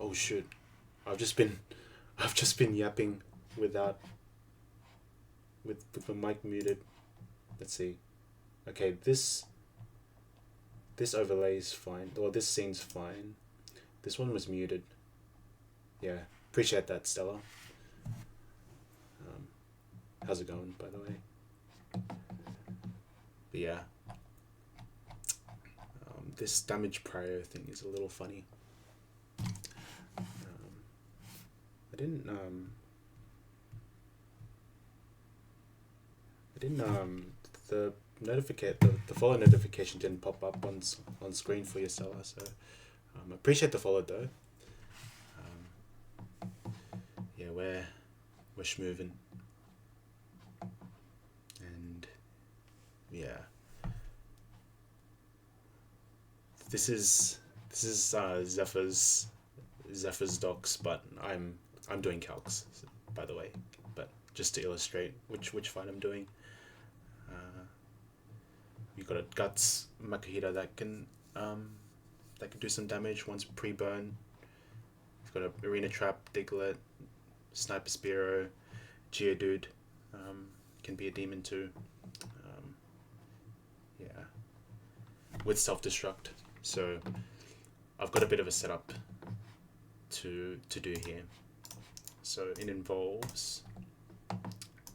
Oh shoot! I've just been, I've just been yapping without with the mic muted. Let's see. Okay, this overlay is fine. Well, this scene's fine. This one was muted. Yeah, appreciate that, Stella. Um, how's it going, by the way? But yeah, this damage prior thing is a little funny. I didn't the the follow notification didn't pop up on screen for your seller, so appreciate the follow though. Yeah, we're schmoovin', and yeah, this is Zephyr's docs, but I'm doing calcs, by the way, but just to illustrate which fight I'm doing. You got a guts Makahita that can do some damage once pre-burn. You've got a arena trap, Diglett, sniper Spearow, Geodude, can be a demon too. Yeah, with self destruct. So I've got a bit of a setup to do here. So it involves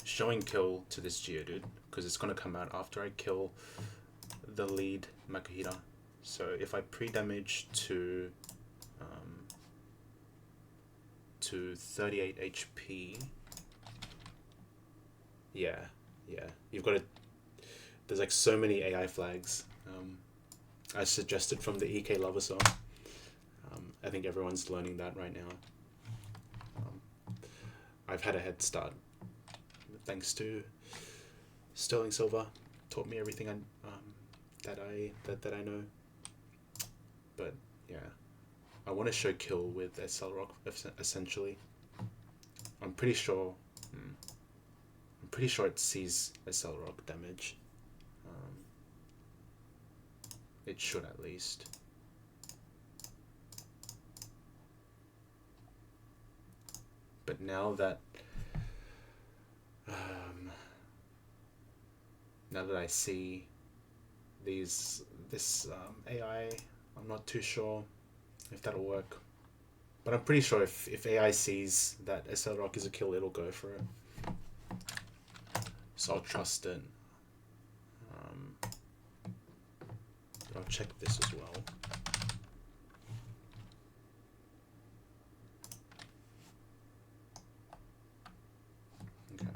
showing kill to this Geodude because it's going to come out after I kill the lead Makahita. So if I pre-damage to 38 HP, yeah, you've got to. There's like so many AI flags. I suggested from the EK Lover song. I think everyone's learning that right now. I've had a head start thanks to Sterling Silver. Taught me everything that I know. But yeah, I want to show kill with SL Rock essentially. I'm pretty sure it sees SL Rock damage. It should at least. But now that I see this AI, I'm not too sure if that'll work. But I'm pretty sure if AI sees that SL Rock is a kill, it'll go for it. So I'll trust it. But I'll check this as well. Okay.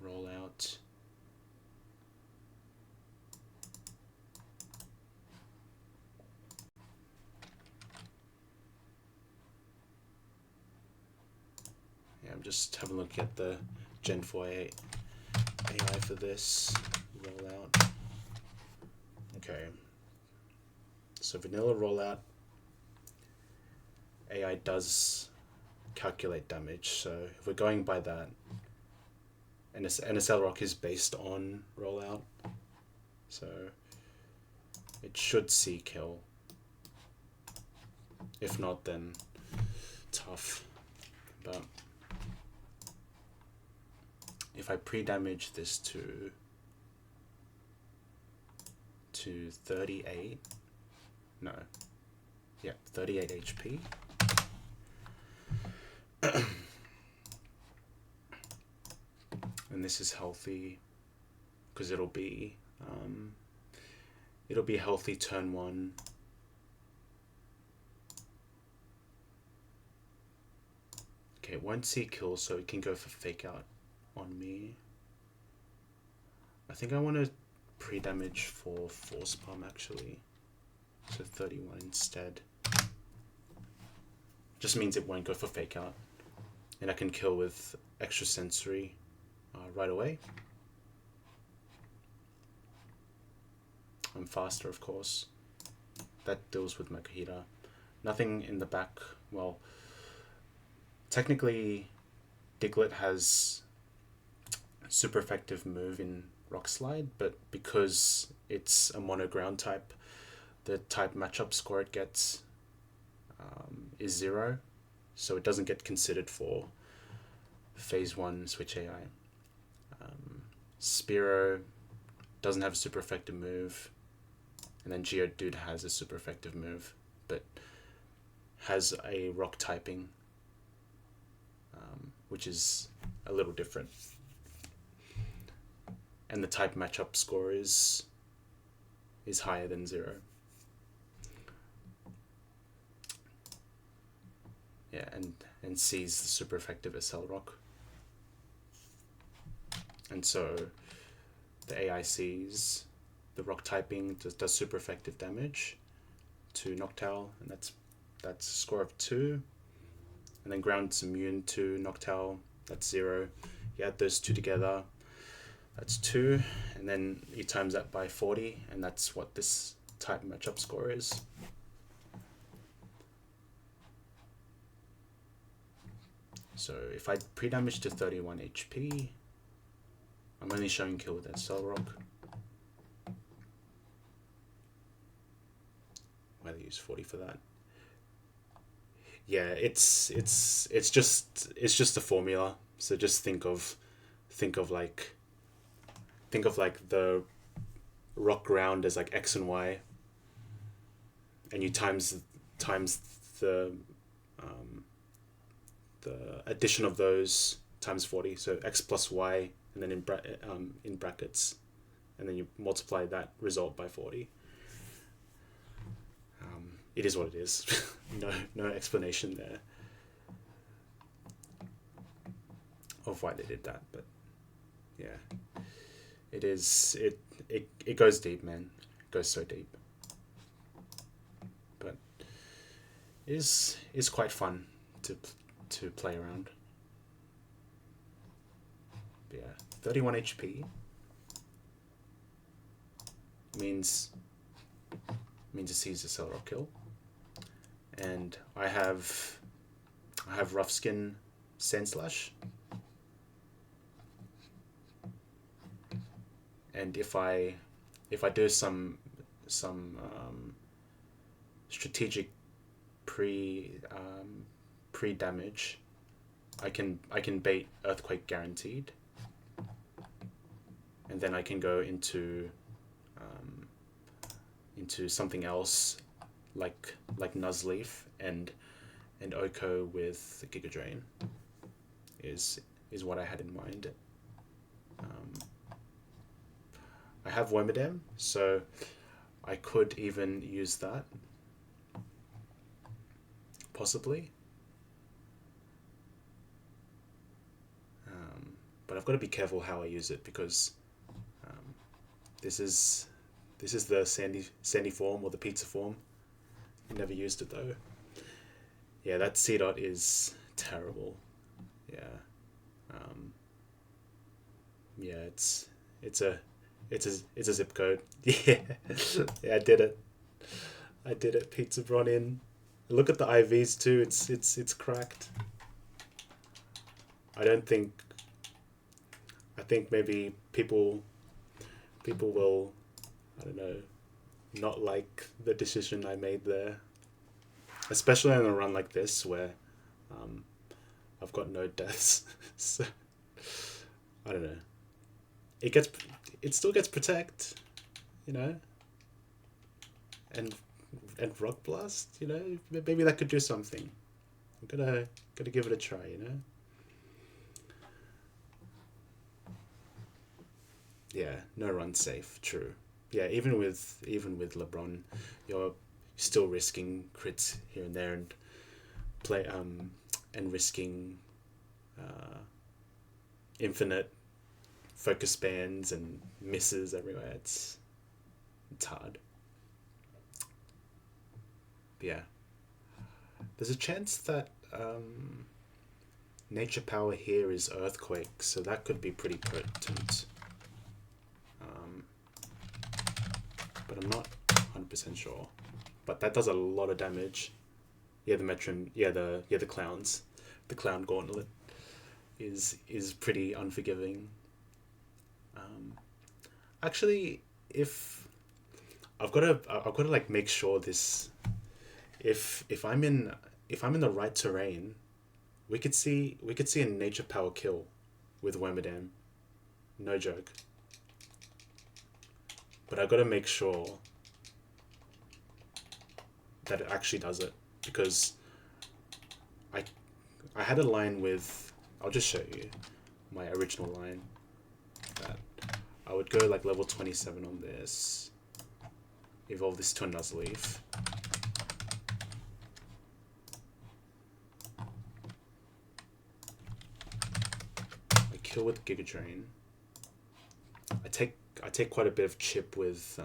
Roll out. Yeah, I'm just having a look at the Gen 4 AI for this rollout. Okay. So vanilla rollout, AI does calculate damage. So if we're going by that, NSL Rock is based on rollout, so it should see kill. If not, then tough. But if I pre-damage this to 38, no, yeah, 38 HP. And this is healthy because it'll be healthy turn 1. Okay, it won't see kill, so it can go for fake out on me. I think I want to pre-damage for force palm actually, so 31 instead. Just means it won't go for fake out, and I can kill with extra sensory right away. I'm faster, of course. That deals with Makahita. Nothing in the back. Well, technically, Diglett has a super effective move in Rock Slide, but because it's a mono ground type, the type matchup score it gets is 0, so it doesn't get considered for phase 1 switch AI. Spiro doesn't have a super effective move, and then Geodude has a super effective move, but has a rock typing, which is a little different. And the type matchup score is higher than 0. Yeah, and sees the super effective SL rock. And so the AI sees the rock typing does super effective damage to Noctowl, and that's a score of 2. And then Ground's immune to Noctowl, that's 0. You add those two together, that's 2, and then you times that by 40, and that's what this type matchup score is. So if I pre-damage to 31 HP, I'm only showing kill with that Cell Rock. Whether use 40 for that. Yeah, it's just a formula. So just think of like the rock ground as like X and Y, and you times the addition of those times 40, so X plus Y, and then in brackets, and then you multiply that result by 40. It is what it is. no explanation there of why they did that, but yeah, it goes deep, man. It goes so deep, but is quite fun to play around. But yeah, 31 HP means it sees a Cell Rock kill, and I have Rough Skin Sand Slash, and if I do some strategic pre damage, I can bait Earthquake guaranteed, and then I can go into something else like Nuzleaf and Oko with Giga Drain is what I had in mind. I have Wormadam, so I could even use that possibly, but I've got to be careful how I use it, because this is the sandy form, or the pizza form. Never used it though. Yeah, that C dot is terrible. Yeah. Yeah, it's a zip code. Yeah. Yeah, I did it. Pizza brought in. Look at the IVs too. It's cracked. I think maybe people will, I don't know, not like the decision I made there, especially on a run like this where I've got no deaths. So I don't know. It still gets Protect, you know, and Rock Blast, you know. Maybe that could do something. I'm gotta give it a try, you know. Yeah, no run safe. True. Yeah, even with LeBron, you're still risking crits here and there, and risking infinite focus bands and misses everywhere. It's hard. But yeah, there's a chance that nature power here is Earthquake, so that could be pretty potent. But I'm not 100% sure. But that does a lot of damage. Yeah, the Metron. Yeah, the clowns. The clown gauntlet is pretty unforgiving. Actually, if I've got to like make sure this if I'm in the right terrain, we could see a nature power kill with Wormadam. No joke. But I gotta make sure that it actually does it, because I had a line with, I'll just show you my original line, that I would go like level 27 on this, evolve this to a Nuzleaf, I kill with Giga Drain, I take quite a bit of chip with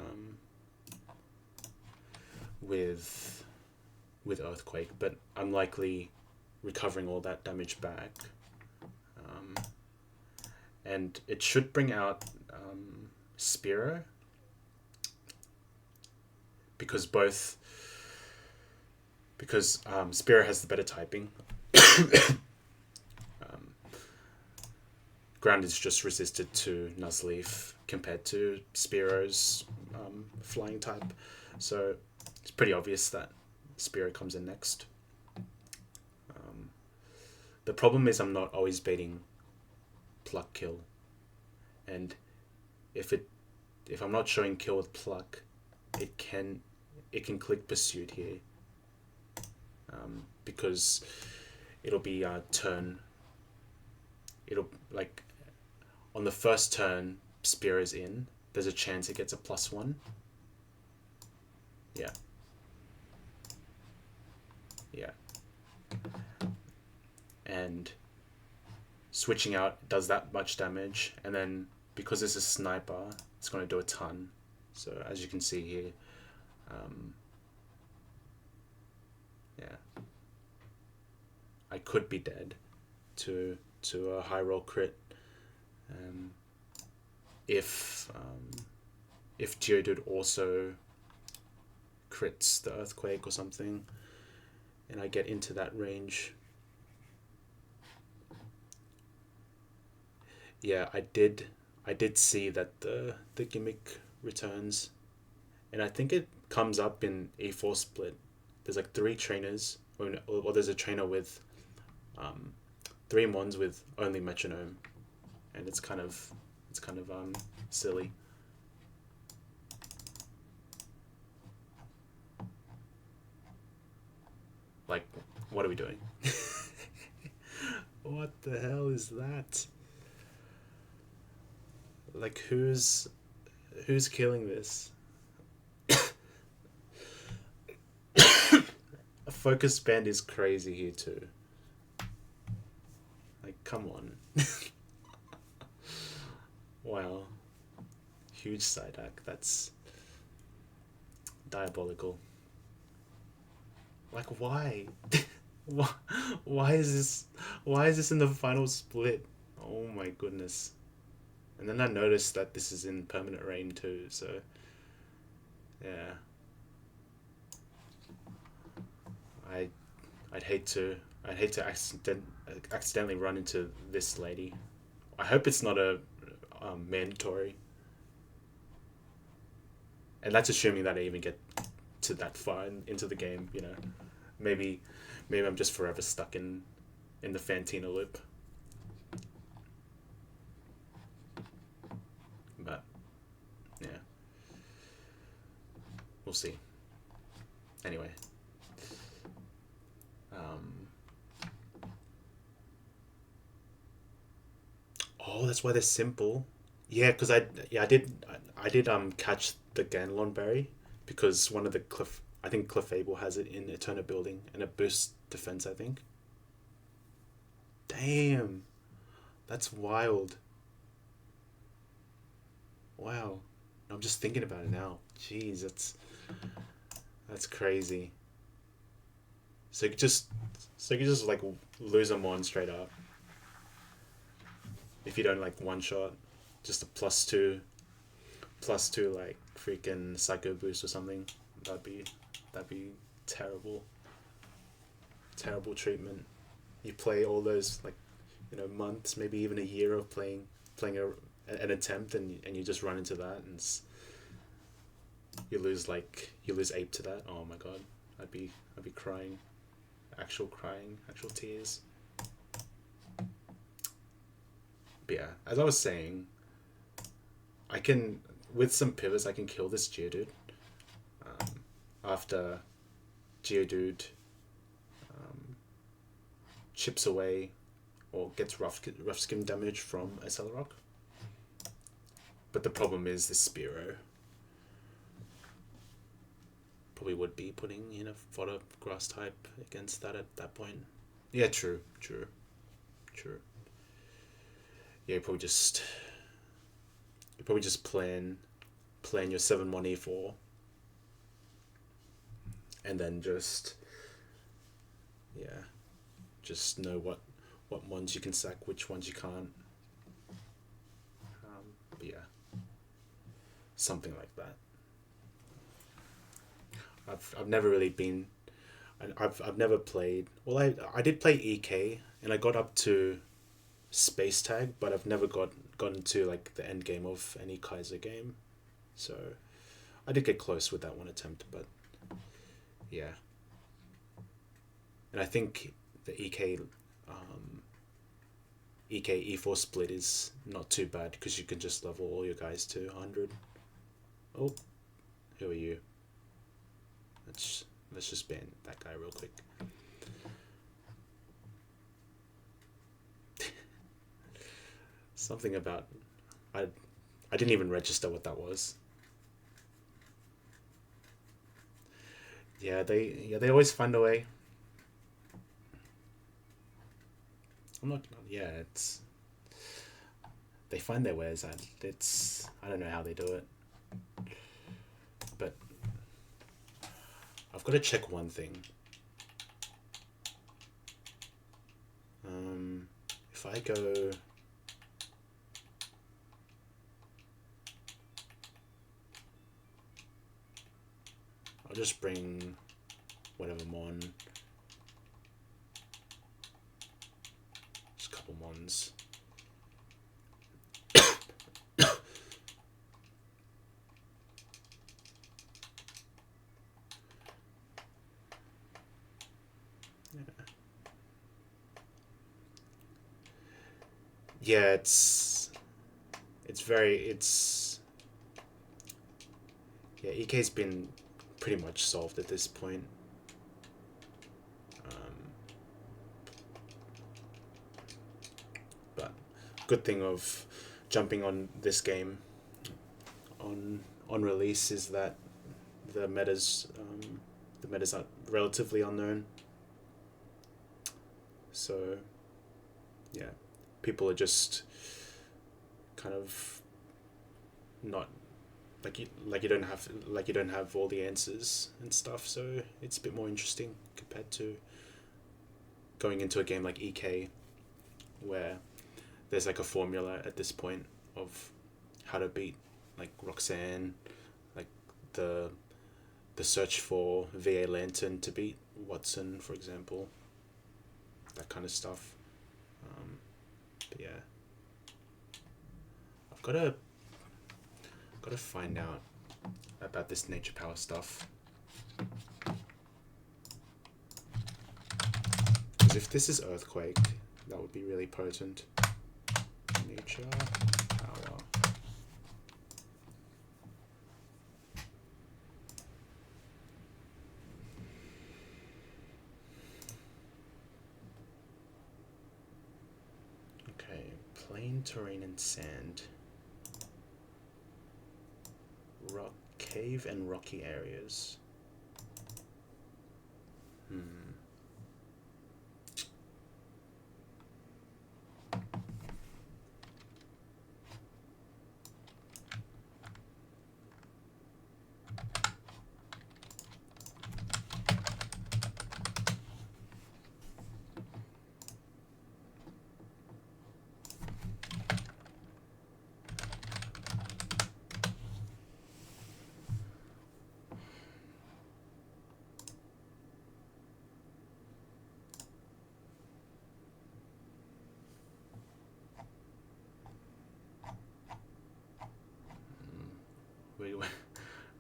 Earthquake, but I'm likely recovering all that damage back. And it should bring out Spearow, because Spearow has the better typing. Ground is just resisted to Nuzleaf compared to Spearow's flying type, so it's pretty obvious that Spearow comes in next. The problem is I'm not always baiting Pluck kill, and if I'm not showing kill with Pluck, it can click Pursuit here, because it'll be turn. It'll, like, on the first turn Spearow's in, there's a chance it gets a +1. Yeah. And switching out does that much damage, and then because it's a sniper, it's going to do a ton. So as you can see here, I could be dead to a high roll crit, if Geodude also crits the Earthquake or something, and I get into that range. Yeah, I did see that the gimmick returns, and I think it comes up in E4 split. There's like 3 trainers, or there's a trainer with 3 mons with only Metronome, and it's kind of silly. Like, what are we doing? What the hell is that? Like, who's killing this? A focus band is crazy here too. Like, come on. Wow. Huge Psyduck. That's diabolical. Like, why? Why is this in the final split? Oh my goodness. And then I noticed that this is in permanent rain too, so yeah. I'd hate to accidentally run into this lady. I hope it's not a mandatory. And that's assuming that I even get to that far into the game, you know. Maybe I'm just forever stuck in the Fantina loop. But yeah, we'll see. Anyway, oh, that's why they're simple. Yeah, because I did catch the Ganlon berry, because one of the I think Clefable has it in Eterna Building, and it boosts defense, I think. Damn, that's wild. Wow, I'm just thinking about it now. Jeez, that's crazy. So you could just like lose a mon straight up if you don't like one shot, just a +2 like freaking Psycho Boost or something. That'd be terrible treatment. You play all those, like, you know, months, maybe even a year of playing an attempt, and you just run into that, and you lose ape to that. Oh my god, I'd be crying, actual tears. But yeah, as I was saying, I can, with some pivots, I can kill this Geodude. After Geodude chips away or gets rough skim damage from a Celerock. But the problem is this Spearow probably would be putting in a fodder grass type against that at that point. Yeah, true. Yeah, you probably just plan your 7-1 E4 and then just know what ones you can sack, which ones you can't. But yeah, something like that. I've never really been, I've never played. Well, I did play EK and I got up to Space Tag, but I've never gotten to like the end game of any Kaizo game. So I did get close with that one attempt, but yeah. And I think the EK E4 split is not too bad because you can just level all your guys to 100. Oh, who are you? Let's just ban that guy real quick. Something about I didn't even register what that was. Yeah, they always find a way. I'm not. Yeah, it's. They find their ways. I don't know how they do it. But I've got to check one thing. If I go. I'll just bring whatever Mon. Just a couple Mons. Yeah, it's yeah, EK's been pretty much solved at this point. But good thing of jumping on this game on release is that the metas are relatively unknown. So yeah, people are just kind of not you don't have all the answers and stuff, so it's a bit more interesting compared to going into a game like EK where there's like a formula at this point of how to beat like Roxanne, like the search for VA Lantern to beat Watson, for example, that kind of stuff. But yeah, I've got to find out about this nature power stuff. Because if this is Earthquake, that would be really potent. Nature power. Okay, plain, terrain, and sand. Rock, cave, and rocky areas.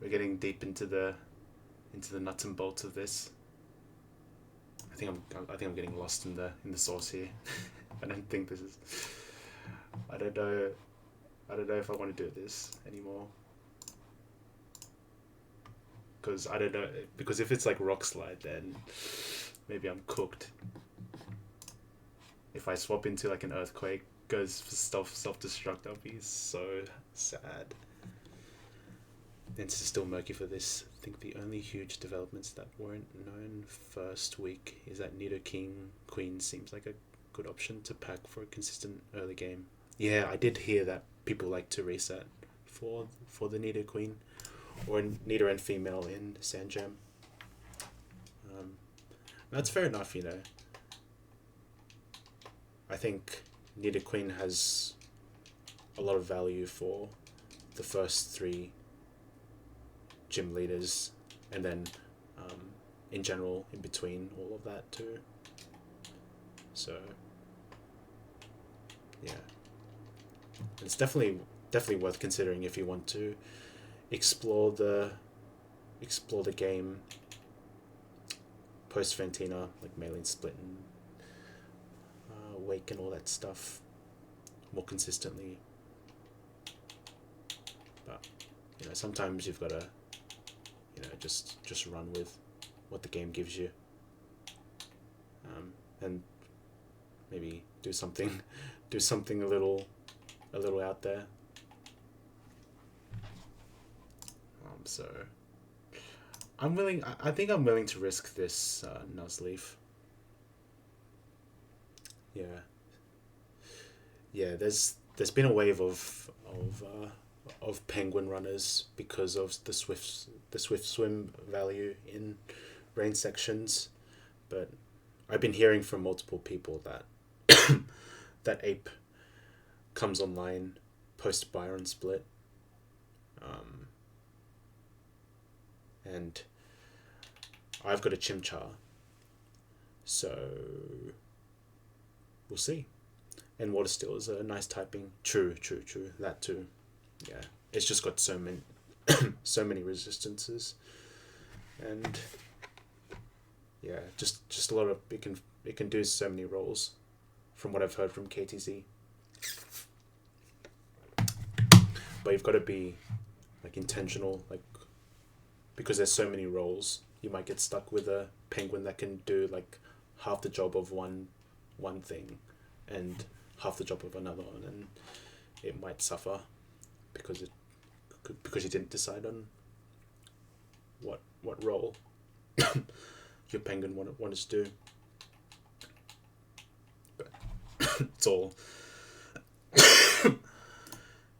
We're getting deep into the into the nuts and bolts of this. I think I'm getting lost in the sauce here. I don't think this is. I don't know if I want to do this anymore. Because I don't know. Because if it's like rock slide, then maybe I'm cooked. If I swap into like an earthquake, goes for self-destruct, I'll be so sad. It's still murky for this. I think the only huge developments that weren't known first week is that Nidoking Queen seems like a good option to pack for a consistent early game. Yeah, I did hear that people like to reset for the Nido Queen or Nido and female in Sandgem. That's fair enough, you know. I think Nido Queen has a lot of value for the first 3 gym leaders, and then in general in between all of that too. So yeah, it's definitely worth considering if you want to explore the game post Fantina, like Maylene Split and Wake and all that stuff more consistently. But you know, sometimes you've got to, you know, just run with what the game gives you, and maybe do something a little out there. So I'm willing. I think I'm willing to risk this Nuzleaf. Yeah. There's been a wave of penguin runners because of the swift swim value in rain sections, but I've been hearing from multiple people that that ape comes online post Byron split, and I've got a Chimchar, so we'll see. And Water Steel is a nice typing. True. That too. Yeah, it's just got so many resistances, and yeah, just a lot of it can do so many roles, from what I've heard from KTZ. But you've got to be like intentional, like, because there's so many roles, you might get stuck with a penguin that can do like half the job of one thing and half the job of another one, and it might suffer because you didn't decide on what role your penguin wanted to do. But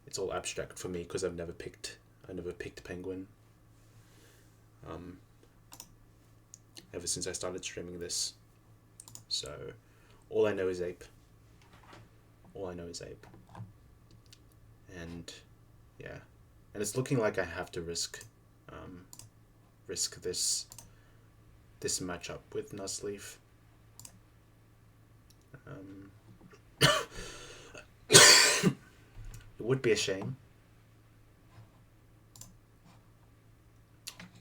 it's all abstract for me because I never picked penguin. Ever since I started streaming this, so all I know is ape. And yeah, and it's looking like I have to risk this matchup with Nuzleaf. It would be a shame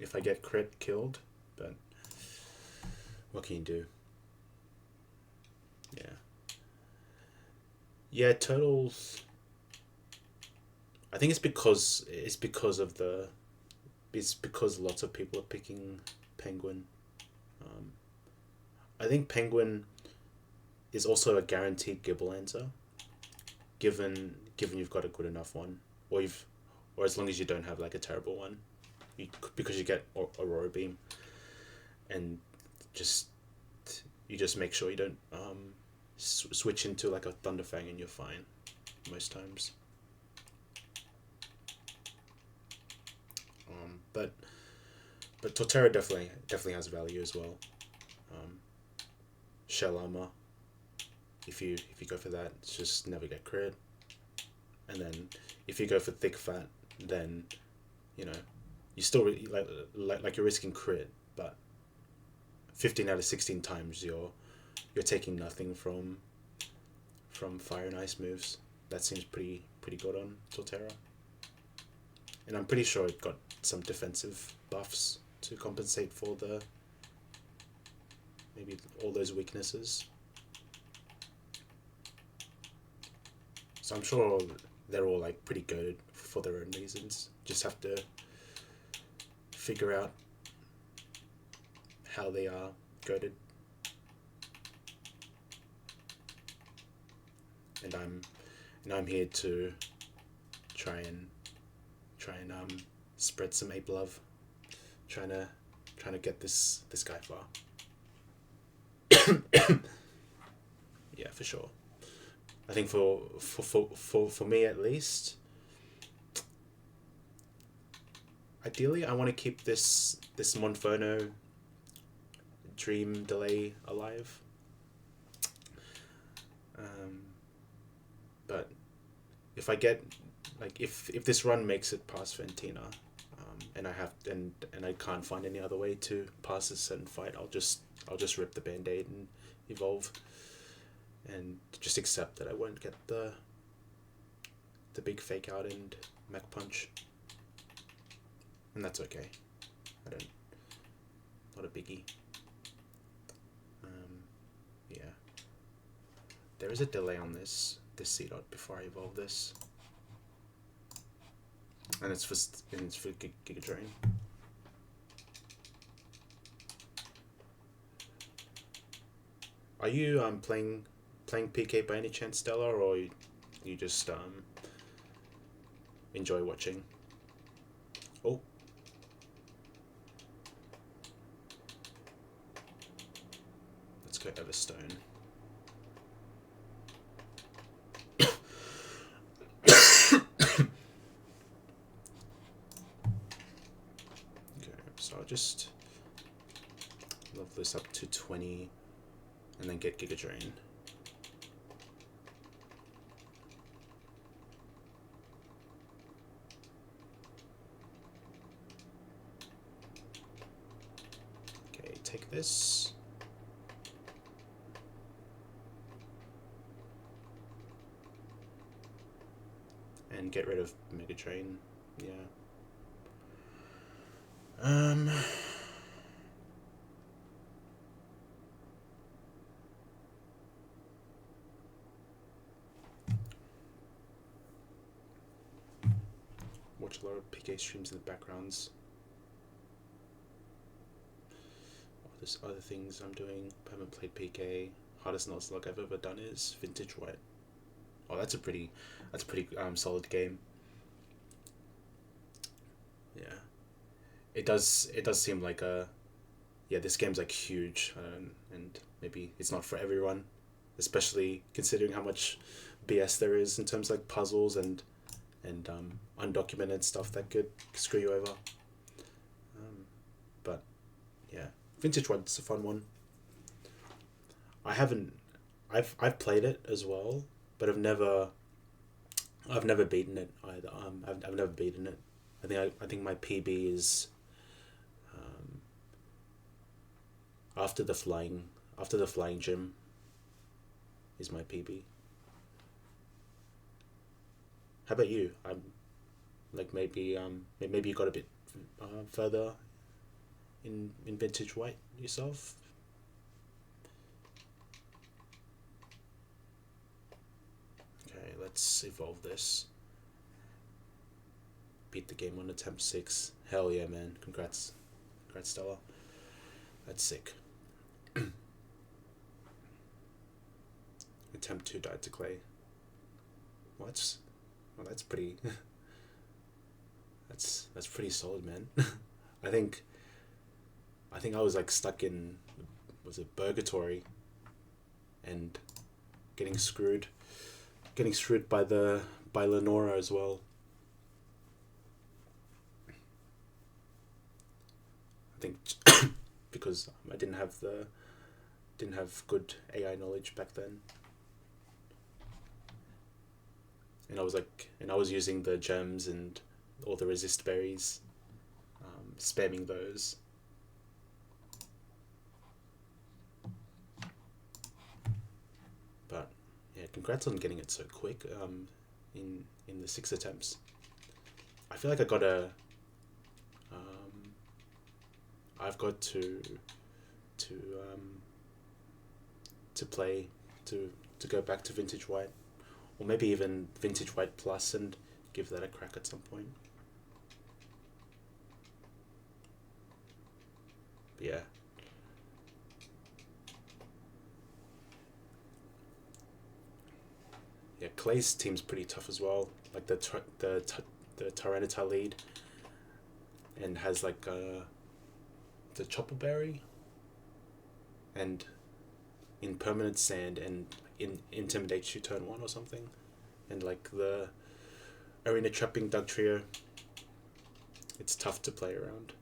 if I get crit killed, but what can you do? Yeah, turtles. I think it's because lots of people are picking penguin. I think penguin is also a guaranteed Gibble answer, given you've got a good enough one, or as long as you don't have like a terrible one, because you get Aurora Beam, and you just make sure you don't switch into like a Thunderfang and you're fine most times. But Torterra definitely has value as well. Shell armor. If you go for that, it's just never get crit. And then if you go for thick fat, then you know you still like you're risking crit, but 15 out of 16 times you're taking nothing from fire and ice moves. That seems pretty good on Torterra. And I'm pretty sure it got some defensive buffs to compensate for the maybe all those weaknesses. So I'm sure they're all like pretty good for their own reasons. Just have to figure out how they are goated. And I'm here to try and spread some ape love. Trying to get this guy far. Yeah, for sure. I think for me at least, ideally I want to keep this Monferno dream delay alive. But if I get if this run makes it past Ventina, and I can't find any other way to pass a certain fight, I'll just rip the band-aid and evolve, and just accept that I won't get the big fake out and mech punch, and that's okay. Not a biggie. Yeah. There is a delay on this C-dot before I evolve this. And it's for Giga Drain. Are you playing PK by any chance, Stella, or you just enjoy watching? Oh. Let's go Everstone. So I'll just level this up to 20 and then get Giga Drain. Okay, take this. And get rid of Mega Drain. Yeah. Watch a lot of PK streams in the backgrounds. Oh, there's other things I'm doing. I haven't played PK. Hardest Nuzlocke I've ever done is Vintage White. Oh, that's a pretty solid game. Yeah. It does seem like this game's like huge, and maybe it's not for everyone, especially considering how much BS there is in terms of like puzzles and undocumented stuff that could screw you over. But yeah, Vintage White's a fun one. I've played it as well, but I've never beaten it either. I've never beaten it. I think my PB is after the flying gym is my PB. How about you? I'm like maybe you got a bit further in Vintage White yourself. Okay, let's evolve this. Beat the game on attempt 6. Hell yeah, man! Congrats, Stella. That's sick. Attempt 2 died to Clay. What? Well, that's pretty. that's pretty solid, man. I think I was like stuck in, was it Purgatory, and getting screwed by Lenora as well. I think because I didn't have good AI knowledge back then. And I was using the gems and all the resist berries, spamming those. But yeah, congrats on getting it so quick. In the 6 attempts. I feel like I got I've got to play to go back to Vintage White, or maybe even Vintage White Plus, and give that a crack at some point. But yeah. Yeah, Clay's team's pretty tough as well. Like the Tyranitar lead, and has like the Chopperberry, and Impermanent Sand, and Intimidates you turn 1 or something, and like the Arena Trapping Dugtrio. It's tough to play around.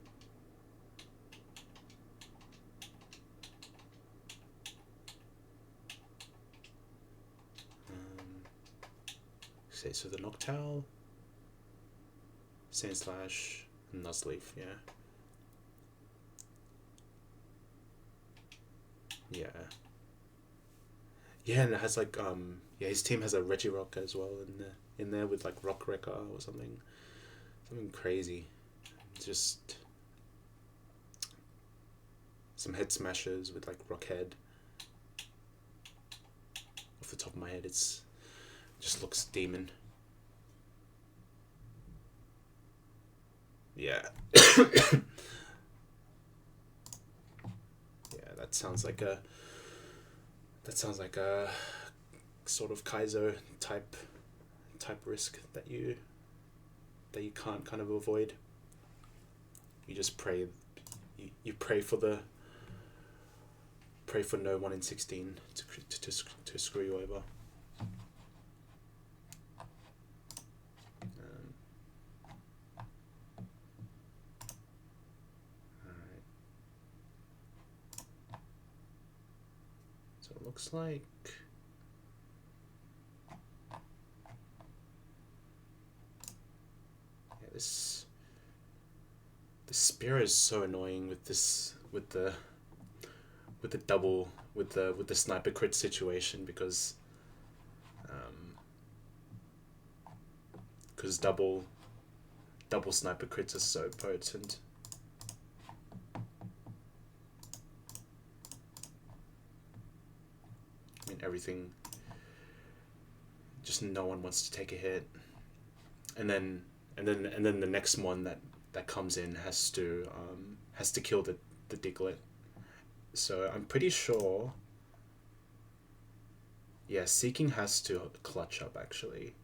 Okay, so the Noctowl, Sandslash, and Nuzleaf, yeah. Yeah. Yeah, and it has like yeah, his team has a Regirock as well in there with like Rock Wrecker or something crazy. Just some head smashers with like Rockhead. Off the top of my head, it's just looks demon. Yeah. Yeah, that sounds like a sort of Kaizo type risk that you can't kind of avoid. You just pray you pray for no 1 in 16 to screw you over. Alright. So it looks like this spear is so annoying with the sniper crit situation, because double sniper crits are so potent. I mean, everything, just no one wants to take a hit, and then the next one that comes in has to kill the Diglett. So I'm pretty sure, yeah, Seeking has to clutch up actually,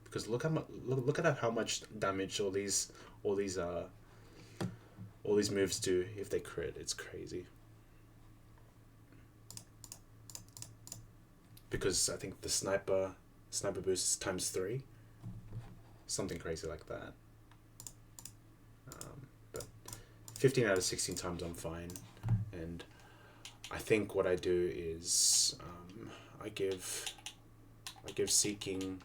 because look at how much damage all these moves do if they crit. It's crazy. Because I think the sniper boost is ×3, something crazy like that. But 15 out of 16 times I'm fine, and I think what I do is I give Seeking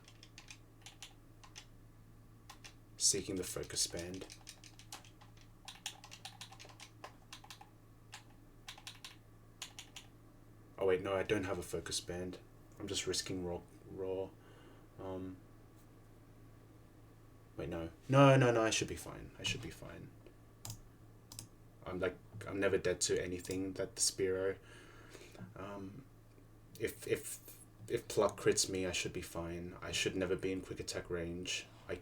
the focus band. Oh wait, no, I don't have a focus band. I'm just risking raw. Wait, no, I should be fine. I'm never dead to anything that the Spearow. If Pluck crits me, I should be fine. I should never be in quick attack range. I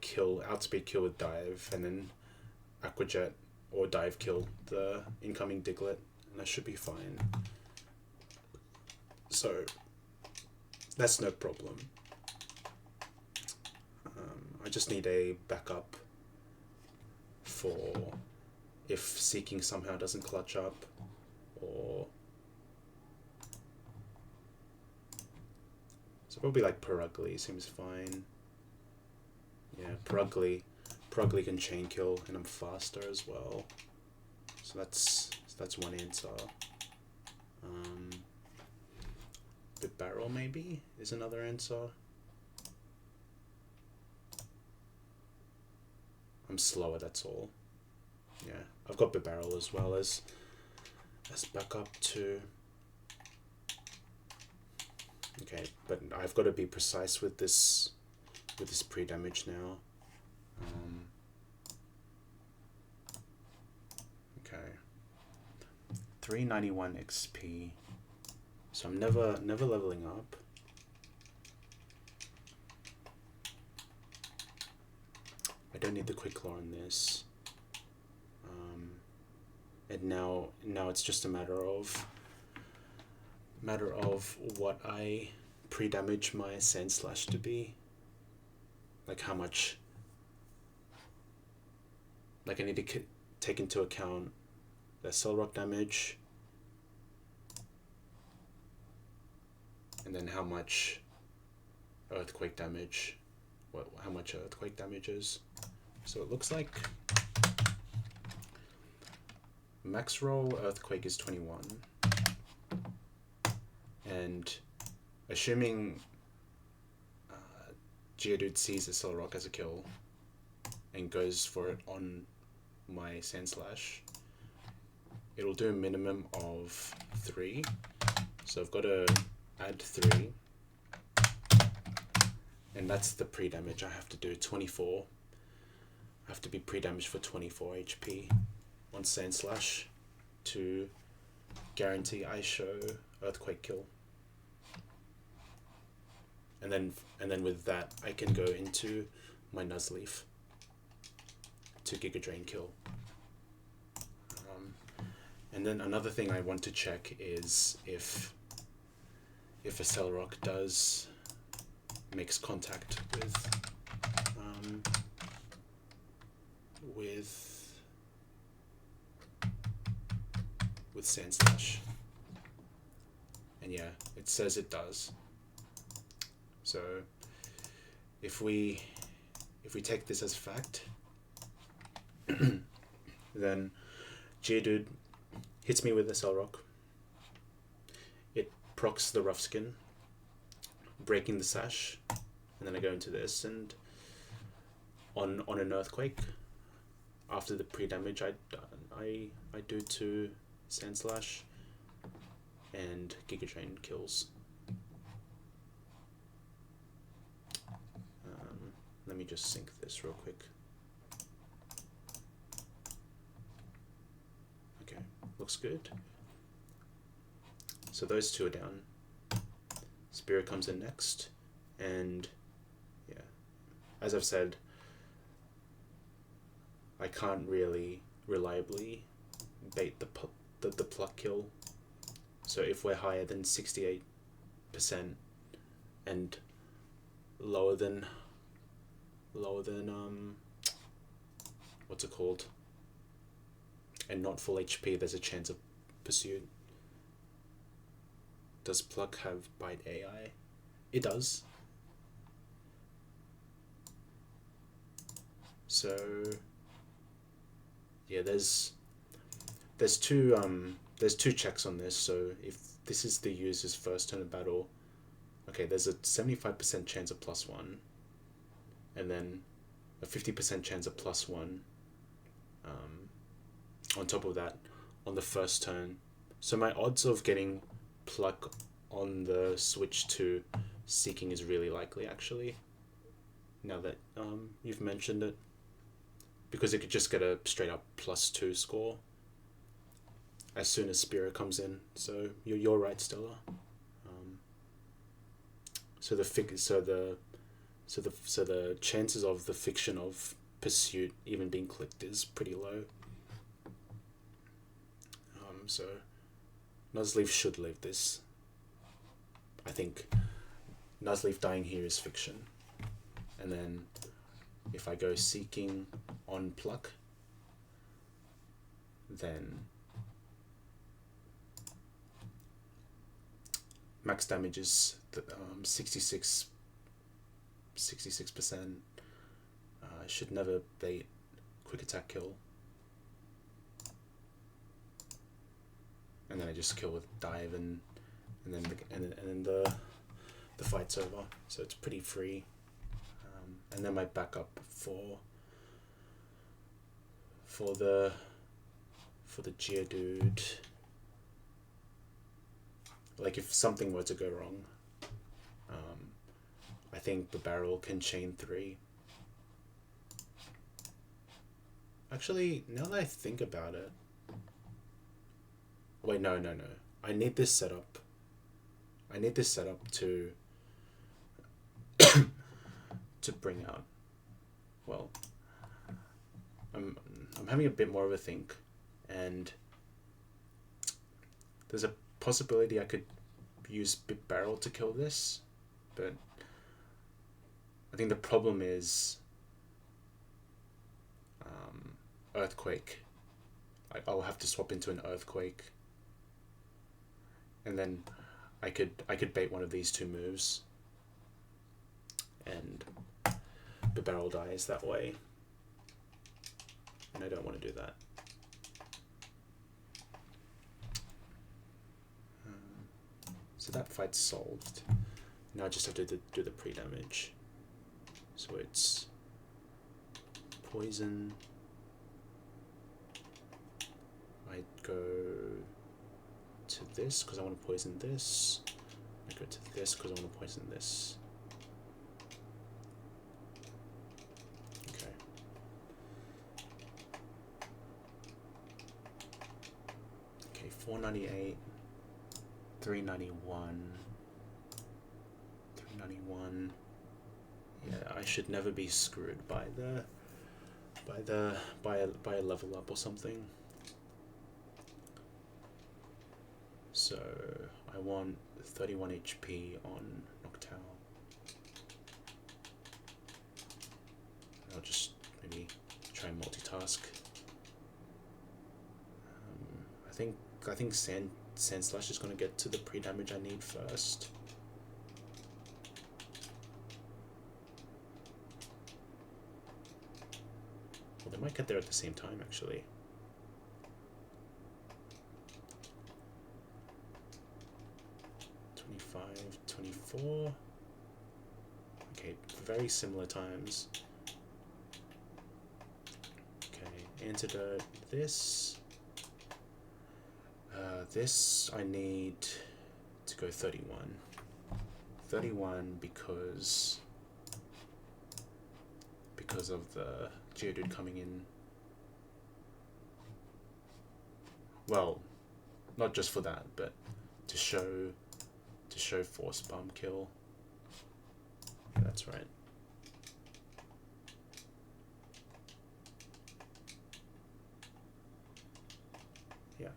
outspeed kill with dive, and then Aqua Jet or dive kill the incoming Diglett, and I should be fine. So that's no problem. I just need a backup for if Seeking somehow doesn't clutch up, or so probably like Perugly seems fine. Yeah, Perugly can chain kill, and I'm faster as well. So that's one answer. The barrel maybe is another answer. I'm slower, that's all. Yeah, I've got Barrel as well as backup too. Okay, but I've got to be precise with this pre-damage now. 391 XP. So I'm never leveling up. I don't need the quick claw on this. And now it's just a matter of what I pre-damage my Sand Slash to be. Like how much. Like I need to take into account the Cell Rock damage, and then how much Earthquake damage. How much Earthquake damage is. So it looks like max roll Earthquake is 21, and assuming Geodude sees the Cell Rock as a kill and goes for it on my Sand Slash, it'll do a minimum of 3. So I've got to add 3, and that's the pre-damage I have to do, 24. I have to be pre-damaged for 24 HP on Sand Slash to guarantee I show Earthquake kill. And then with that I can go into my Nuzleaf to Giga Drain kill. And then another thing I want to check is if a Cell Rock makes contact with Sand Slash. And yeah, it says it does. So if we take this as fact, then Geodude hits me with a Cell Rock. It procs the Rough Skin, breaking the Sash, and then I go into this, and on an Earthquake, after the pre-damage I do to Sand Slash, and Giga Drain kills. Let me just sync this real quick. Okay, looks good. So those two are down. Spirit comes in next, and yeah, as I've said, I can't really reliably bait the pluck kill. So if we're higher than 68% and lower than what's it called, and not full HP, there's a chance of pursuit. Does pluck have bite AI? It does. So yeah, there's two checks on this. So if this is the user's first turn of battle, okay, there's a 75% chance of +1, and then a 50% chance of +1 on top of that on the first turn. So my odds of getting pluck on the switch to Seeking is really likely, actually, now that you've mentioned it, because it could just get a straight up +2 score as soon as Spirit comes in. So you're right, Stella. So the chances of the fiction of pursuit even being clicked is pretty low. So Nuzleaf should live this. I think Nuzleaf dying here is fiction. And then if I go Seeking on pluck, then max damage is 66%. I should never bait quick attack kill. And then I just kill with dive, and then the fight's over. So it's pretty free. And then my backup for the Geodude, like if something were to go wrong, I think the barrel can chain 3. Actually, now that I think about it, Wait, no. I need this setup. I need this setup to to bring out. Well, I'm having a bit more of a think, and there's a possibility I could use Bit Barrel to kill this, but I think the problem is Earthquake. I'll have to swap into an Earthquake, and then I could bait one of these two moves, and the barrel dies that way, and I don't want to do that. So that fight's solved. Now I just have to do the pre-damage. So it's poison. I go to this because I want to poison this. I go to this because I want to poison this. Okay. Okay, 498, 391, 391. Yeah, I should never be screwed by a level up or something. So I want 31 HP on Noctowl. I'll just maybe try and multitask. I think Sand Slash is gonna get to the pre-damage I need first. Well, they might get there at the same time actually. Five, 24. Okay, very similar times. Okay, antidote. This I need to go 31. 31 because of the Geodude coming in. Well, not just for that, but to show force bomb kill. Yeah, that's right. Yeah.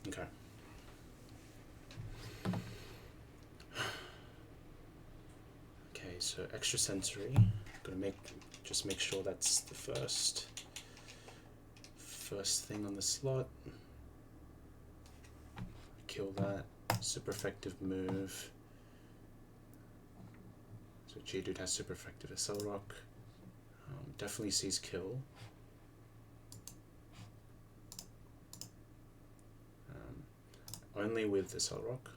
Okay. Okay, so extrasensory. Gonna just make sure that's the first thing on the slot. Kill that. Super effective move. So Geodude has super effective Accelerock. Definitely sees kill. Only with Accelerock.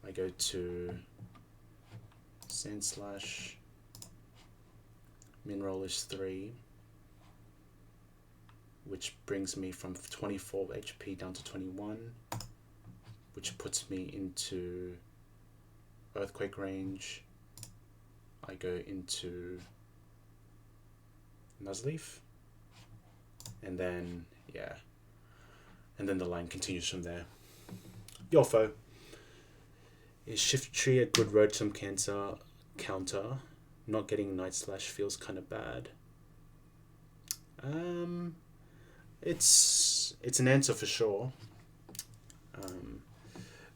I go to Sand Slash. Minroll is 3. Which brings me from 24 HP down to 21, which puts me into Earthquake range. I go into Nuzleaf, and then, yeah, and then the line continues from there. Yofo. Is Shift Tree a good Rotom counter? Not getting Night Slash feels kind of bad. It's an answer for sure.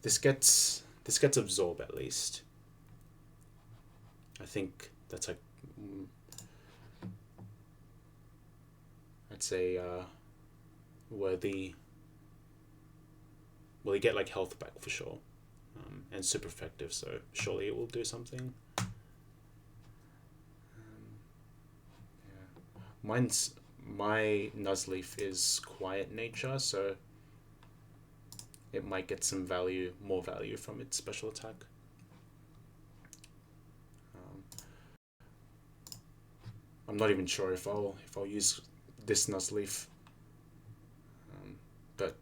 This gets absorb at least. I think that's like I'd say worthy. Well, you get like health back for sure, and super effective. So surely it will do something. Yeah, my Nuzleaf is quiet nature, so it might get some more value from its special attack. I'm not even sure if I'll use this Nuzleaf, but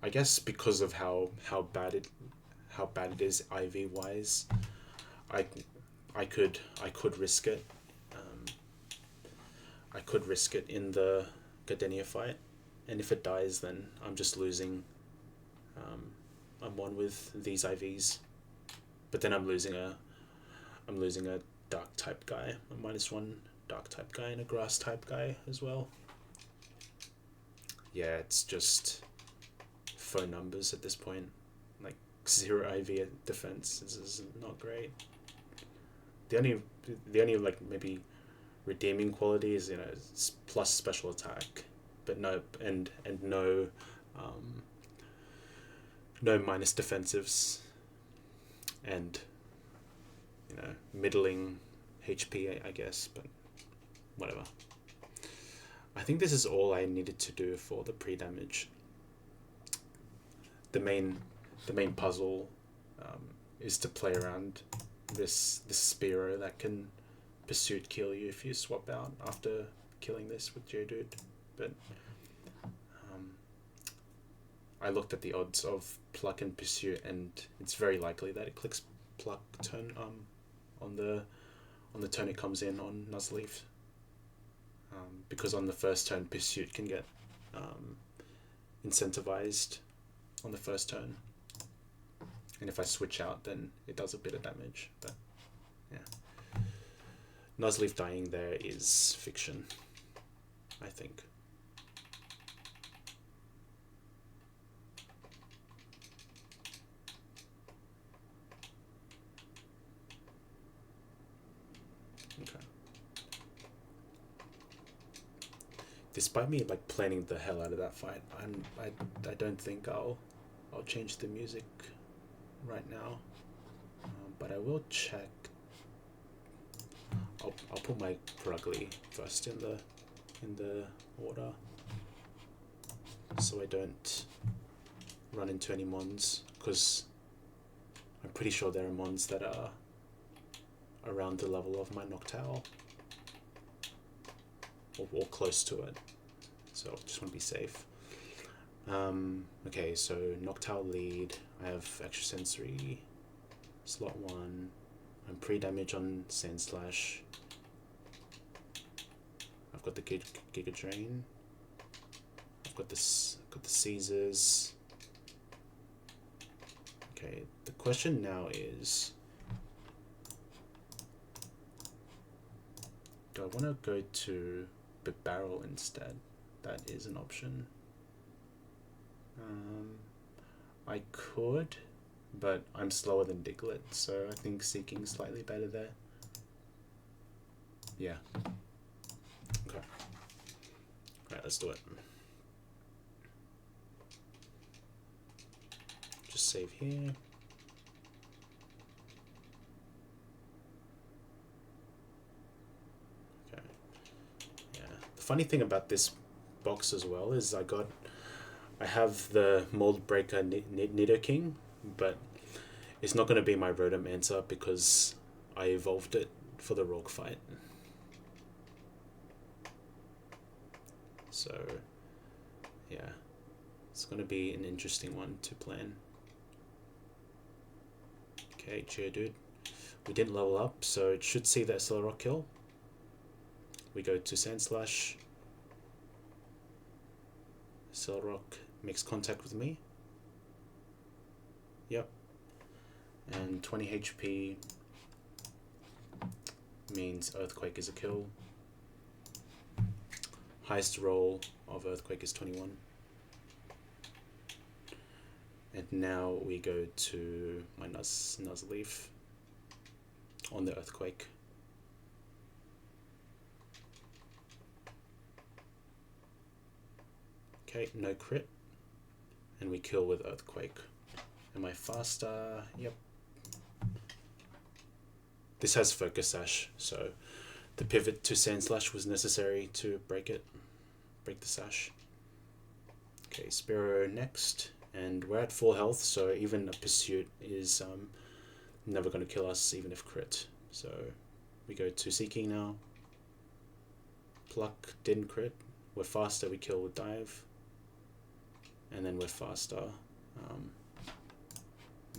I guess because of how bad it is IV wise, I could risk it. I could risk it in the Gardenia fight, and if it dies, then I'm just losing. I'm one with these IVs, but then I'm losing a dark type guy, a -1 dark type guy, and a grass type guy as well. Yeah, it's just phone numbers at this point. Like 0 IV defense. This is not great. The only like maybe redeeming quality is, you know, plus special attack, but no no minus defensives, and you know, middling HP, I guess, but whatever. I think this is all I needed to do for the pre-damage. The main puzzle is to play around this Spearow that can pursuit kill you if you swap out after killing this with Geodude. But I looked at the odds of Pluck and Pursuit, and it's very likely that it clicks Pluck turn on the turn it comes in on Nuzleaf. Because on the first turn, Pursuit can get incentivized on the first turn, and if I switch out, then it does a bit of damage. But yeah, Nuzleaf dying there is fiction, I think. Okay. Despite me like planning the hell out of that fight, I don't think I'll change the music right now, but I will check. I'll put my Purugly first in the order, so I don't run into any mons, because I'm pretty sure there are mons that are around the level of my Noctowl, or close to it, so I just want to be safe. Okay, so Noctowl lead, I have Extrasensory, slot 1, I'm pre-damage on Sandslash, I've got the Giga Drain, I've got the Caesars. Okay, the question now is, do I want to go to Barrel instead? That is an option. I could, but I'm slower than Diglett, so I think Seeking's slightly better there. Yeah. Okay. Alright, let's do it. Just save here. Okay. Yeah. The funny thing about this box as well is I have the Mold Breaker Nidoking, but it's not going to be my Rotom answer because I evolved it for the Rogue fight. So, yeah, it's going to be an interesting one to plan. Okay, Geodude. We didn't level up, so it should see that Rock kill. We go to Sandslash. Rock makes contact with me. Yep. And 20 HP means Earthquake is a kill. Highest roll of Earthquake is 21. And now we go to my Nuzleaf on the Earthquake. Okay, no crit. And we kill with Earthquake. Am I faster? Yep. This has Focus Sash, so the pivot to Sandslash was necessary to break the sash. Okay, Spearow next, and we're at full health, so even a Pursuit is never going to kill us, even if crit. So we go to Seeking now. Pluck didn't crit. We're faster, we kill with Dive. And then we're faster.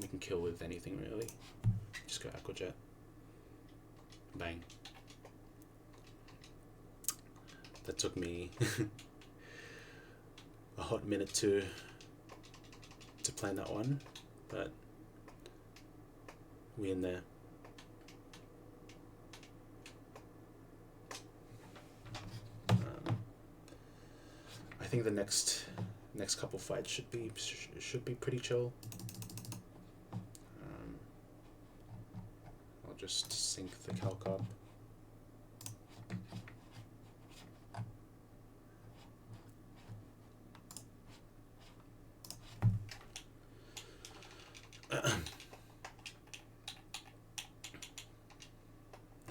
We can kill with anything really. Just go Aqua Jet. Bang. That took me a hot minute to plan that one, but we're in there. I think the next couple fights should be pretty chill. I'll just sync the calc up.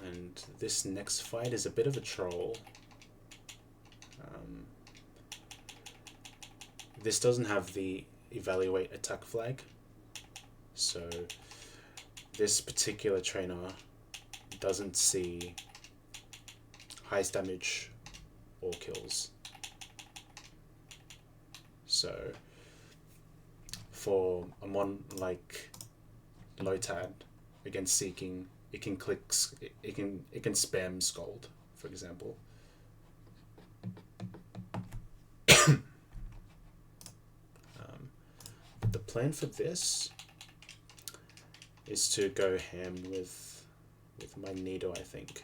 And this next fight is a bit of a troll. This doesn't have the evaluate attack flag, so this particular trainer doesn't see highest damage or kills. So for a mon like Lotad against Seeking, it can spam Scold, for example. The plan for this is to go ham with my Nido, I think.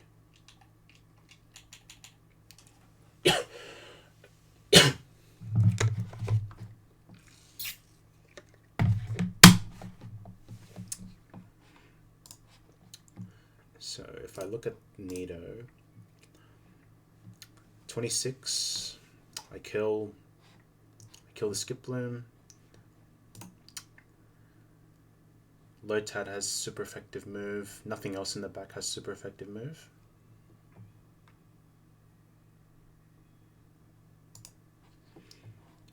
So if I look at Nido, 26, I kill the Skip Bloom. Lotad has super effective move. Nothing else in the back has super effective move.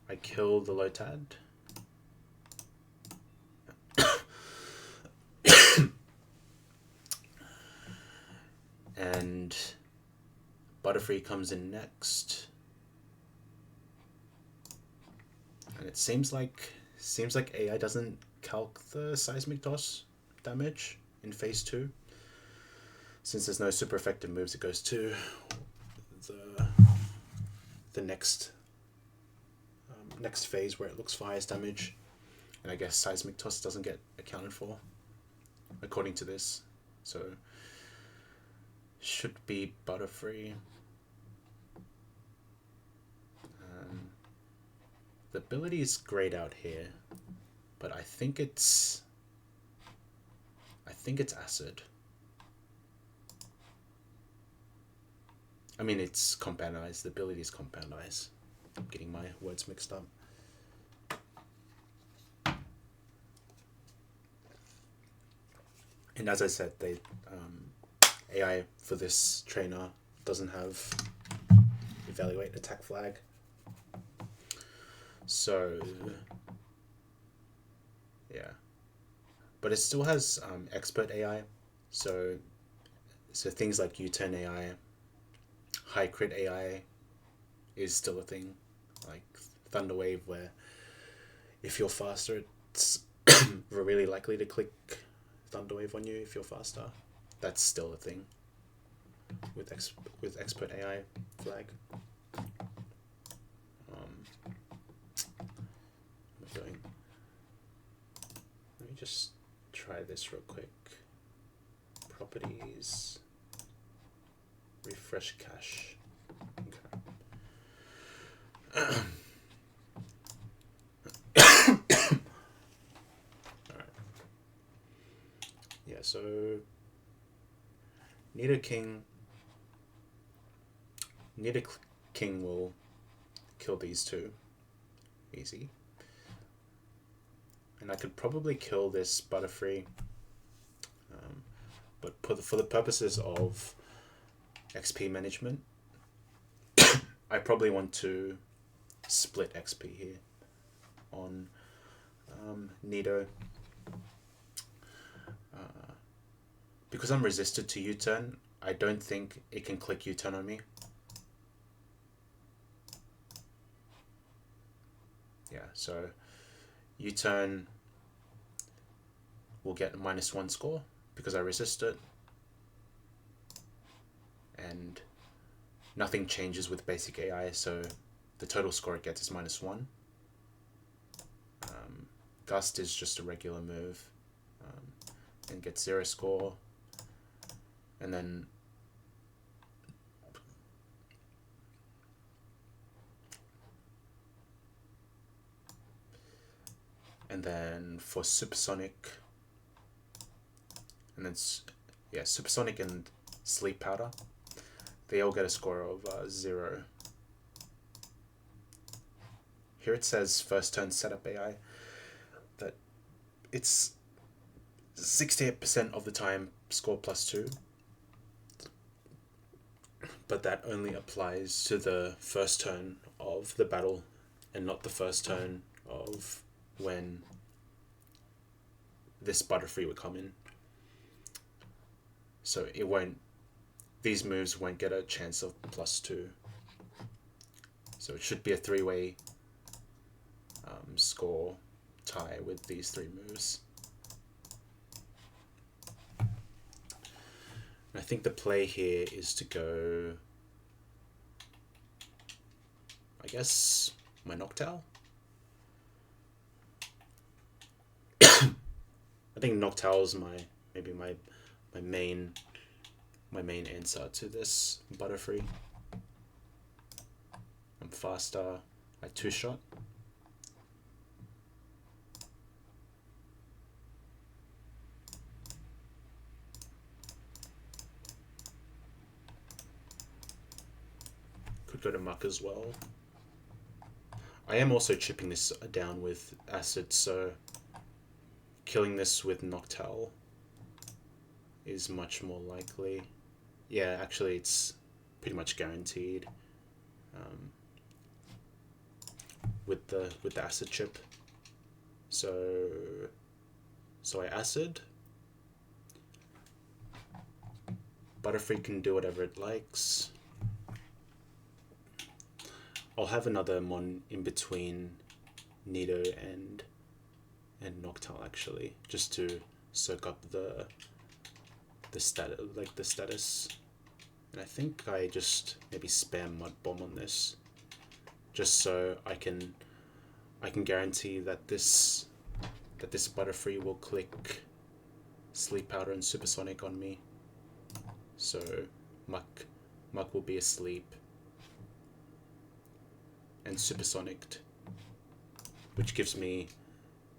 I kill the Lotad. And Butterfree comes in next. And it seems like AI doesn't calc the Seismic Toss damage in phase 2. Since there's no super effective moves, it goes to the next phase where it looks for highest damage. And I guess Seismic Toss doesn't get accounted for according to this. So should be Butterfree. The ability is grayed out here, but I think it's Acid. I mean, it's Compound Eyes. The ability is Compound Eyes. I'm getting my words mixed up. And as I said, they AI for this trainer doesn't have evaluate attack flag. So yeah, but it still has expert AI. So things like U-turn AI, high crit AI is still a thing. Like Thunder Wave, where if you're faster, it's really likely to click Thunder Wave on you if you're faster. That's still a thing with expert AI flag. What am I doing? Let me just try this real quick. Properties. Refresh cache. Okay. Alright. Yeah, so Nido King will kill these two. Easy. And I could probably kill this Butterfree. But for the purposes of XP management, I probably want to split XP here on Nido. Because I'm resisted to U-turn, I don't think it can click U-turn on me. Yeah, so U-turn will get a -1 score because I resist it. And nothing changes with basic AI, so the total score it gets is -1. Gust is just a regular move, and gets 0 score. And then for Supersonic, and then Supersonic and Sleep Powder, they all get a score of 0. Here it says first turn setup AI that it's 68% of the time score +2, but that only applies to the first turn of the battle and not the first turn of when this Butterfree would come in. So these moves won't get a chance of +2. So it should be a 3-way score tie with these 3 moves. And I think the play here is to go, I guess, my Noctowl. I think Noctowl is maybe my main answer to this Butterfree. I'm faster. I 2-shot. Could go to Muck as well. I am also chipping this down with Acid, so killing this with Noctowl is much more likely. Yeah, actually it's pretty much guaranteed with the Acid chip. So I Acid. Butterfree can do whatever it likes. I'll have another Mon in between Nido and Noctowl actually, just to soak up the status. And I think I just maybe spam Mud Bomb on this, just so I can guarantee that this Butterfree will click Sleep Powder and Supersonic on me. So Muck will be asleep and Supersonicked, which gives me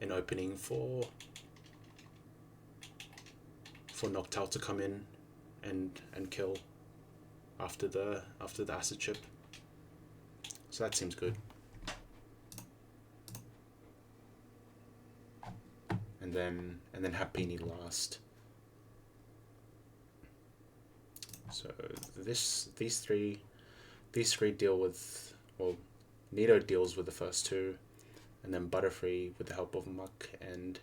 an opening for Noctowl to come in and kill after the Acid chip. So that seems good. And then Happiny last. So these three deal with, well, Nido deals with the first 2, and then Butterfree with the help of Muck and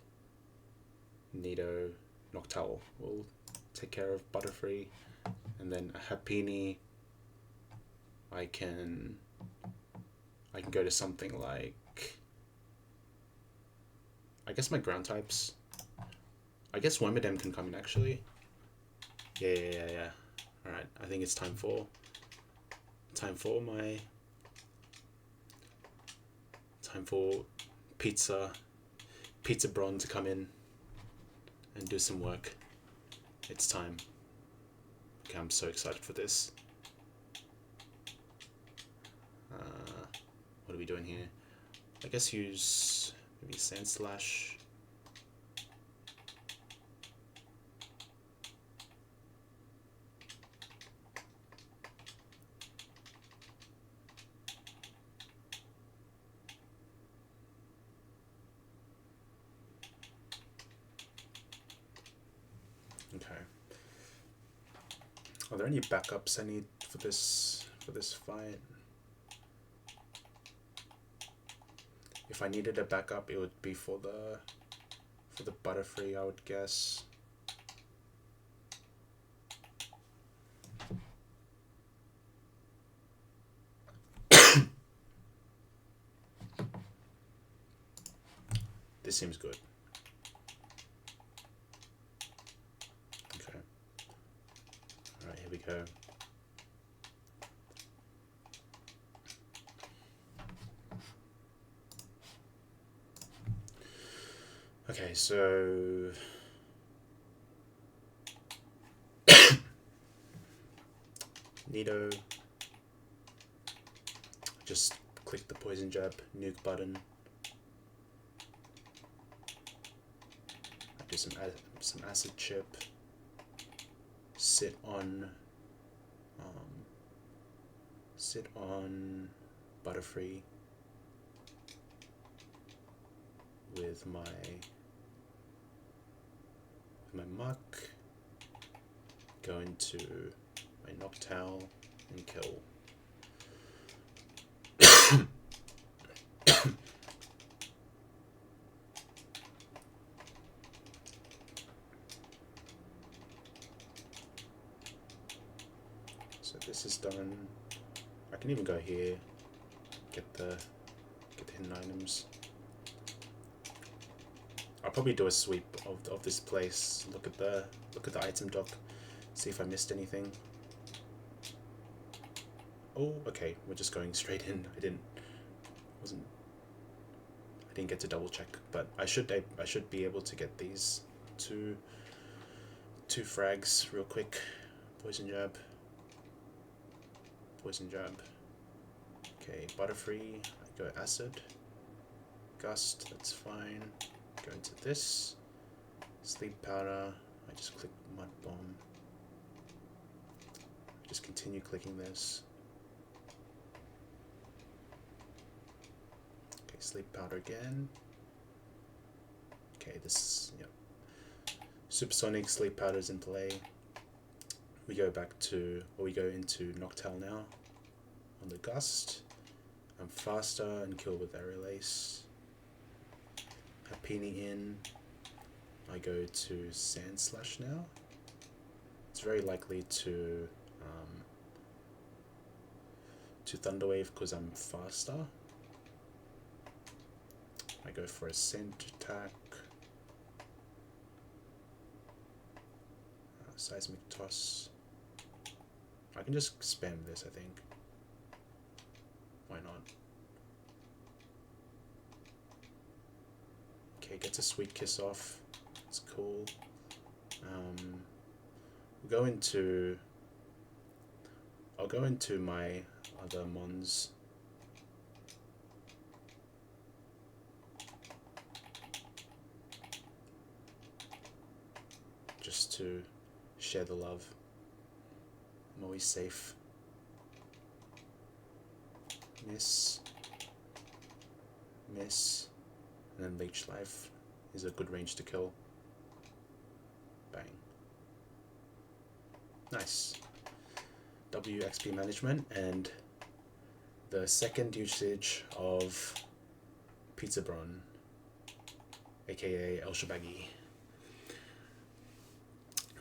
Nido, Noctowl will take care of Butterfree, and then Happiny I can go to something like, I guess my ground types. I guess Wormadam can come in actually. Yeah. Alright, I think it's time for Pizza Bron to come in and do some work. It's time. Okay, I'm so excited for this. What are we doing here? I guess use maybe Sand Slash. Okay. Are there any backups I need for this fight? If I needed a backup, it would be for the Butterfree, I would guess. This seems good. Okay. Alright, here we go. Okay, so Nito, just click the poison jab, nuke button. I do some acid chip. Sit on Butterfree with my muck. Go into my Noctowl and kill. So this is done. I can even go here, get the hidden items. I'll probably do a sweep of this place. Look at the item dock. See if I missed anything. Oh, okay. We're just going straight in. I didn't get to double check, but I should be able to get these two frags real quick. Poison jab. Poison jab. Okay, Butterfree. I go acid. Gust. That's fine. Go into this. Sleep powder. I just click mud bomb. Just continue clicking this. Okay, sleep powder again. Okay, this, yep. Supersonic sleep powder's in play. We go into Noctowl now. On the Gust. I'm faster and kill with Aerial Ace. Happini in. I go to Sand Slash now. It's very likely to Thunderwave because I'm faster. I go for a Scent attack. Seismic Toss. I can just spam this, I think. Why not? Okay, gets a Sweet Kiss off. It's cool. I'll go into my other mons. Just to share the love. I'm always safe. Miss. Miss. And then Leech Life is a good range to kill. Bang. Nice. WXP management and the second usage of Pizza Bron, aka El Shabaggy.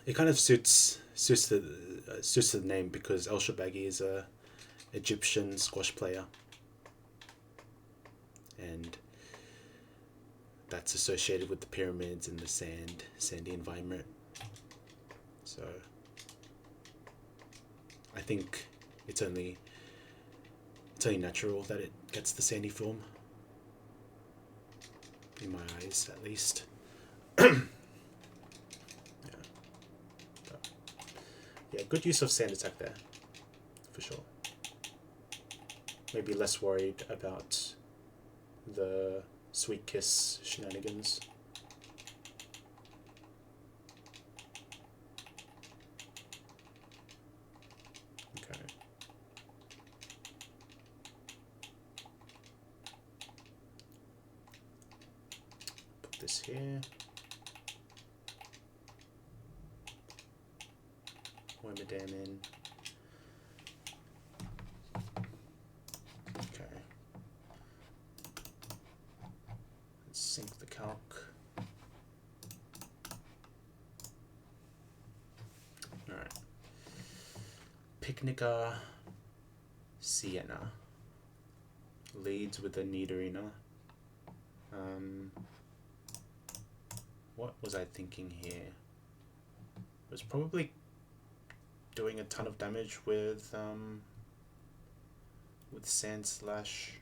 It kind of suits the name because El Shabaggy is a Egyptian squash player, and that's associated with the pyramids and the sandy environment. So I think it's only natural that it gets the sandy form, in my eyes at least. Yeah, good use of Sand Attack there, for sure. Maybe less worried about the Sweet Kiss shenanigans. Okay. Put this here. Wormadam in. Okay. Let's sync the calc. Alright. Picnica Sienna leads with the Nidorina. What was I thinking here? It was probably doing a ton of damage with Sand Slash.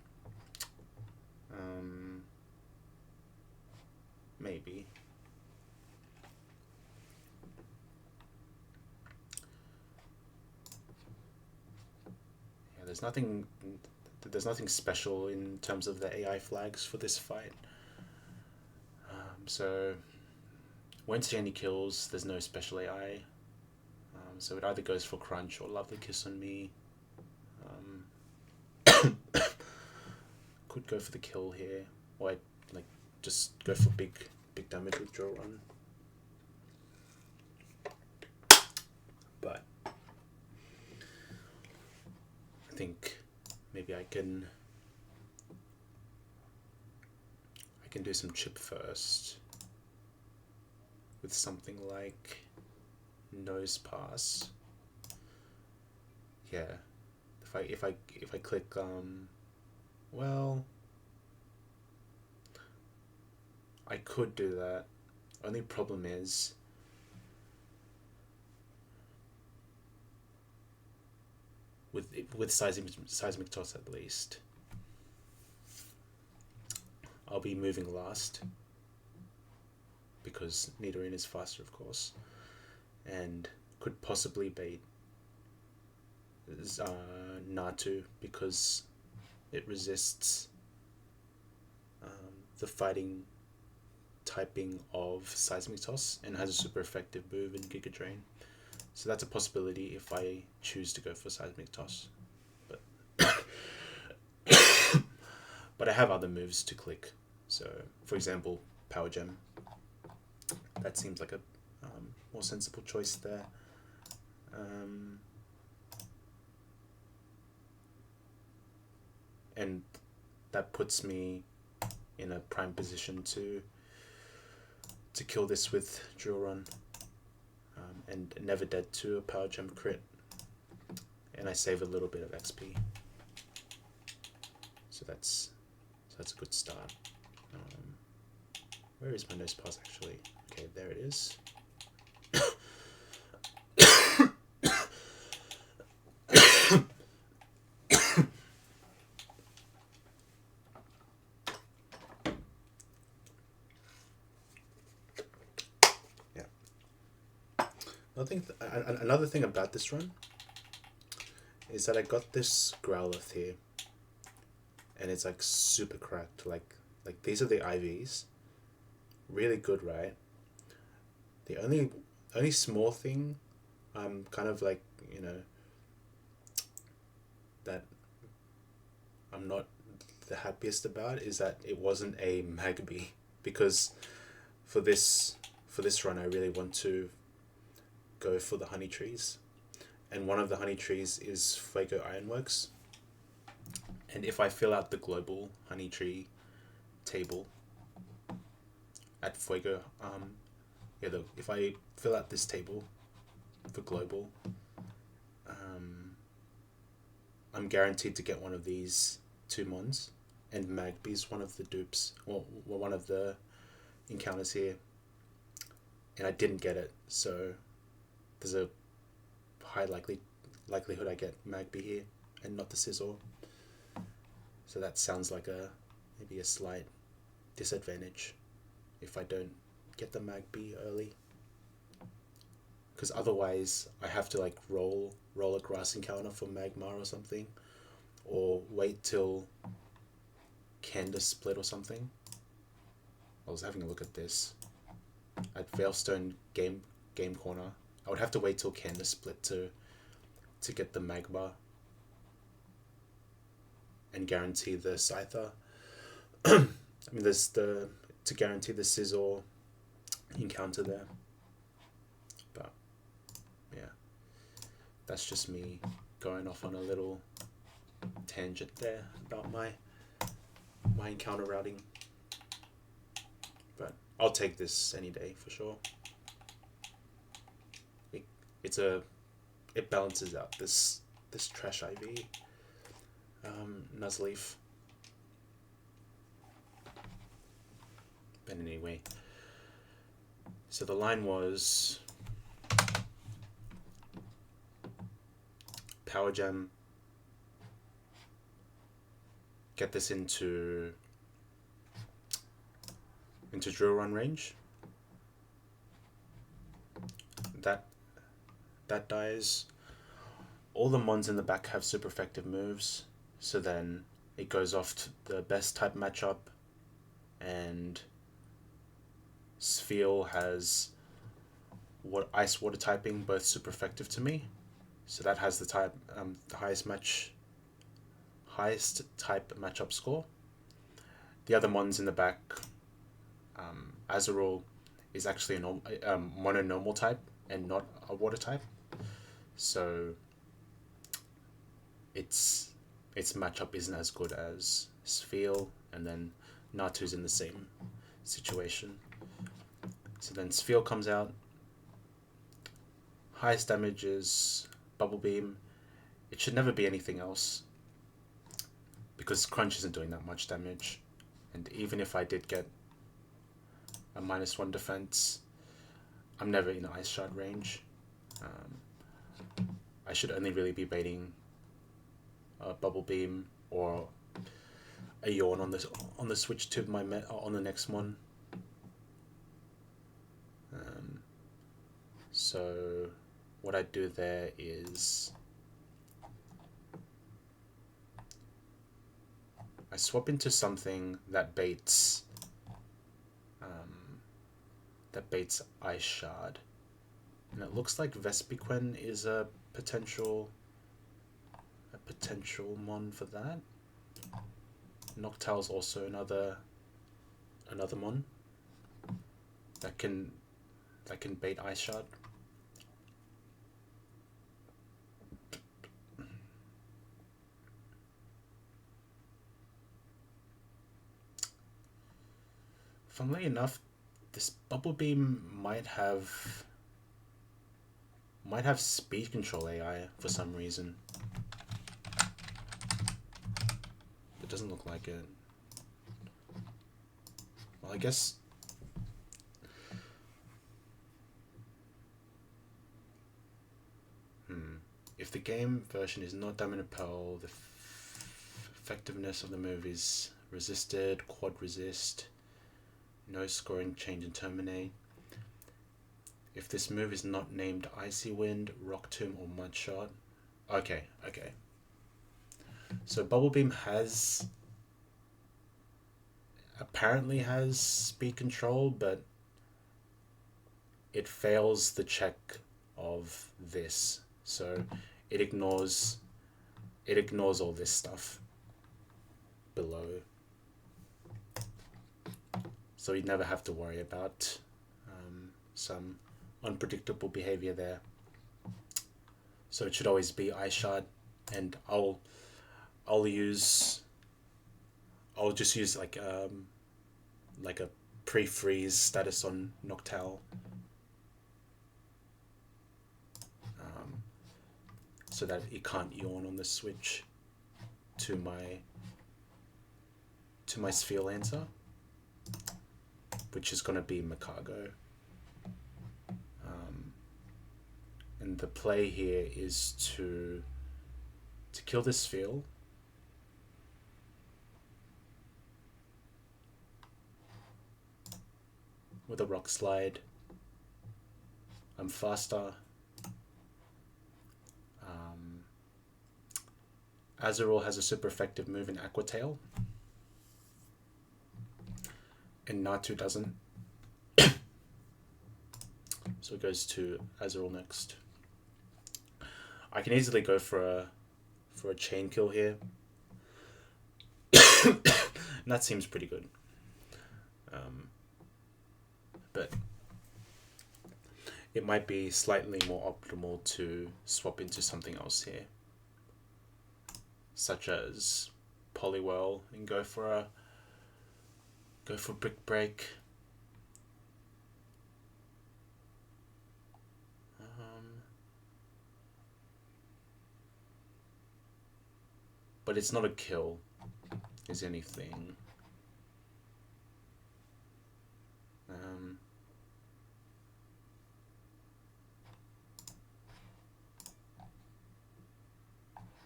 maybe. Yeah, there's nothing special in terms of the AI flags for this fight. So won't see any kills. There's no special AI. So it either goes for crunch or lovely kiss on me. Could go for the kill here, or I like just go for big damage with draw run. But I think maybe I can do some chip first with something like nose pass. Yeah, if I click well, I could do that. Only problem is with seismic toss at least, I'll be moving last because Nidoran is faster, of course, and could possibly bait Natu because it resists the fighting typing of Seismic Toss and has a super effective move in Giga Drain. So that's a possibility if I choose to go for Seismic Toss. But but I have other moves to click. So, for example, Power Gem. That seems like a more sensible choice there. And that puts me in a prime position to kill this with Drill Run, and never dead to a Power Gem crit, and I save a little bit of XP. So that's a good start. Where is my nose pass actually? Okay, there it is. Another thing about this run is that I got this Growlithe here, and it's like super cracked. Like these are the IVs, really good, right? The only small thing I'm kind of like, that I'm not the happiest about is that it wasn't a Magby, because for this run I really want to go for the honey trees, and one of the honey trees is Fuego Ironworks, and if I fill out the global honey tree table at Fuego, if I fill out this table for global, I'm guaranteed to get one of these two mons, and Magby's one of the dupes, or one of the encounters here, and I didn't get it, so there's a high likelihood I get Magby here and not the Sizzle. So that sounds like maybe a slight disadvantage if I don't get the Magby early, because otherwise I have to like roll a grass encounter for Magmar or something, or wait till Candace split or something. I was having a look at this at Veilstone game corner. I would have to wait till Candace split to get the Magmar and guarantee the Scyther. I mean, there's to guarantee the Sizzle encounter there. But yeah, that's just me going off on a little tangent there about my encounter routing. But I'll take this any day for sure. It balances out this trash IV Nuzleaf. But anyway, so the line was Power Gem, get this into into drill run range. That dies. All the mons in the back have super effective moves, so then it goes off to the best type matchup, and Sphere has ice water typing, both super effective to me. So that has the highest type matchup score. The other mons in the back, Azrael is actually a mono normal type and not a water type, so its matchup isn't as good as Sphere, and then Natu's in the same situation. So then Sphere comes out. Highest damage is Bubble Beam. It should never be anything else, because Crunch isn't doing that much damage. And even if I did get a -1 defense, I'm never in Ice Shard range. I should only really be baiting a Bubble Beam or a Yawn on the switch to my on the next one. So what I do there is I swap into something that baits Ice Shard, and it looks like Vespiquen is a potential mon for that. Noctowl's also another mon that can bait Ice Shard. Funnily enough, this Bubble Beam might have speed control AI for some reason. It doesn't look like it. Well, I guess if the game version is not Diamond Pearl, the effectiveness of the move is resisted, quad resist, no scoring, change and terminate. If this move is not named Icy Wind, Rock Tomb or Mud Shot. Okay. So Bubble Beam apparently has speed control, but it fails the check of this. So it ignores all this stuff below. So you'd never have to worry about some unpredictable behavior there. So it should always be Ice Shard, and I'll just use like a pre-freeze status on Noctowl, so that it can't Yawn on the switch to my Sphere Lancer, which is going to be Makago. And the play here is to kill this Sphere, with a Rock Slide. I'm faster. Azrael has a super effective move in Aqua Tail, and Natu doesn't. So it goes to Azrael next. I can easily go for a chain kill here. And that seems pretty good. But it might be slightly more optimal to swap into something else here, such as Poliwhirl, and go for Brick Break. But it's not a kill, is anything.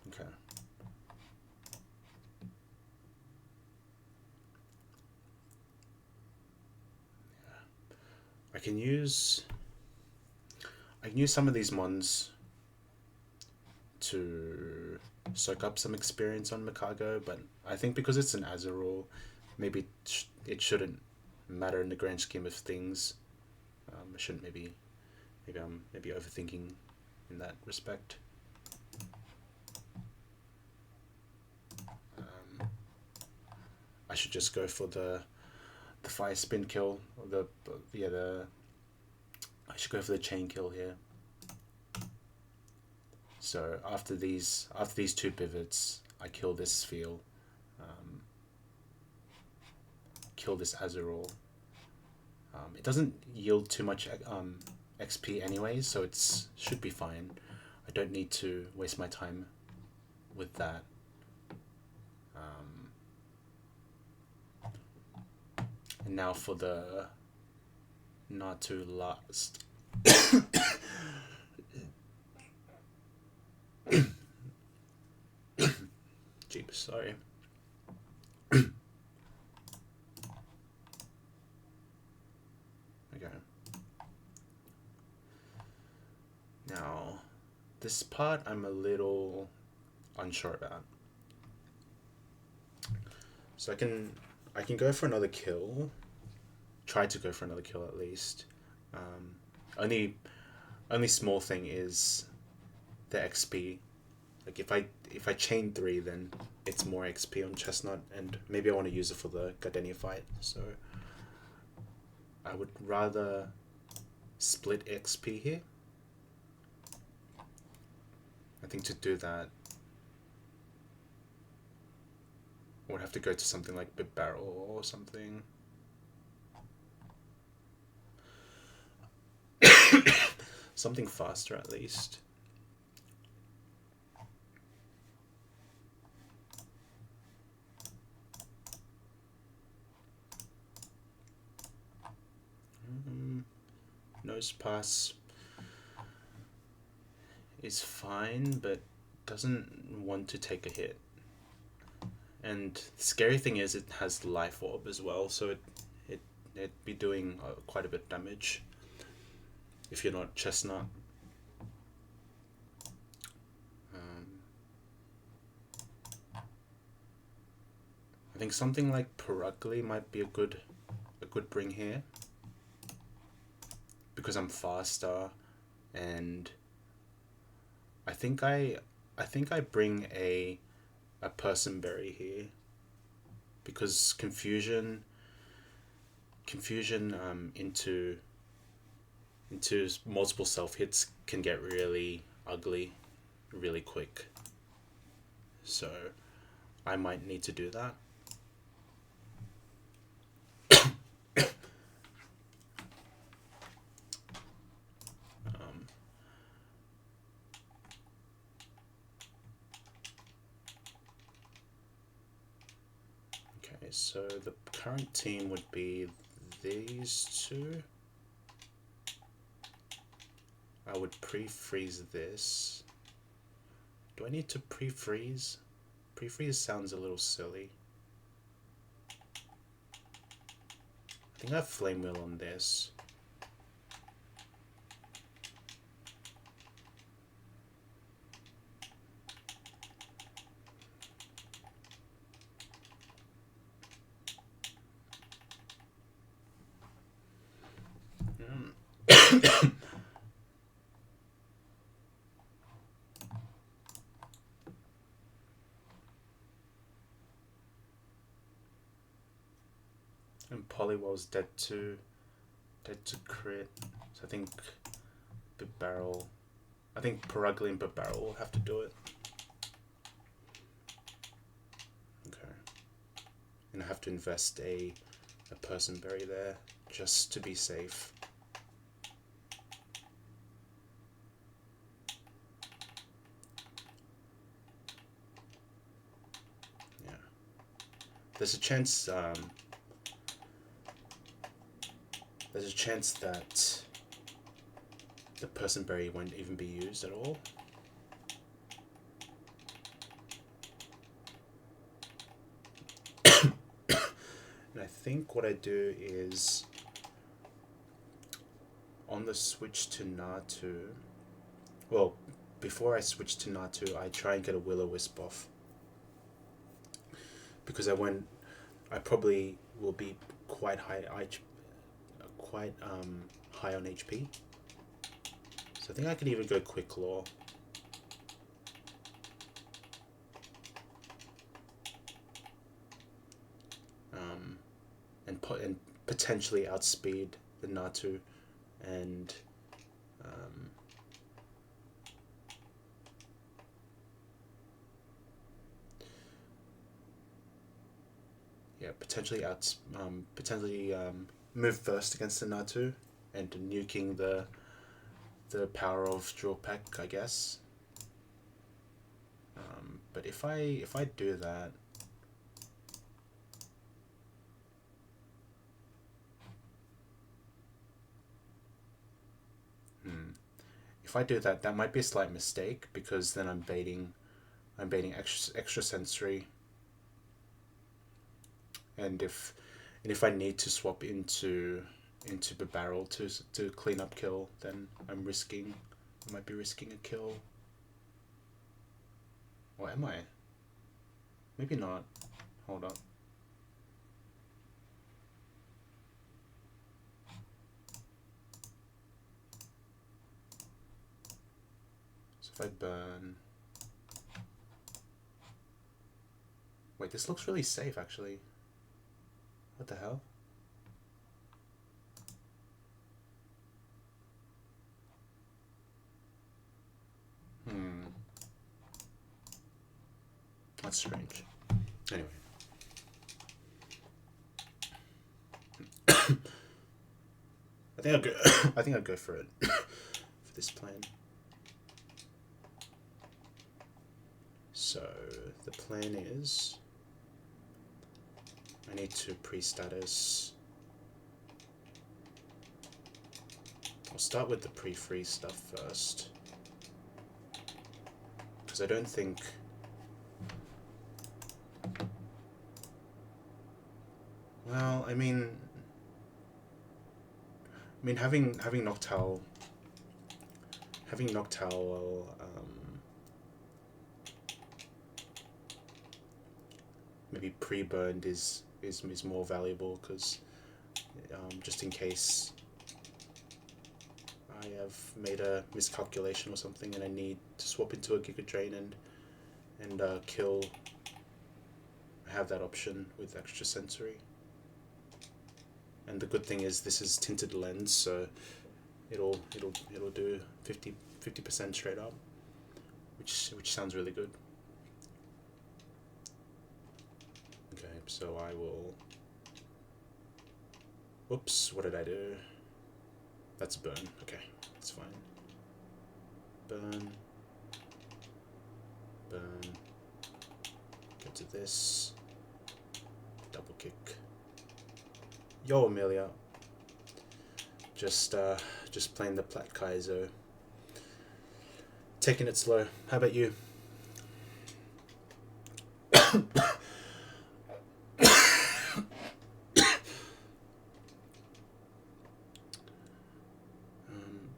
Okay. can use some of these mons to soak up some experience on Mikago, but I think because it's an Azerul, maybe it shouldn't matter in the grand scheme of things. I shouldn't maybe I'm overthinking in that respect. I should just go for the fire spin kill, or I should go for the chain kill here. So after these two pivots, I kill this Sphere, kill this Azerul. It doesn't yield too much XP anyways, so it's should be fine. I don't need to waste my time with that. And now for the not too last. Jeep, sorry. Okay. Now, this part I'm a little unsure about. So I can go for another kill. Try to go for another kill at least. Only small thing is the XP. Like if I chain 3, then it's more XP on Chestnut, and maybe I want to use it for the Gardenia fight. So I would rather split XP here. I think to do that, I would have to go to something like Bib Barrel or something. Something faster at least. Nose pass is fine, but doesn't want to take a hit. And the scary thing is it has Life Orb as well, so it'd be doing quite a bit of damage if you're not Chestnut. I think something like Perugly might be a good bring here, because I'm faster, and I think I bring a Personberry here, because confusion into multiple self hits can get really ugly really quick. So I might need to do that. So the current team would be these two. I would pre-freeze this. Do I need to pre-freeze? Pre-freeze sounds a little silly. I think I have Flame Wheel on this. And Poliwell's dead to crit. So I think Bib Barrel. I think Perugly and Bib Barrel will have to do it. Okay. And I have to invest a Personberry there just to be safe. Yeah. There's a chance that the Personberry won't even be used at all. And I think what I do is on the switch to Natu, well, before I switch to Natu, I try and get a Will-O-Wisp off. Because I probably will be quite high on HP. So I think I could even go Quick Claw. And potentially outspeed the Natu, and potentially move first against the Natu and nuking the power of Draw Pack, I guess. But if I do that, that might be a slight mistake, because then I'm baiting extra sensory, and if I need to swap into the barrel to clean up kill, then I might be risking a kill. Or am I? Maybe not. Hold up. So if I burn... Wait, this looks really safe, actually. What the hell? That's strange. Anyway. I think I'll go for it for this plan. So the plan is I need to pre-status. I'll start with the pre-freeze stuff first, because I don't think I mean having Noctowl maybe pre-burned is more valuable, because just in case I have made a miscalculation or something and I need to swap into a Giga Drain and kill, I have that option with extra sensory. And the good thing is this is tinted lens, so it'll do 50% straight up, which sounds really good. Okay, so I will. Oops, what did I do? That's burn. Okay, that's fine. Burn. Get to this. Double kick. Yo, Amelia. Just playing the Plat Kaizo. Taking it slow. How about you?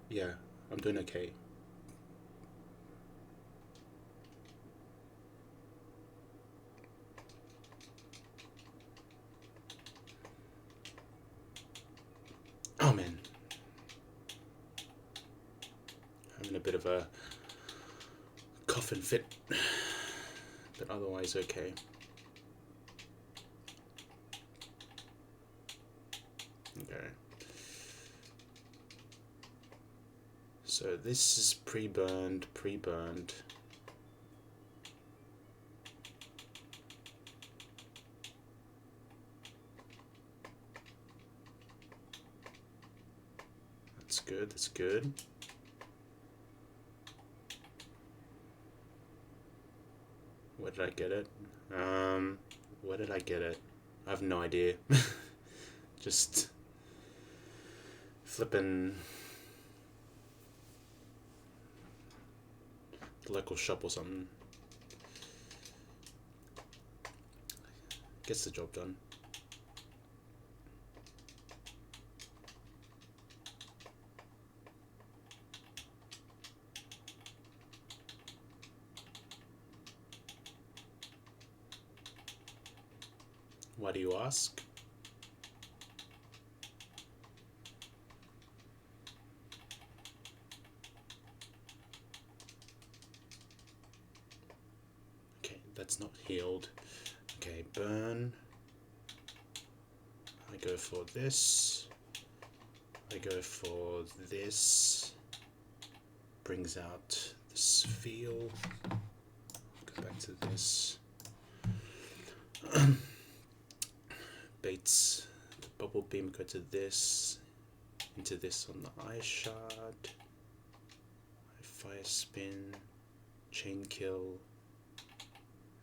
Yeah, I'm doing okay. Oh man, having a bit of a cough and fit, but otherwise okay. Okay. So this is pre-burned. That's good. Where did I get it? Where did I get it? I have no idea. Just flipping the local shop or something. Gets the job done. Why do you ask? Okay, that's not healed. Okay, burn. I go for this. I go for this. Brings out this feel. Go back to this. Baits the bubble beam, go to this, into this on the ice shard. Fire spin, chain kill,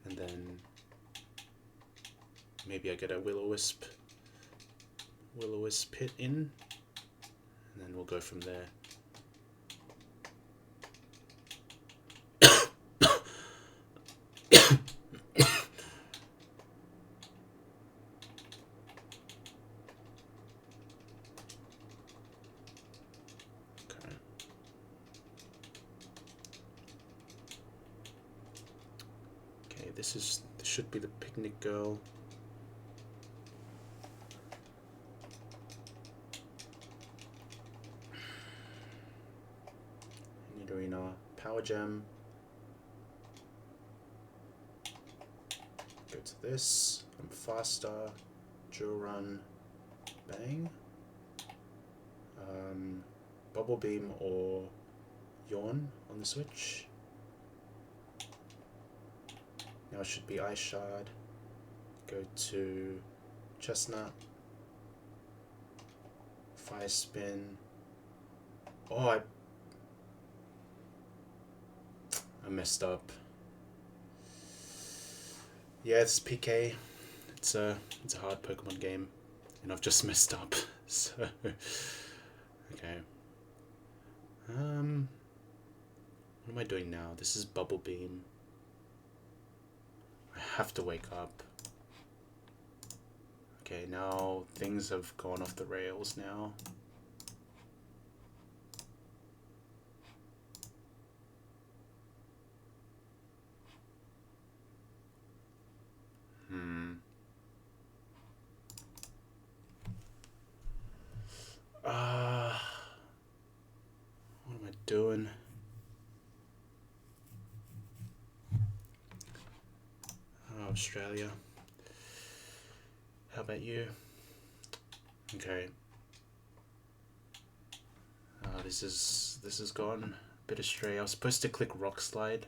and then maybe I get a will-o-wisp hit in, and then we'll go from there. This should be the picnic girl. Need arena power gem. Go to this. I'm faster. Drill run. Bang. Bubble beam or yawn on the switch. Now it should be ice shard. Go to chestnut. Fire spin. Oh, I messed up. Yeah, it's PK. It's a hard Pokemon game, and I've just messed up. So okay. What am I doing now? This is bubble beam. I have to wake up. Okay, now things have gone off the rails now. What am I doing? Oh, Australia. How about you? Okay. This is gone a bit astray. I was supposed to click rock slide,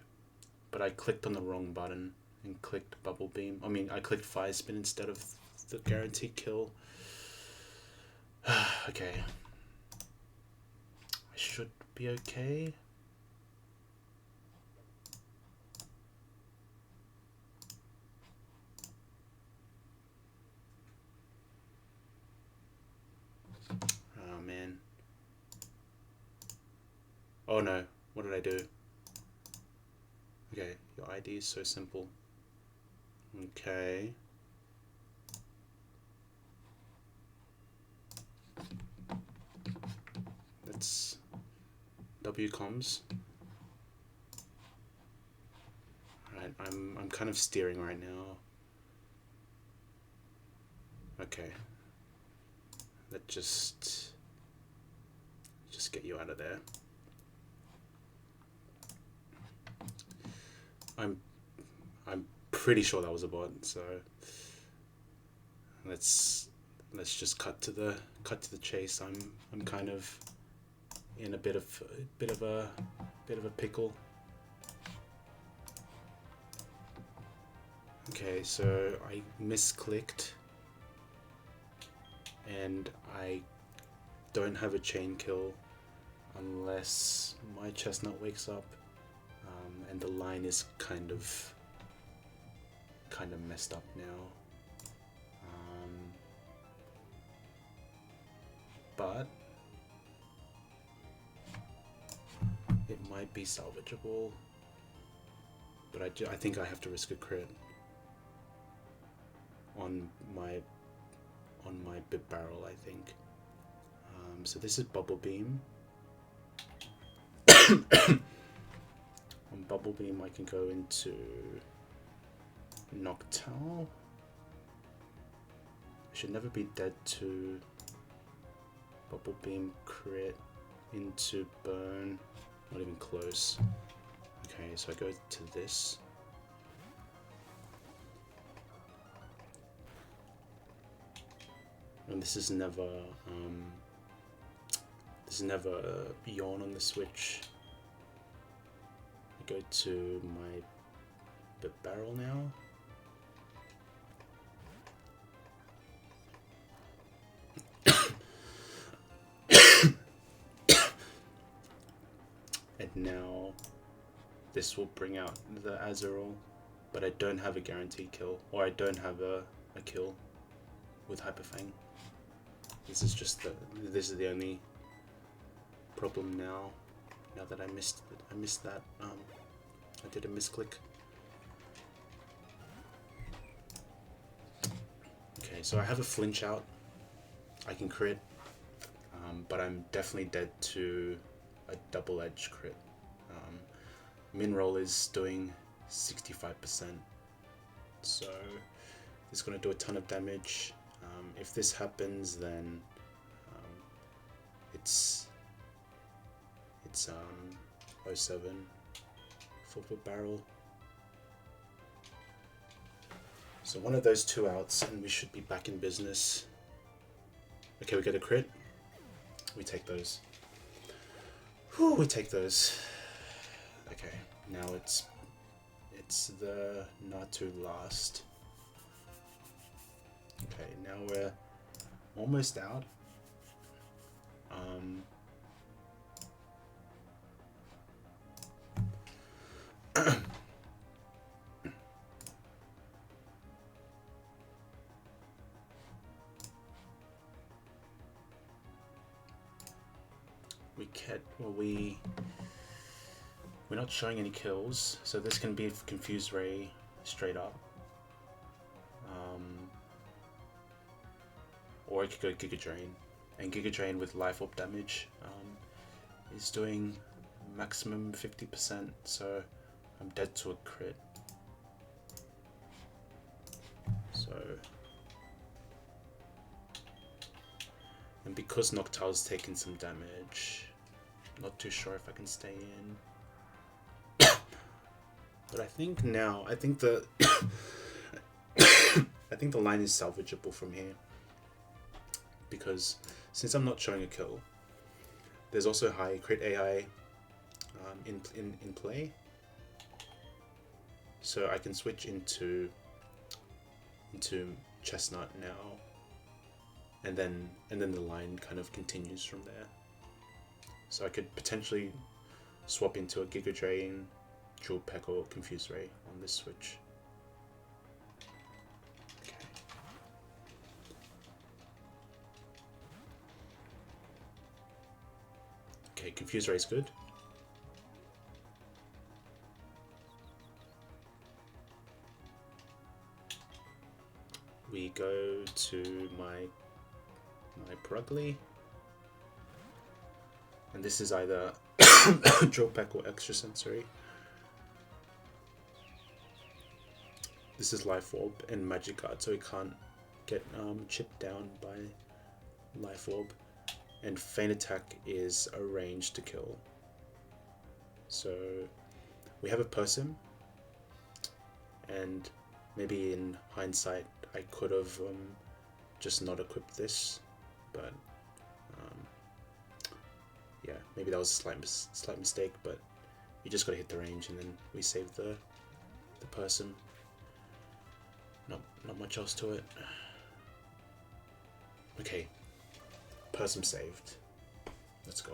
but I clicked on the wrong button and clicked bubble beam. I mean, I clicked fire spin instead of the guaranteed kill. Okay. I should be okay. Oh man. Oh no, what did I do? Okay, your ID is so simple. Okay. That's WComms. Alright, I'm kind of steering right now. Okay. Let's just get you out of there. I'm pretty sure that was a bot, so let's just cut to the chase. I'm kind of in a bit of a pickle. Okay, so I misclicked and I don't have a chain kill unless my chestnut wakes up, and the line is kind of messed up now, but it might be salvageable, but I think I have to risk a crit on my bit barrel, I think. So this is bubble beam. On bubble beam I can go into Noctowl. I should never be dead to Bubble Beam crit into burn. Not even close. Okay, so I go to this. And this is never yawn on the switch. I go to my barrel now. And now this will bring out the Azerol, but I don't have a guaranteed kill, or I don't have a kill with Hyperfang. This is the only problem now. Now that I missed that, I did a misclick. Okay, so I have a flinch out. I can crit, but I'm definitely dead to a double edge crit. Min roll is doing 65%, so it's going to do a ton of damage. If this happens, then it's 07 4-foot barrel. So one of those two outs, and we should be back in business. Okay, we get a crit. We take those. Whew, we take those. Okay, now it's the Natu last. Okay, now we're almost out. We're not showing any kills, so this can be Confused Ray straight up. Or I could go Giga Drain, and Giga Drain with Life Orb damage is doing maximum 50%, so I'm dead to a crit. So, and because Noctile's taken some damage, not too sure if I can stay in. But I think the I think the line is salvageable from here, because since I'm not showing a kill, there's also high crit AI in play, so I can switch into Chestnut now, and then the line kind of continues from there. So I could potentially swap into a Giga Drain, Jewel Peck, or Confused Ray on this switch. Okay, Confused Ray is good. We go to my Purugly, and this is either Jewel Peck or Extrasensory. This is Life Orb and Magic Guard, so it can't get chipped down by Life Orb. And Feint Attack is a range to kill. So we have a person, and maybe in hindsight I could have just not equipped this, but yeah, maybe that was a slight mistake. But you just gotta hit the range, and then we save the person. Not much else to it. Okay, person saved. Let's go.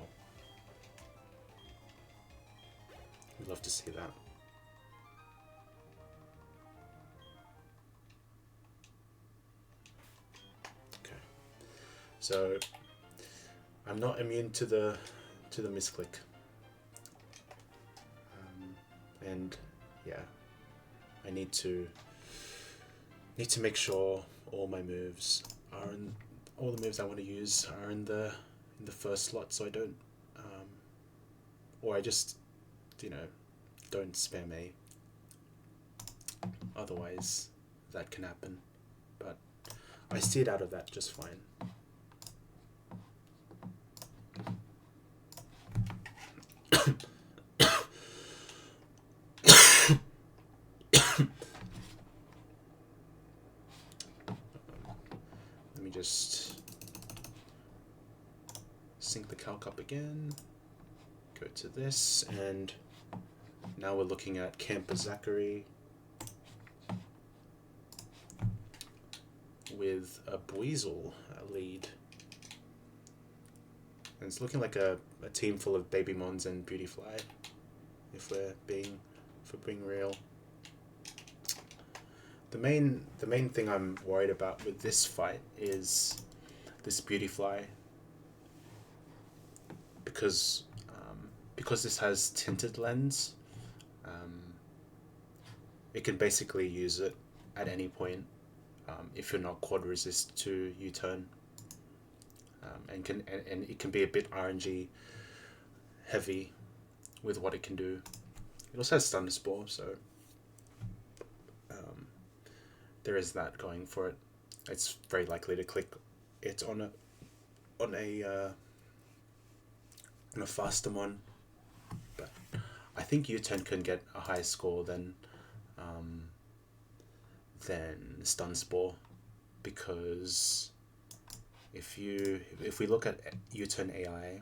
We'd love to see that. Okay, so I'm not immune to the misclick, and yeah, I need to make sure all my moves are in, all the moves I want to use are in the first slot, so I don't or I just don't spam A. Otherwise that can happen, but I steered out of that just fine. Let me just sync the calc up again, go to this, and now we're looking at Camper Zachary with a Buizel lead. And it's looking like a team full of Baby Mons and Beautyfly, if we're being real. The main thing I'm worried about with this fight is this Beautyfly, because this has tinted lens. It can basically use it at any point if you're not quad resist to U-turn, and it can be a bit RNG heavy with what it can do. It also has Thunder Spore, so there is that going for it. It's very likely to click it on a faster one, but I think U-turn can get a higher score than Stun Spore, because if we look at U-turn AI,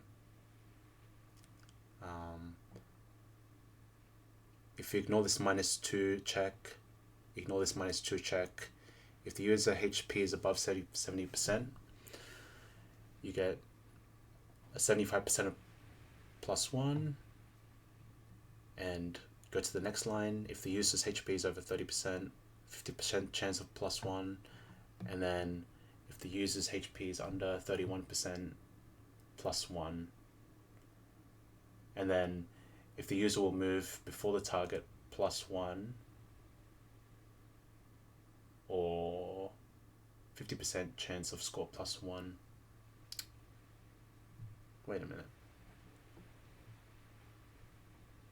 if you ignore this -2 check, if the user HP is above 70%, you get a 75% of +1, and go to the next line. If the user's HP is over 30%, 50% chance of +1, and then if the user's HP is under 31%, +1, and then if the user will move before the target, +1, or 50% chance of score +1. Wait a minute.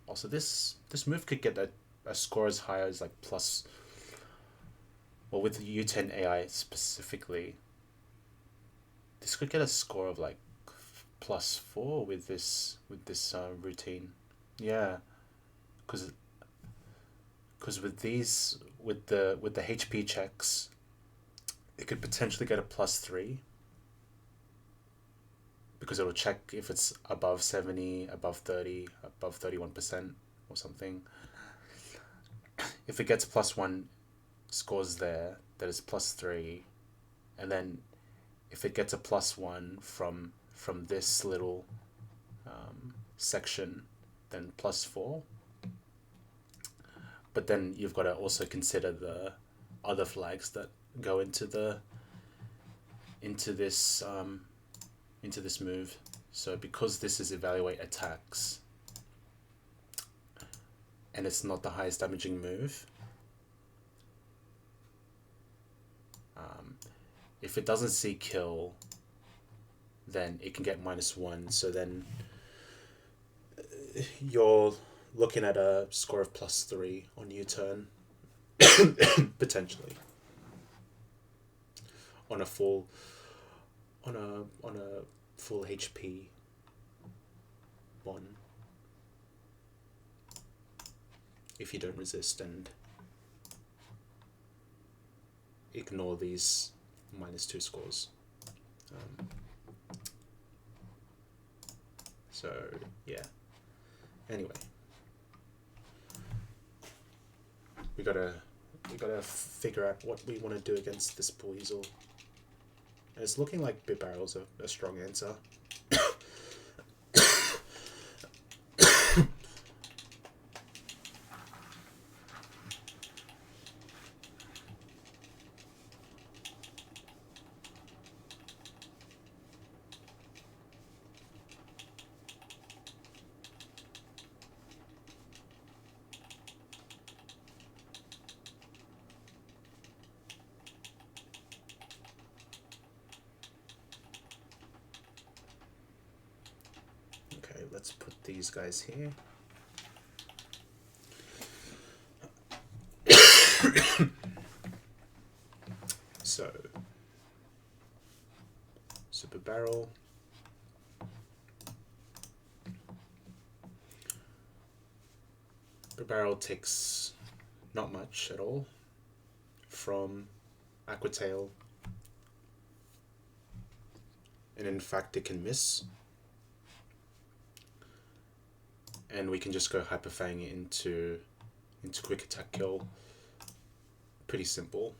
Also, this move could get a score as high as like with the U10 AI specifically, this could get a score of like +4 with this routine. Yeah, because with the HP checks, it could potentially get a +3, because it will check if it's above 70, above 30, above 31% or something. If it gets +1 scores there, that is +3, and then if it gets a +1 from this little section, then +4. But then you've got to also consider the other flags that go into this move. So because this is evaluate attacks, and it's not the highest damaging move, if it doesn't see kill, then it can get -1. So then you're looking at a score of +3 on U-turn, potentially on a full HP one, if you don't resist and ignore these -2 scores. So yeah. Anyway, we gotta figure out what we want to do against this Buizel. And it's looking like Bit Barrel's a strong answer. Let's put these guys here. So barrel. Per barrel takes not much at all from Aquatail, and in fact it can miss, and we can just go Hyper Fang into quick attack kill. Pretty simple.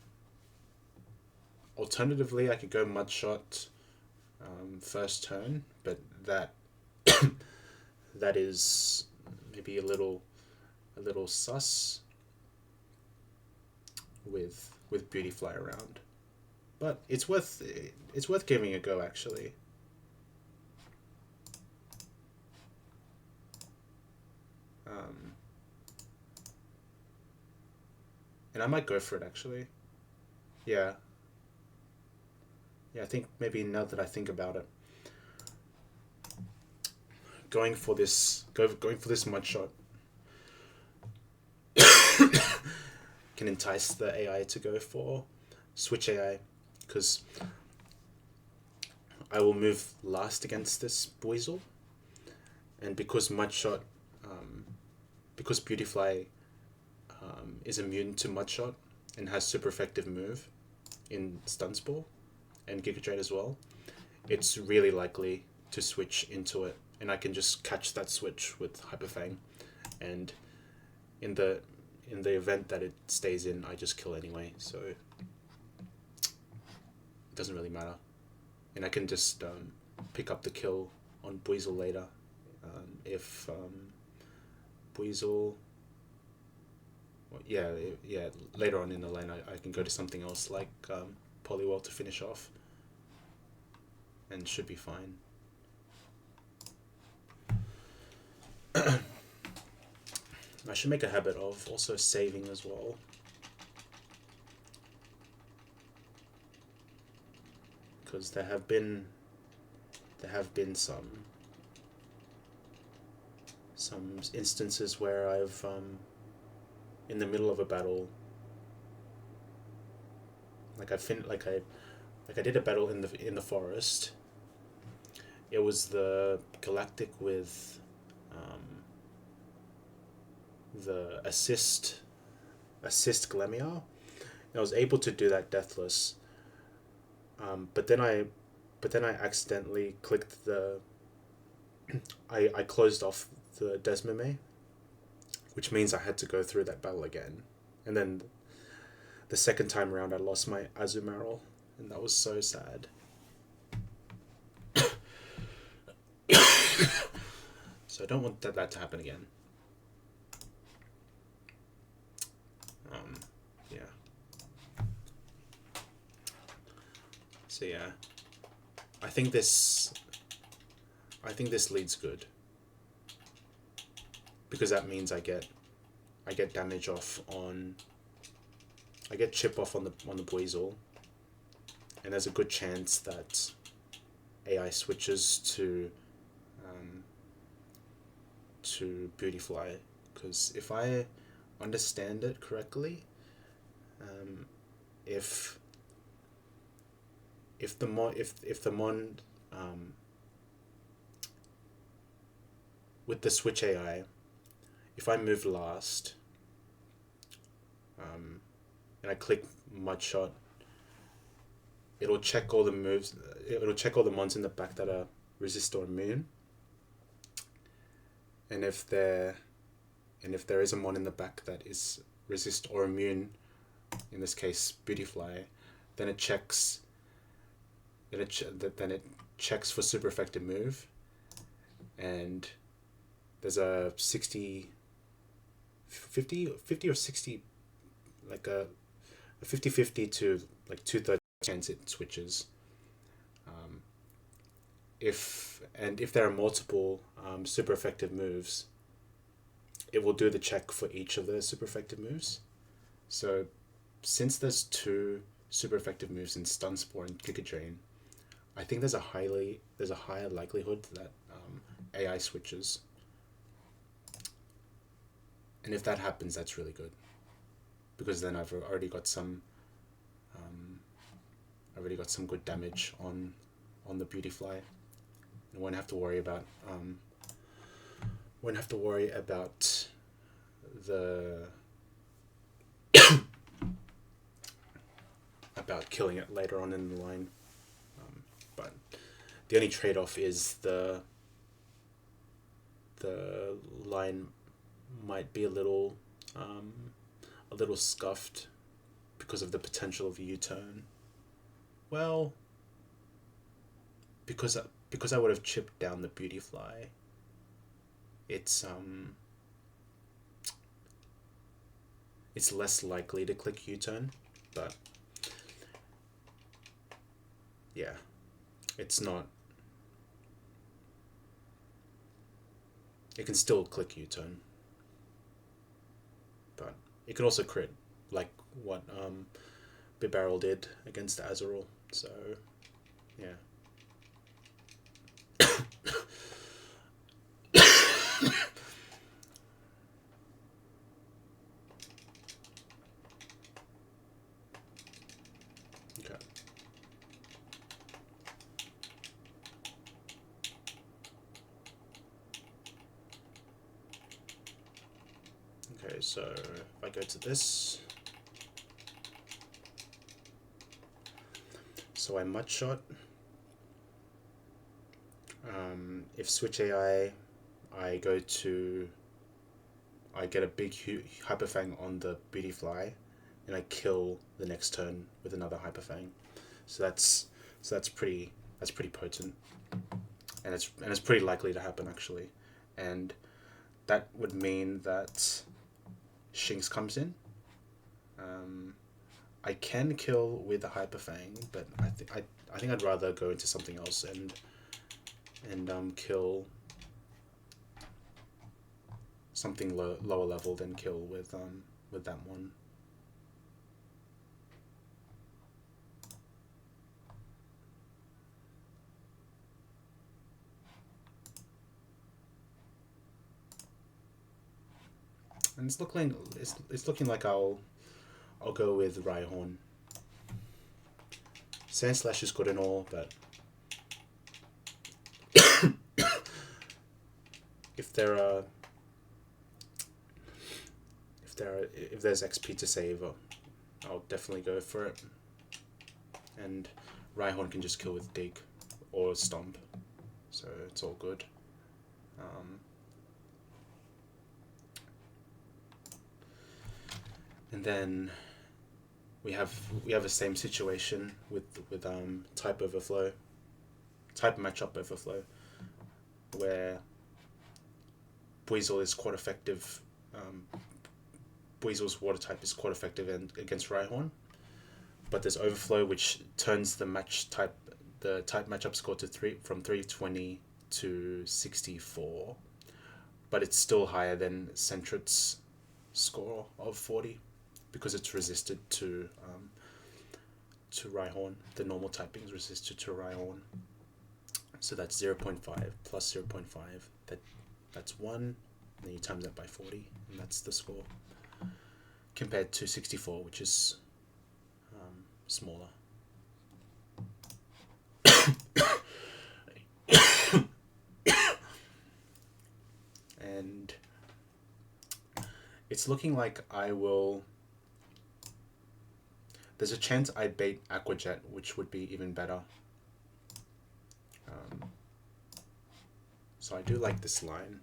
Alternatively, I could go Mud Shot first turn, but that that is maybe a little sus with Beauty Fly around, but it's worth giving a go actually. And I might go for it actually. Yeah. Yeah, I think maybe now that I think about it, going for this Mud Shot can entice the AI to go for Switch AI, because I will move last against this Buizel, and because Mudshot, because Beautyfly is immune to Mudshot and has super effective move in Stun Spore and Giga Drain as well, it's really likely to switch into it, and I can just catch that switch with Hyper Fang, and in the event that it stays in, I just kill anyway, so it doesn't really matter. And I can just pick up the kill on Buizel later. If Buizel, later on in the lane, I can go to something else like Poliwell to finish off, and should be fine. I should make a habit of also saving as well. Because there have been some instances where I've in the middle of a battle, I did a battle in the forest. It was the Galactic with the assist Glamia. I was able to do that deathless, but then I accidentally clicked the I closed off the Desmame, which means I had to go through that battle again, and then the second time around I lost my Azumarill, and that was so sad. So I don't want that to happen again. Yeah. So yeah, I think this leads good, because that means I get damage off on, I get chip off on the Buizel, and there's a good chance that AI switches to Beautyfly, because if I understand it correctly, if the mon with the Switch AI, if I move last, and I click Mudshot, it'll check all the moves. It'll check all the mons in the back that are resist or immune. And if there is a mon in the back that is resist or immune, in this case Beautyfly, then it checks. Then it checks for super effective move, and there's a 50 or 60, like a 50-50 to like 2/3 chance it switches. If there are multiple super effective moves, it will do the check for each of the super effective moves. So since there's 2 super effective moves in Stun Spore and Giga Drain, I think there's a higher likelihood that AI switches. And if that happens, that's really good, because then I've already got some good damage on on the beauty fly. I won't have to worry about the about killing it later on in the line. But the only trade-off is the line might be a little scuffed because of the potential of a U-turn. Well, because I would have chipped down the beauty fly, it's less likely to click U-turn, but yeah, it's not. It can still click U-turn, but it can also crit, like what Big Barrel did against Azeril. So yeah. Okay. Okay, so if I go to this, so I mud shot. If switch AI, I get a big Hyperfang on the Beauty Fly, and I kill the next turn with another Hyperfang. So that's pretty potent, and it's pretty likely to happen actually, and that would mean that Shinx comes in. I can kill with a Hyperfang, but I think I'd rather go into something else and kill something lower level than kill with that one. And it's looking like I'll go with Rhyhorn. Sandslash is good and all, but if there's XP to save, I'll definitely go for it. And Rhyhorn can just kill with Dig or Stomp, so it's all good. And then we have the same situation with type matchup overflow, where Buizel is quite effective. Buizel's water type is quite effective against Rhyhorn, but there's overflow which turns the type matchup score to from 320 to 64, but it's still higher than Sentret's score of 40 because it's resisted to Rhyhorn. The normal typing is resisted to Rhyhorn. So that's 0.5 plus 0.5. That's 1, and then you times that by 40, and that's the score. Compared to 64, which is smaller. And it's looking like there's a chance I bait Aquajet, which would be even better. So I do like this line.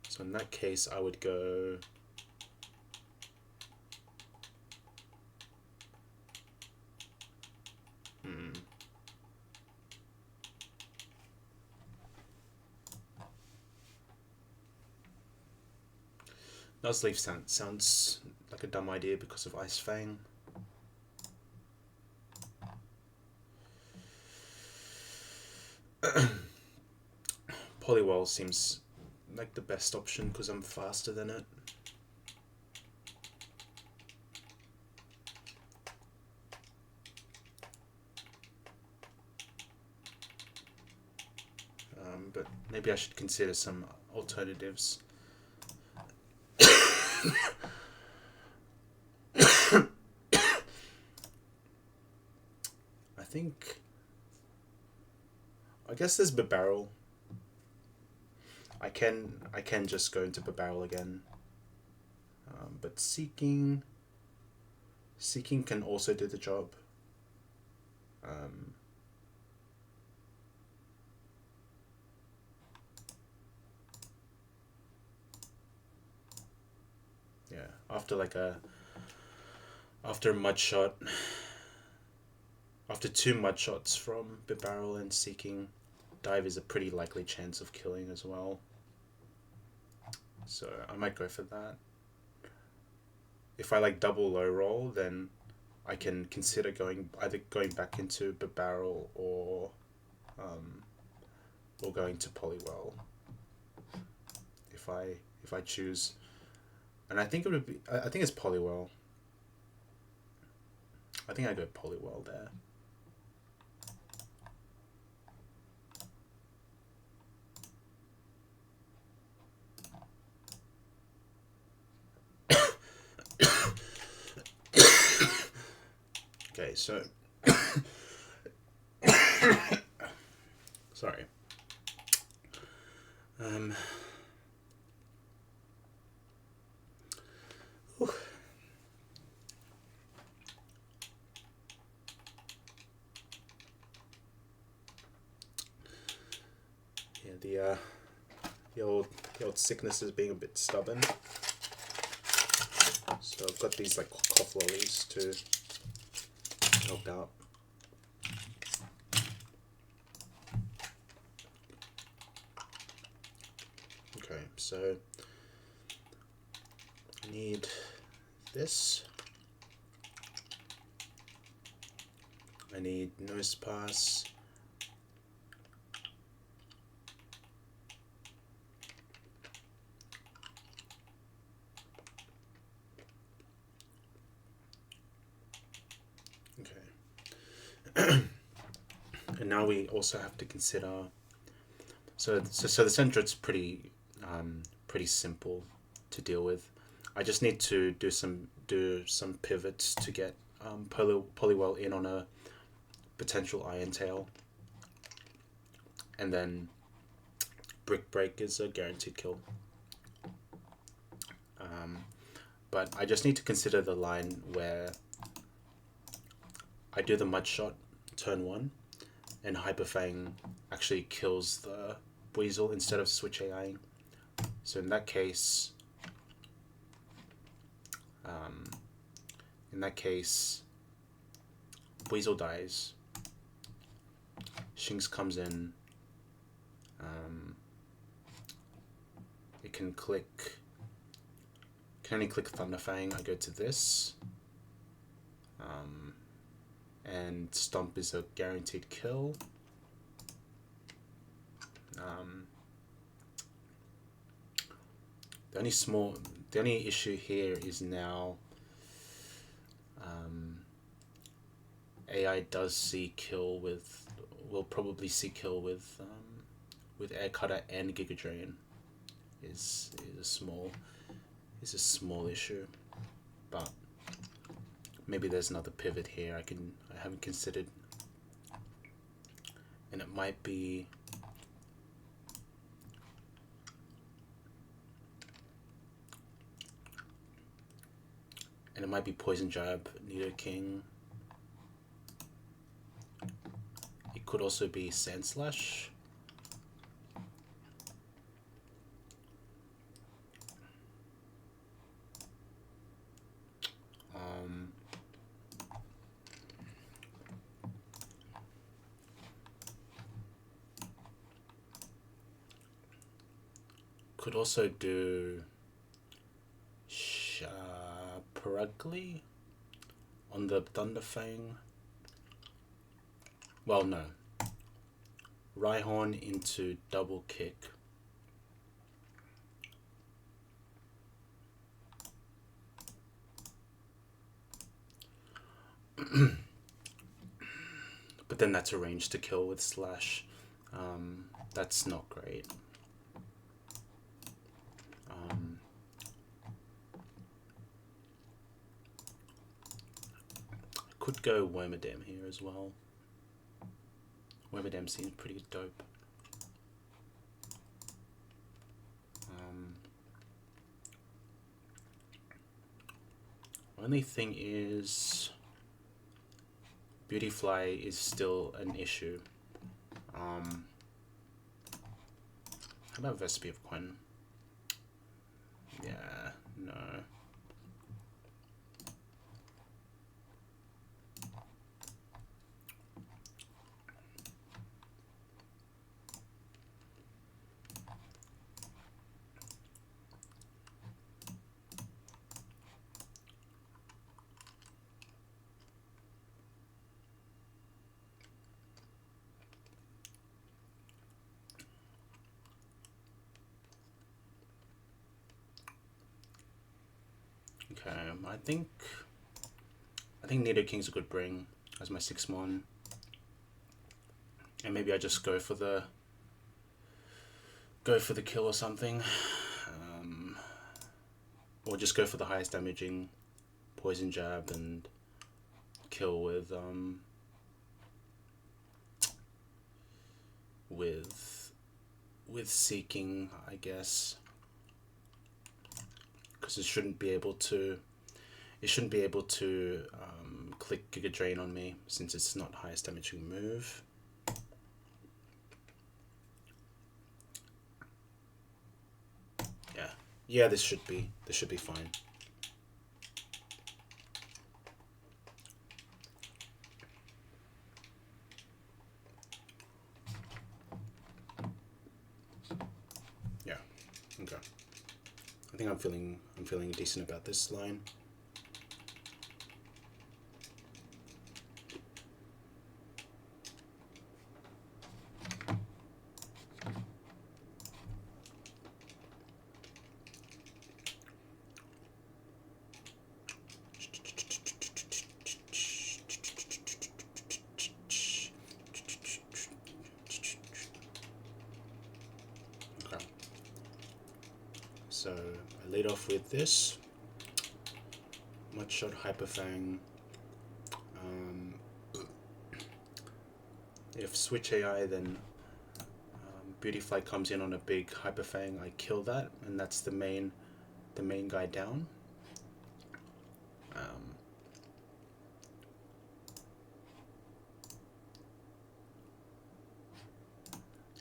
So in that case, I would go Nuzleaf sounds like a dumb idea because of Ice Fang. Poliwhirl seems like the best option because I'm faster than it. But maybe I should consider some alternatives. think, I guess there's Barrel. I can just go into Barrel again. But Seeking can also do the job. Yeah, after a mud shot, after 2 mud shots from Barrel and Seeking, Dive is a pretty likely chance of killing as well. So I might go for that. If I like double low roll, then I can consider either going back into Barrel or going to Polywell. If I choose, and I think it would be, I think it's Polywell. I think I go Polywell there. Okay, so sorry. Whew. Yeah, the old sickness is being a bit stubborn. So I've got these like cough lollies to help out. Okay, so I need this. I need nose pass. Okay. And now we also have to consider. So the Sentret's pretty simple to deal with. I just need to do some pivots to get Polywell in on a potential Iron Tail, and then Brick Break is a guaranteed kill. But I just need to consider the line where I do the Mud Shot turn 1, and Hyperfang actually kills the Weasel instead of switch AIing. So in that case, Weasel dies. Shinx comes in. It can only click Thunderfang. I go to this. And Stomp is a guaranteed kill. The only issue here is now AI will probably see kill with Air Cutter and Giga Drain. Is a small issue, but maybe there's another pivot here I haven't considered, and it might be Poison Jab, Nidoking. It could also be Sand Slash. Could also do Sharply on the Thunderfang. Well, no. Rhyhorn into Double Kick. But then that's a range to kill with Slash. That's not great. I could go Wormadam here as well. Whoever them seems pretty dope. Only thing is, Beautyfly is still an issue. How about Vespi of Quen? Yeah, no. Okay, I think Nidoking's a good bring as my 6-mon. And maybe I just go for the kill or something. Or just go for the highest damaging poison jab and kill with seeking, I guess. Because it shouldn't be able to click Giga Drain on me since it's not highest damaging move. Yeah, this should be fine. Yeah, okay. I think I'm feeling decent about this line. So I lead off with this Mud Shot Hyperfang. If switch AI, then Beautyfly comes in on a big Hyperfang. I kill that, and that's the main guy down.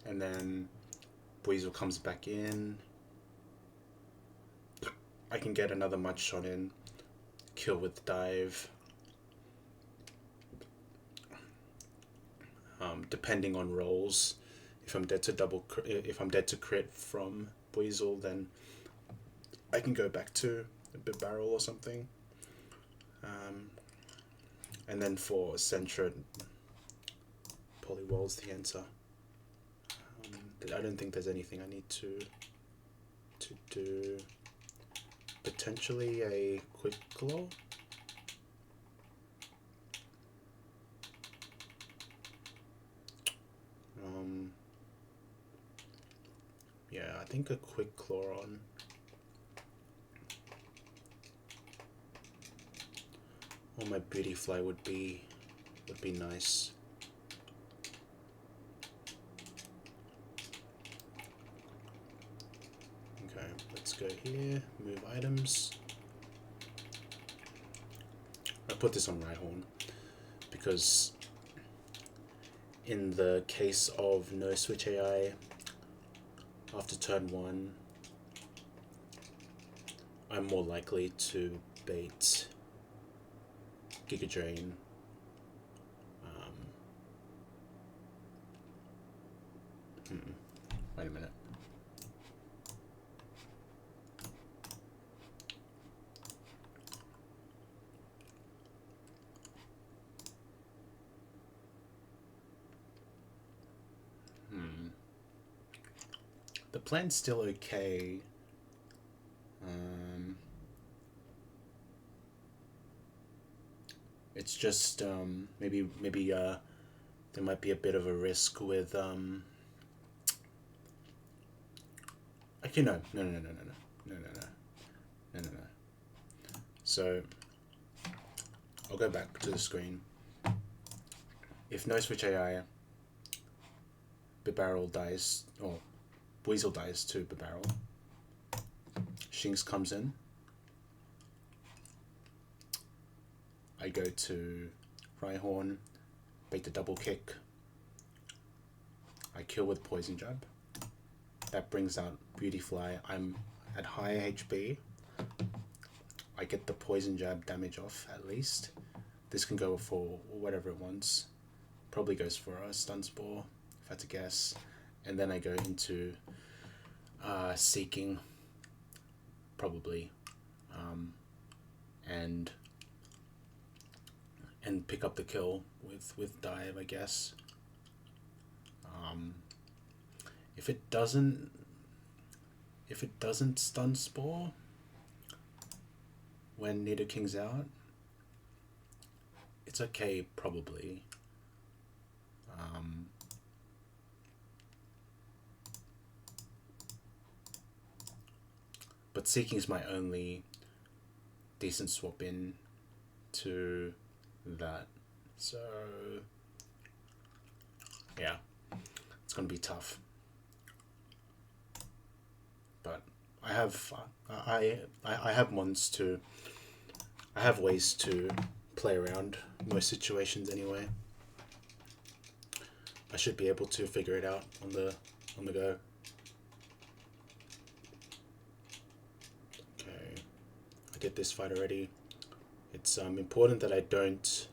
And then Buizel comes back in. I can get another Mud Shot in, kill with dive. Depending on rolls, if I'm dead to crit from Buizel, then I can go back to a bit barrel or something. And then for Centra, Polywall's the answer. I don't think there's anything I need to do. Potentially a quick claw. Yeah, I think a quick claw on. Or my Beautyfly would be nice. Okay, let's go here, move items. I put this on Rhyhorn because in the case of no switch AI, after turn 1, I'm more likely to bait Giga Drain. Wait a minute. The plan's still okay. It's just maybe there might be a bit of a risk with actually no. So I'll go back to the screen. If no switch AI, Bibarrel dies, or Weasel dies to Bibarrel. Shinx comes in. I go to Rhyhorn, bait the double kick. I kill with Poison Jab. That brings out Beautyfly. I'm at high HP. I get the Poison Jab damage off at least. This can go for whatever it wants. Probably goes for a Stun Spore, if I had to guess. And then I go into Seeking, probably, and pick up the kill with Dive, I guess. If it doesn't Stun Spore when Nidoking's out, it's okay, probably. But Seeking is my only decent swap in to that. So yeah, it's gonna be tough. But I have ways to play around most situations anyway. I should be able to figure it out on the go. Okay, I did this fight already. It's important that I don't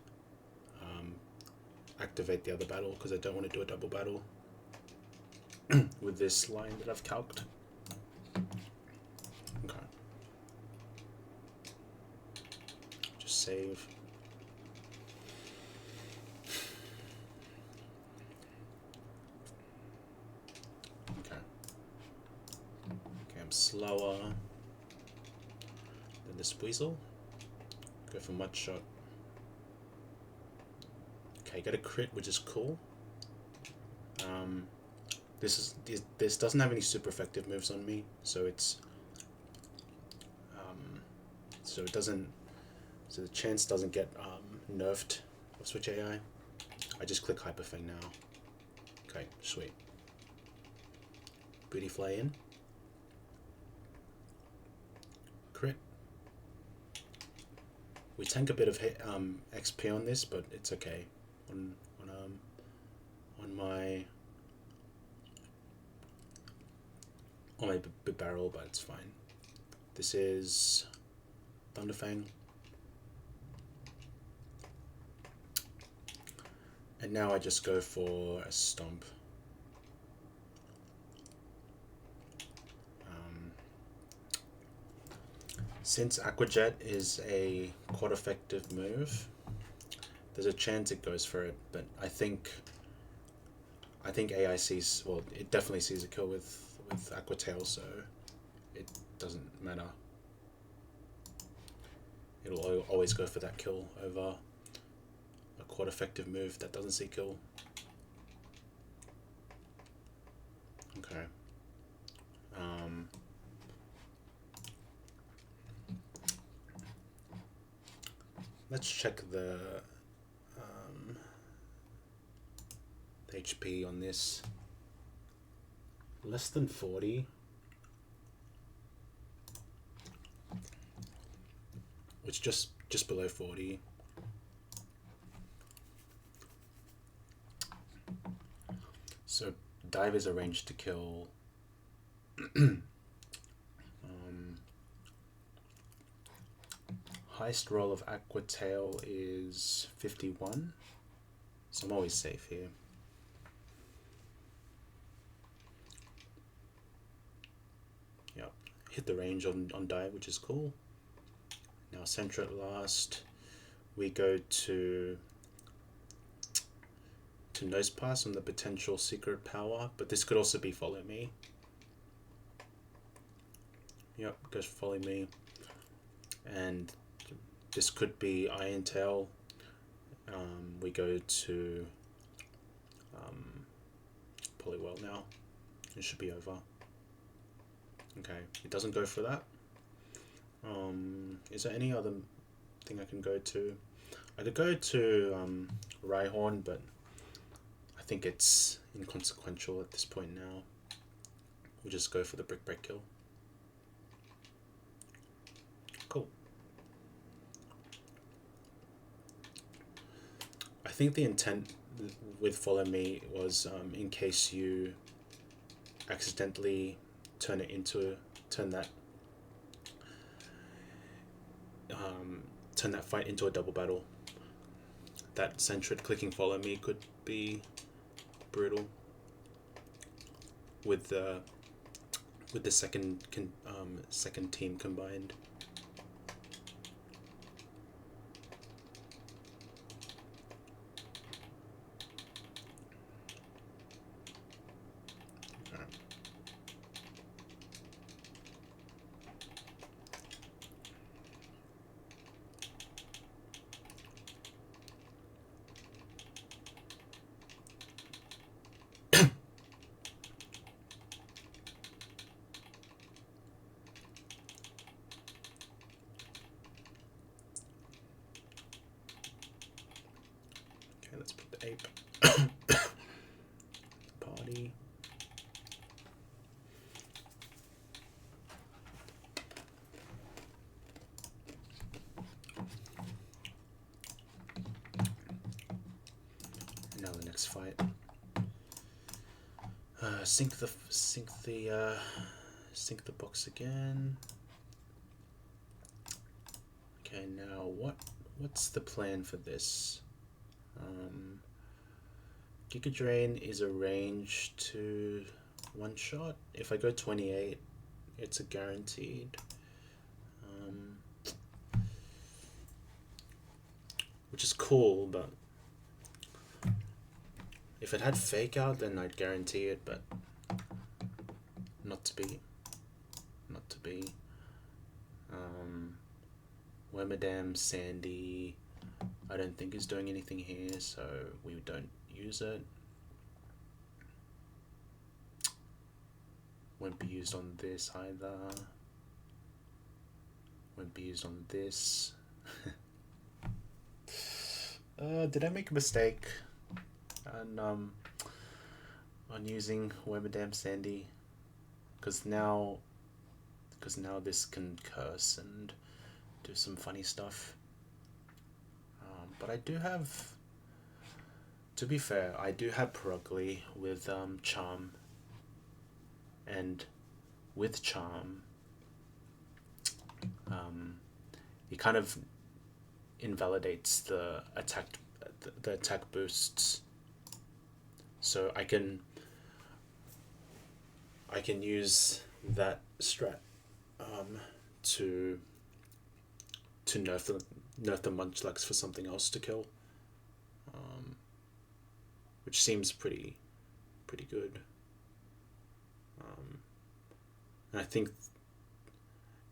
activate the other battle, because I don't want to do a double battle with this line that I've calced. Okay. Just save. Okay. Okay, I'm slower than this Weasel. Go for Mud Shot. Okay, got a crit, which is cool. This doesn't have any super effective moves on me, so it's so the chance doesn't get nerfed of Switch AI. I just click Hyper Fang now. Okay, sweet. Beautyfly in. Crit. We tank a bit of XP on this, but it's okay. On my barrel, but it's fine. This is Thunderfang. And now I just go for a Stomp. Since Aqua Jet is a quad effective move, there's a chance it goes for it, but I think AI sees, well, it definitely sees a kill with Aqua Tail, so it doesn't matter. It'll always go for that kill over a quad effective move that doesn't see kill. Okay. Let's check the HP on this. Less than 40. It's just below 40. So Dive is arranged to kill highest roll of Aqua Tail is 51, so I'm always safe here. Yep, hit the range on Dive, which is cool. Now center at last, we go to Nose Pass on the potential secret power, but this could also be Follow Me. Yep, goes Follow Me, and this could be Iron Tail. We go to Poliwell now. It should be over. Okay, it doesn't go for that. Is there any other thing I can go to? I could go to Rhyhorn, but I think it's inconsequential at this point now. We'll just go for the brick break kill. Cool. I think the intent with follow me was in case you accidentally turn that fight into a double battle. That centred clicking follow me could be brutal with the second team combined. Let's put the ape. Party. Now the next fight. Sync the box again. Okay, now what's the plan for this? Giga Drain is a range to one shot. If I go 28, it's a guaranteed. Which is cool, but if it had fake out, then I'd guarantee it, but not to be. Wormadam, Sandy, I don't think is doing anything here, so we don't use it. Won't be used on this either. Won't be used on this. Did I make a mistake on using Wormadam Sandy? Because now this can curse and do some funny stuff. But I do have, to be fair, I do have Perugly with Charm, and with Charm, it kind of invalidates the attack boosts. So I can use that strat to nerf the Munchlax for something else to kill, which seems pretty good. And I think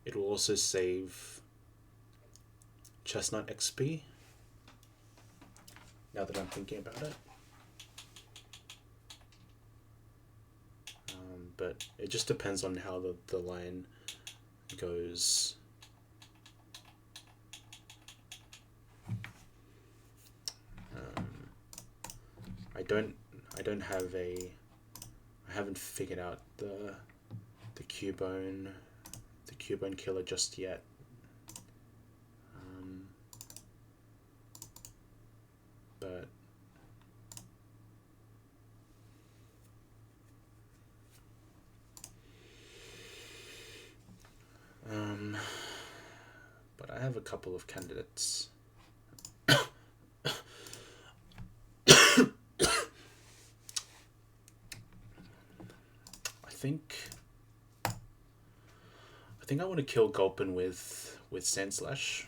it will also save Chestnut XP, now that I'm thinking about it. But it just depends on how the line goes. I haven't figured out the Cubone killer just yet. But I have a couple of candidates. I think I want to kill Gulpin with Sandslash.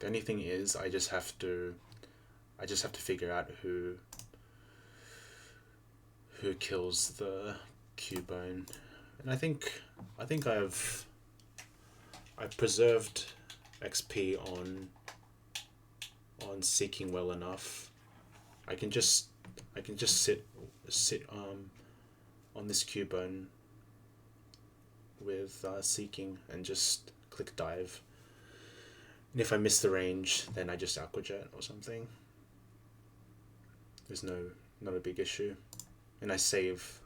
The only thing is, I just have to figure out who kills the Cubone, and I think I've preserved XP on Seeking well enough. I can just sit on this Cubone with Seeking and just click dive. And if I miss the range, then I just aquajet or something. There's not a big issue. And I save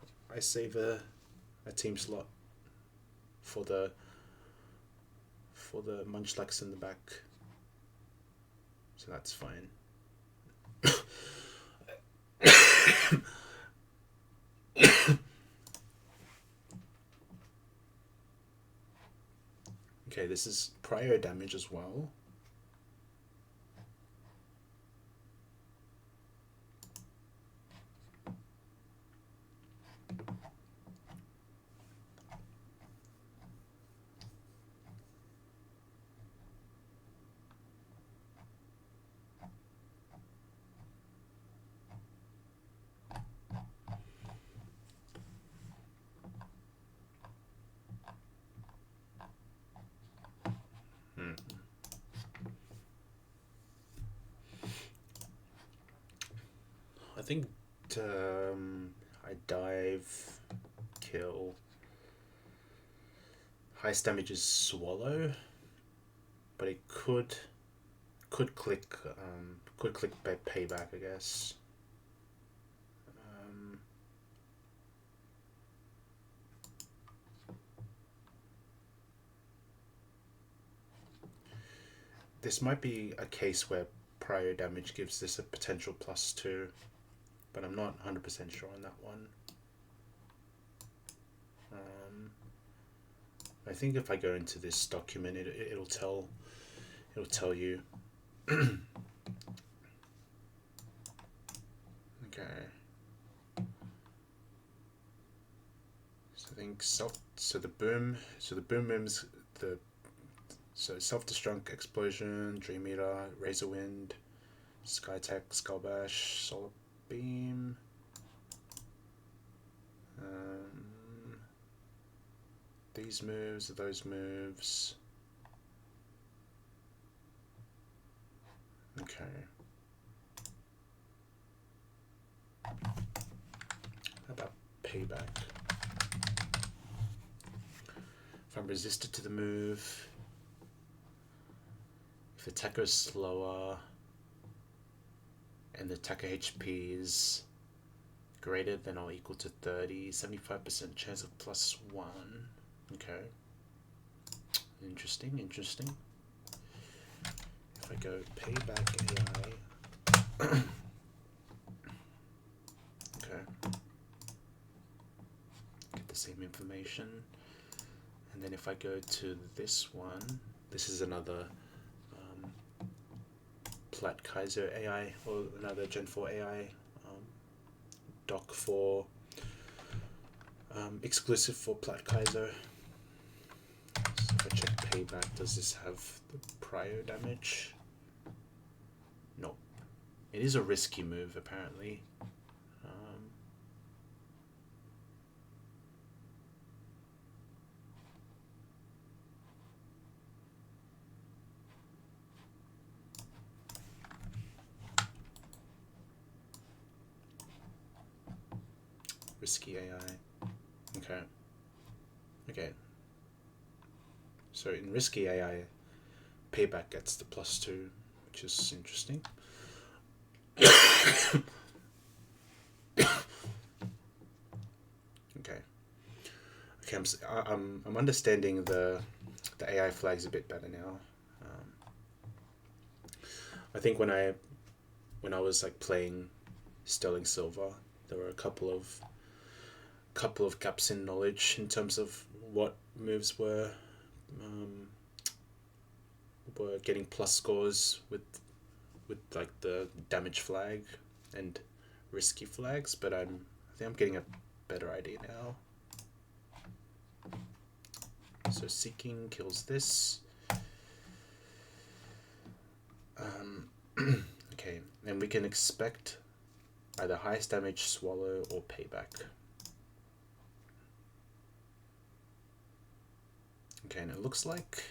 a team slot for the Munchlax in the back. So that's fine. Okay, this is prior damage as well. I think I dive, kill. Highest damage is swallow, but it could click payback, I guess. This might be a case where prior damage gives this a potential +2, but I'm not 100% sure on that one. I think if I go into this document, it'll tell you. Okay. So I think the boom moves self-destruct, explosion, dream eater, razor wind, sky tech, skull bash, solar beam. These moves, those moves. Okay. How about payback? If I'm resisted to the move, if the attacker is slower, and the attacker HP is greater than or equal to 30, 75% chance of +1. Okay. Interesting. If I go payback AI. Okay. Get the same information. And then if I go to this one, this is another Plat Kaizo AI, or another Gen 4 AI doc for exclusive for Plat Kaizo. So if I check payback, does this have the prior damage? No. It is a risky move, apparently. Risky AI. Okay. So in risky AI, payback gets the +2, which is interesting. I'm understanding the AI flags a bit better now. I think when I was like playing Sterling Silver, there were a couple of gaps in knowledge in terms of what moves were getting plus scores with like the damage flag and risky flags, but I think I'm getting a better idea now. So seeking kills this. Okay, and we can expect either highest damage, swallow, or payback. Okay, and it looks like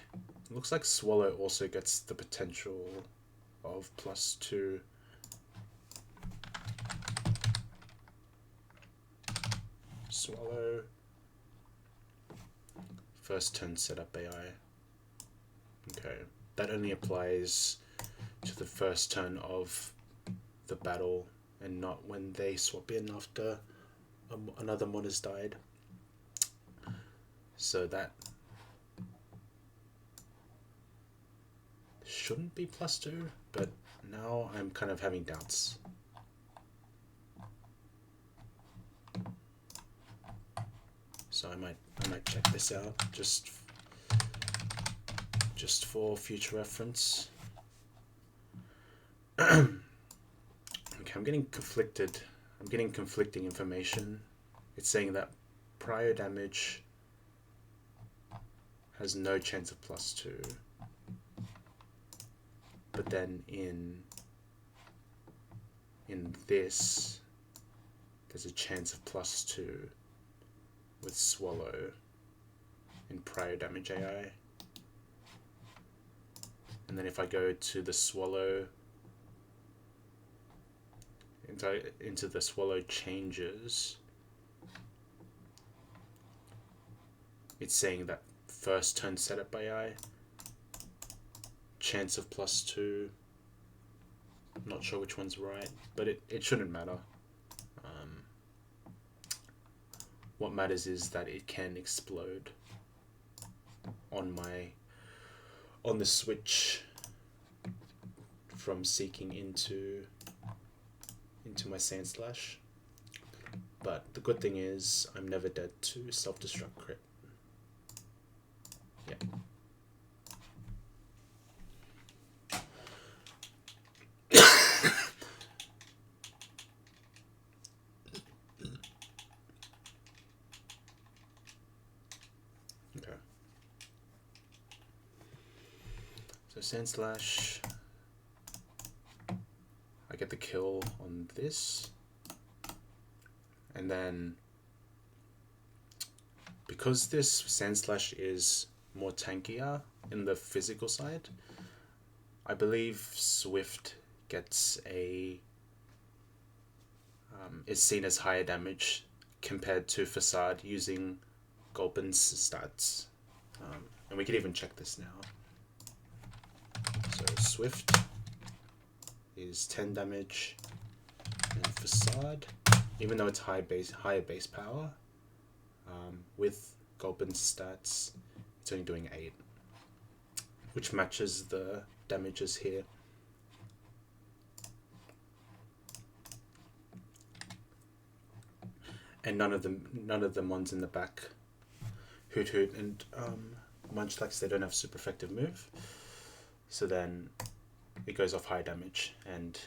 swallow also gets the potential of +2. Swallow. First turn setup AI. Okay. that only applies to the first turn of the battle and not when they swap in after another mod has died. So that shouldn't be +2, but now I'm kind of having doubts. So I might check this out just for future reference. Okay, I'm getting conflicting information. It's saying that prior damage has no chance of +2, but then in this there's a chance of +2 with Swallow in prior damage AI. And then if I go to the Swallow, into the Swallow changes, it's saying that first turn setup AI, chance of +2. I'm not sure which one's right, but it shouldn't matter. What matters is that it can explode on the switch from Seeking into my Sand Slash. But the good thing is I'm never dead to self-destruct crit. Yeah. Okay. So Sand Slash, I get the kill on this, and then because this Sand Slash is more tankier in the physical side, I believe Swift gets is seen as higher damage compared to Facade using Gulpin's stats. And we could even check this now. So Swift is 10 damage, and Facade, even though it's higher base power, with Gulpin's stats, it's only doing 8, which matches the damages here. And none of the ones in the back, Hoot Hoot and Munchlax, they don't have super effective move, so then it goes off high damage. And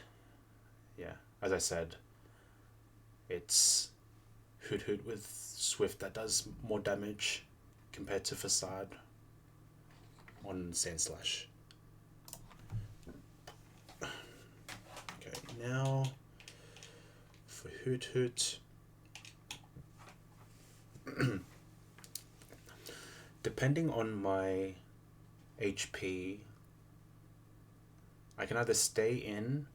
yeah, as I said, it's Hoot Hoot with Swift that does more damage compared to Facade on Sand Slash. Okay, now for Hoot Hoot. Depending on my HP, I can either stay in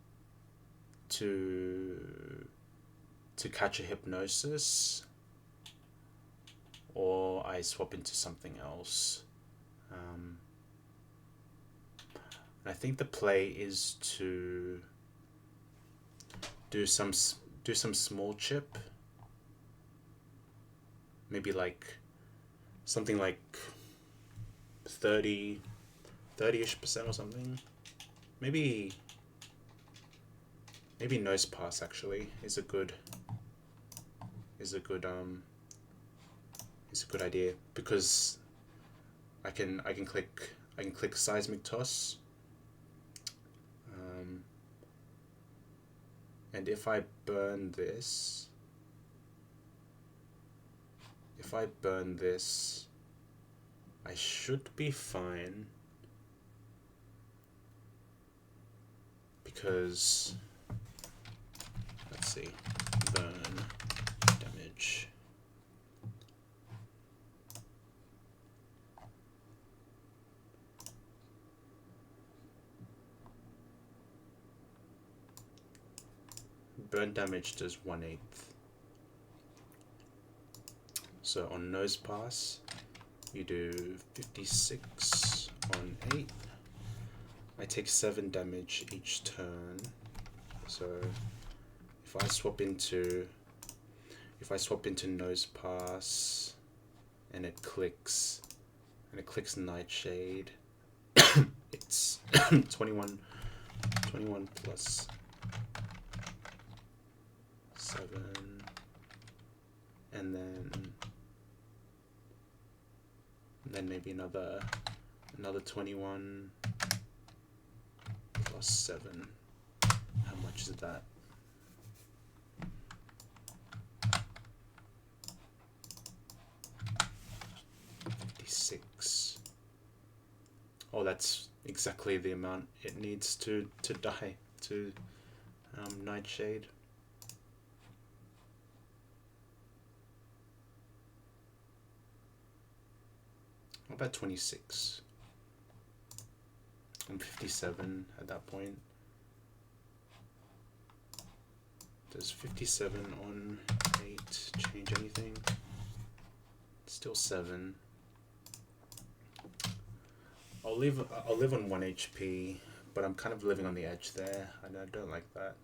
to catch a Hypnosis, or I swap into something else. I think the play is to do some small chip, maybe like something like 30-ish% or something. Maybe Nose Pass actually is a good idea, because I can click Seismic Toss, and if I burn this, I should be fine, because let's see, burn damage. Burn damage does 1/8. So on Nose Pass, you do 56 on 8. I take 7 damage each turn. So if I swap into Nose Pass and it clicks Nightshade, it's 21 plus 7, and then maybe another 21 plus 7. How much is that? Oh, that's exactly the amount it needs to die to Nightshade. How about 26? I'm 57 at that point. Does 57 on 8 change anything? Still 7. I'll live on 1 HP, but I'm kind of living on the edge there, and I don't like that.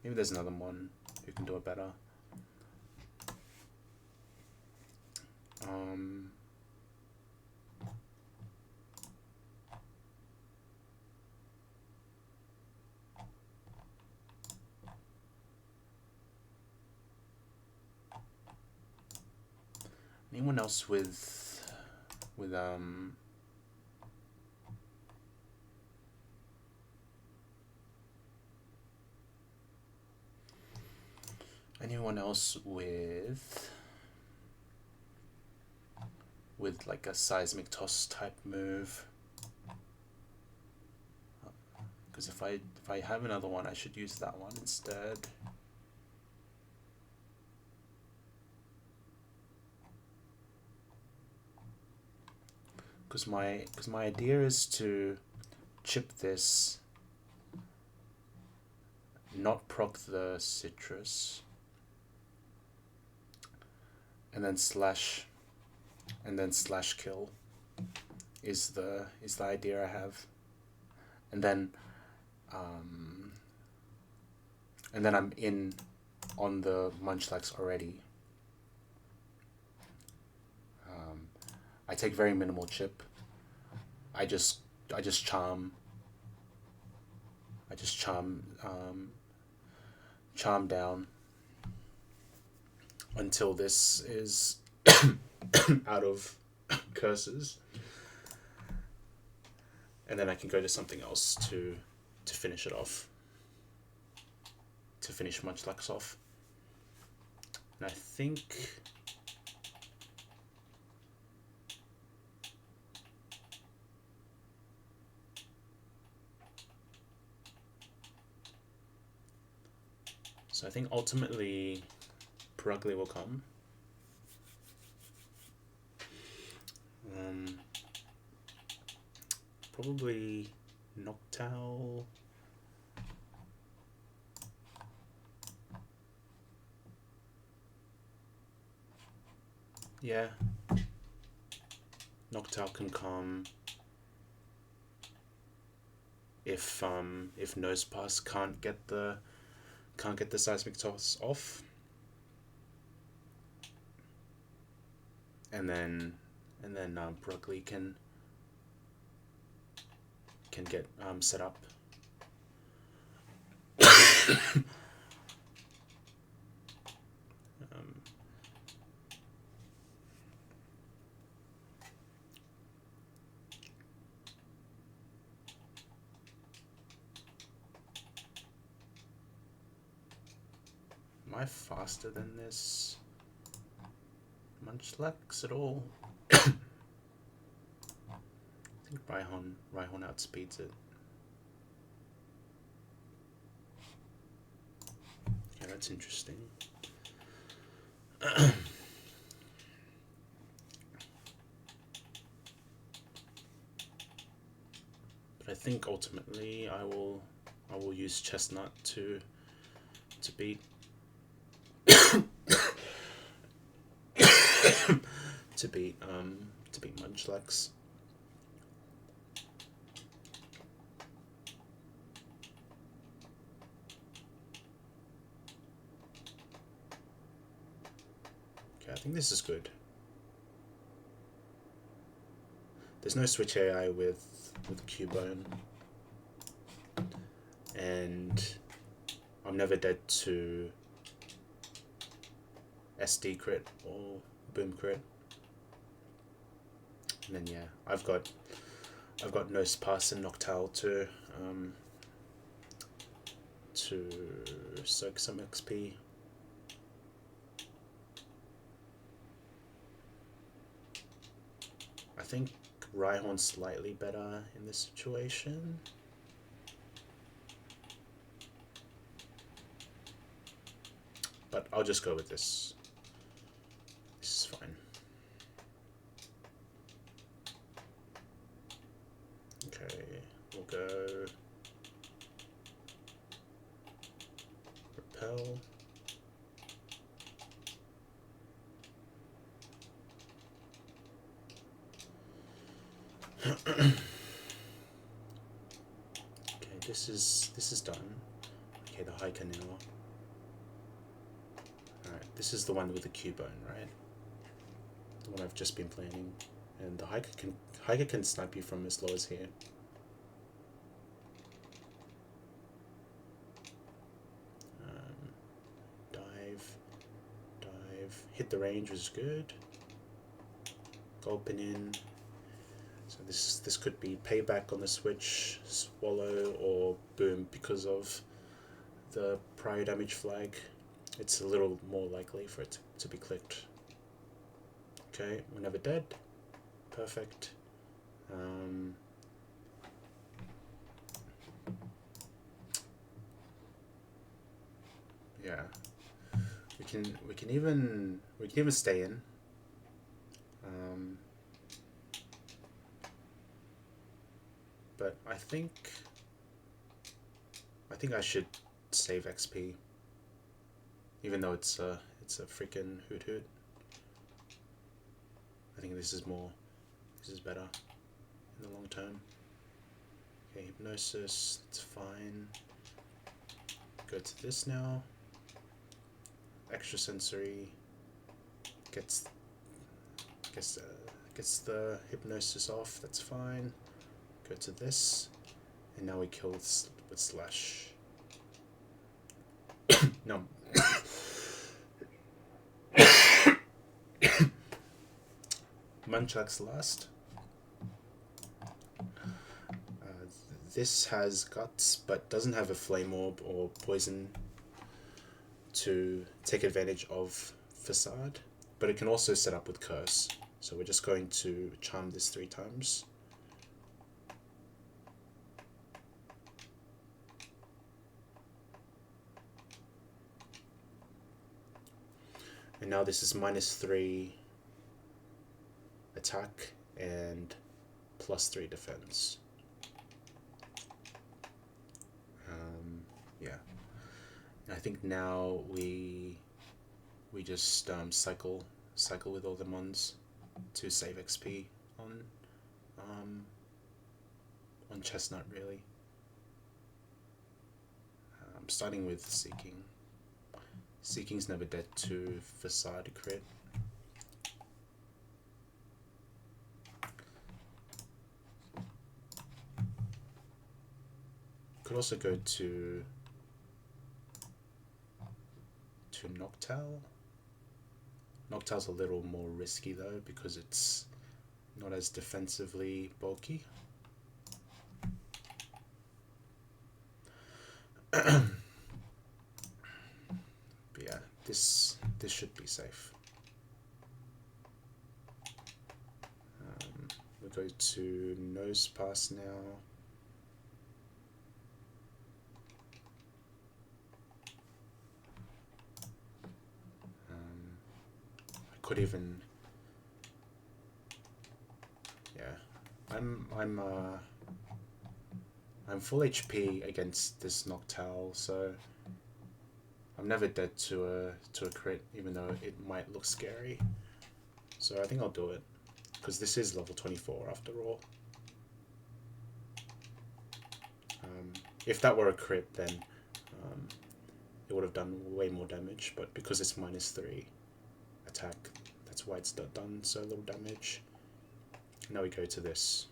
Maybe there's another one who can do it better. Anyone else with anyone else with like a seismic toss type move? Because if I have another one, I should use that one instead. Because my idea is to chip this, not proc the citrus, and then slash kill is the idea I have, and then I'm in on the Munchlax already. I take very minimal chip. I just charm down until this is out of curses, and then I can go to something else to finish it off, to finish Munchlax off. And I think ultimately Purugly will come. Probably Noctowl. Yeah. Noctowl can come if Nosepass can't get the seismic toss off, and then Purugly can get set up. Am I faster than this Munchlax at all? I think Rhyhorn outspeeds it. Yeah, that's interesting. But I think ultimately I will use Chestnut to beat to be Munchlax. Okay, I think this is good. There's no switch AI with Cubone, and I'm never dead to SD crit or boom crit. And then yeah, I've got Nose Pass and Noctowl to soak some XP. I think Rhyhorn's slightly better in this situation. But I'll just go with this. This is fine. Okay, we'll go Repel. Okay, this is done. Okay, the hiker now. Alright, this is the one with the Cubone, right? The one I've just been planning. And the hiker can snipe you from as low as here. Dive, hit the range was good. Gulping in. So this could be payback on the switch, swallow, or boom because of the prior damage flag. It's a little more likely for it to be clicked. Okay, we're never dead. Perfect. Yeah, we can even stay in. But I think I should save XP, even though it's a freaking hoot. I think this is better in the long term. Okay, Hypnosis, it's fine. Go to this now. Extrasensory gets the Hypnosis off, that's fine. Go to this, and now we kill with Slash. No. Munchlax last. This has Guts, but doesn't have a Flame Orb or Poison to take advantage of Facade. But it can also set up with Curse. So we're just going to Charm this 3 times. And now this is -3 attack and +3 defense. Yeah. I think now we just cycle with all the mons to save XP on Chestnut really. I'm starting with Seeking. Seeking's never dead to Facade crit. Could also go to Noctowl. Noctowl's a little more risky though because it's not as defensively bulky. But yeah, this should be safe. We'll go to Nose Pass now. Could even, yeah, I'm full HP against this Noctowl, so I'm never dead to a crit, even though it might look scary. So I think I'll do it. because this is level 24 after all. If that were a crit, then it would have done way more damage, but because it's -3 attack, that's why it's done so little damage. Now we go to this,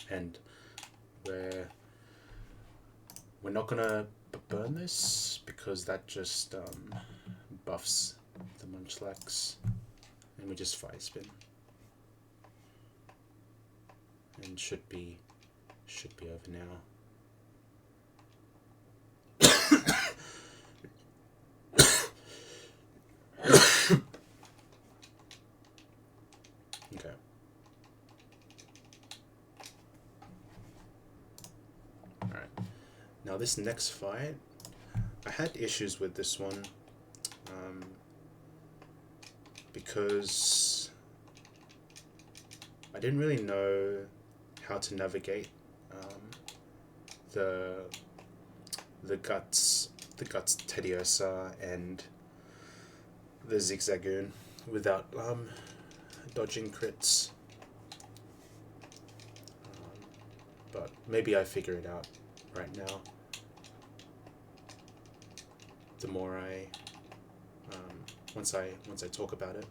and we're not gonna burn this because that just buffs the Munchlax, and we just fire spin, and should be over now. Okay. Alright. Now this next fight, I had issues with this one because I didn't really know how to navigate the guts Teddiursa and the Zigzagoon without dodging crits, but maybe I figure it out right now. The more I once I talk about it.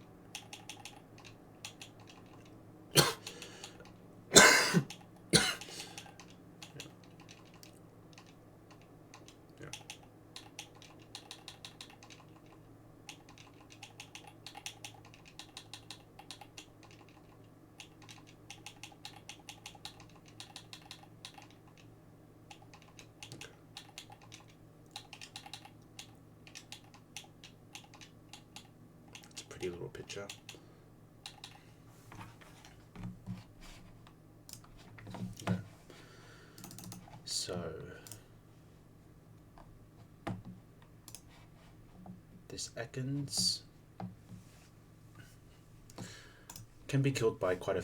Little picture. Okay. So this Ekans can be killed by quite a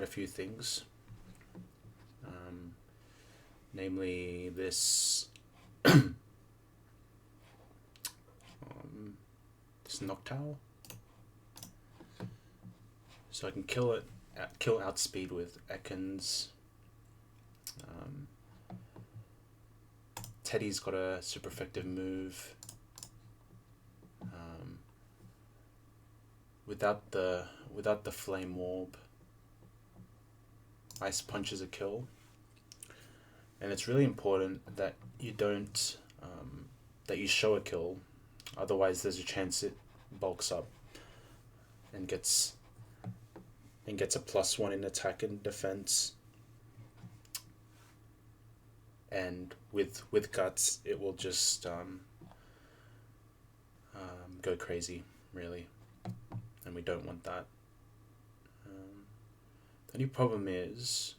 few things, namely this this Noctowl. So I can kill outspeed with Ekans. Teddy's got a super effective move. Without the Flame Orb, Ice Punch is a kill. And it's really important that you don't that you show a kill, otherwise there's a chance it bulks up and gets a +1 in attack and defense. And with guts, it will just go crazy, really, and we don't want that. The only problem is,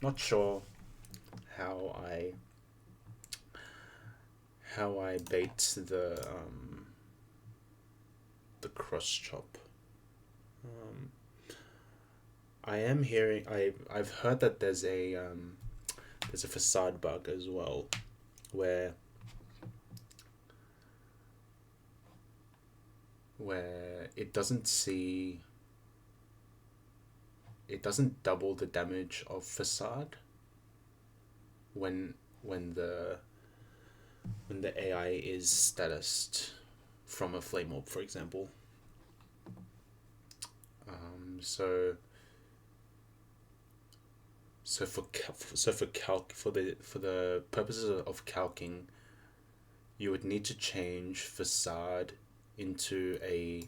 not sure how I bait the cross chop. I am hearing I've heard that there's a facade bug as well, where it doesn't double the damage of facade when the AI is statused from a Flame Orb, for example. So for the purposes of calcing, you would need to change facade into a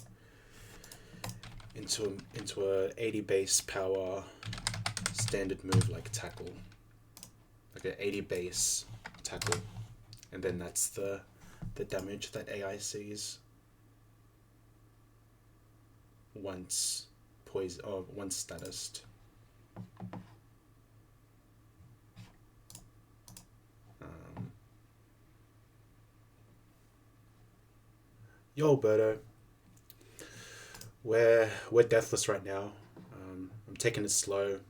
80 base power standard move like tackle, like an 80 base tackle, and then that's the damage that AI sees once statused. Yo, Birdo. We're deathless right now. I'm taking it slow.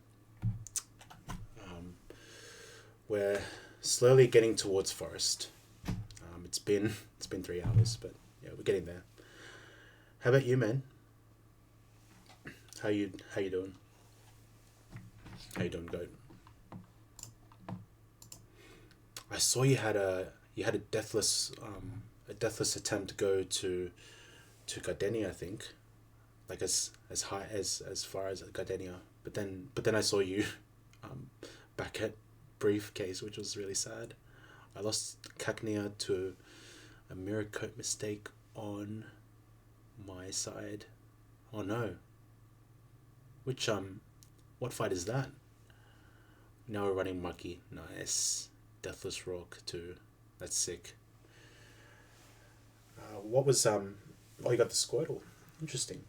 We're slowly getting towards forest. It's been 3 hours, but yeah, we're getting there. How about you, man? How you doing? How you doing, goat? I saw you had a deathless attempt to go to Gardenia, I think, like as high as far as Gardenia. But then I saw you um, back at Briefcase, which was really sad. I lost Cagnia to a mirror coat mistake on my side. Oh no. Which what fight is that? Now we're running Mucky. Nice. Deathless Rock too. That's sick. What was oh, you got the Squirtle. Interesting.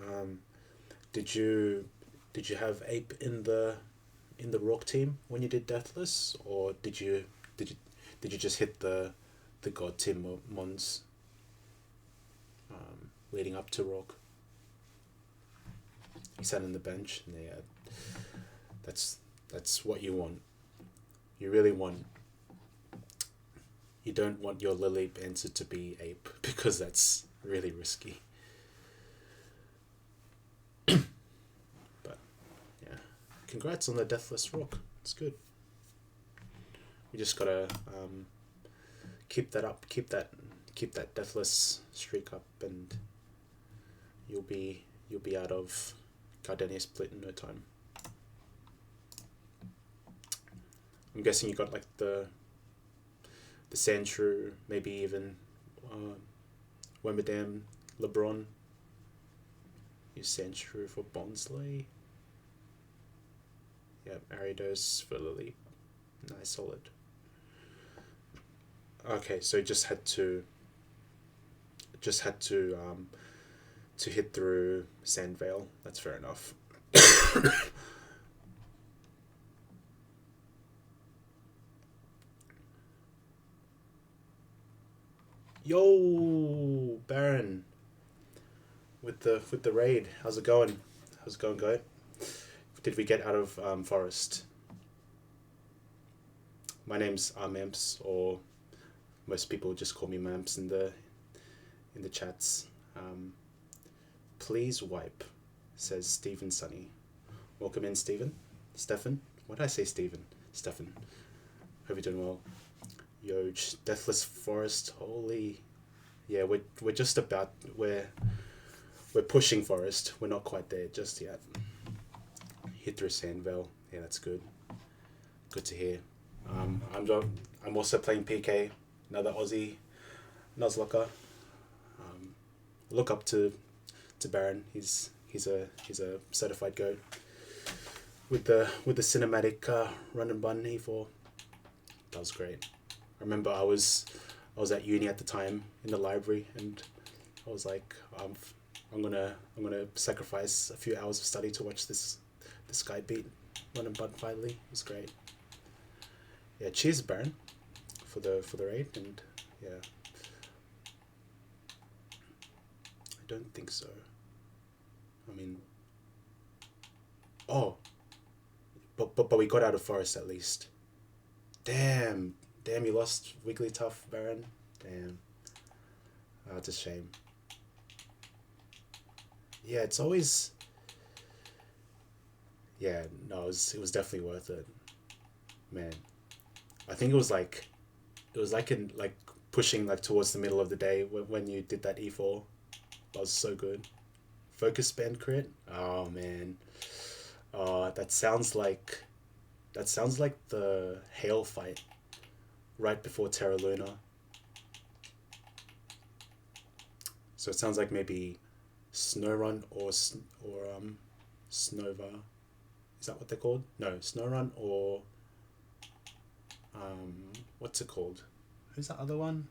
Um did you have Ape in the Rock team when you did Deathless, or did you did you just hit the God team mons leading up to Rock? He sat on the bench. Yeah, that's what you want. You really want. You don't want your Lilip answer to be Ape, because that's really risky. But yeah, congrats on the Deathless Rock. It's good. We just gotta keep that up. Keep that Deathless streak up, and you'll be out of Gardenia split in no time. I'm guessing you got like the Sandshrew, maybe even Wemberdam, LeBron. Use Sandshrew for Bonsly. Yep, Aridos for Lily. Nice, solid. Okay, so just had to hit through Sandvale. That's fair enough. Yo, Baron, with the raid. How's it going? How's it going, guy? Did we get out of forest? My name's Mamps, or most people just call me Mamps in the chats. Please wipe, says Stephen Sunny. Welcome in, Stephen. Stefan. What did I say, Stephen? Stefan. Hope you're doing well. Yo, Deathless Forest. Holy, yeah, we're just about we're pushing Forest. We're not quite there just yet. Hit through Sandvale. Yeah, that's good. Good to hear. I'm also playing PK. Another Aussie, Nuzlocke. Look up to Baron. He's a certified goat. With the cinematic run and bun E4. That was great. I remember I was at uni at the time in the library, and I was like, I'm gonna sacrifice a few hours of study to watch this guy beat run and bun finally. It was great. Yeah, cheers, Baron, for the raid, and yeah. I don't think so. I mean, oh, but we got out of forest at least. Damn, you lost Wigglytuff, Baron. Damn. Oh, it's a shame. Yeah, it's always. Yeah, no, it was definitely worth it, man. I think it was like pushing like towards the middle of the day when you did that E4. That was so good. Focus band crit. Oh man. That sounds like the Hail fight right before Terra Luna. So it sounds like maybe Snowrun or Snova. Is that what they're called? No, Snowrun or what's it called? Who's that other one?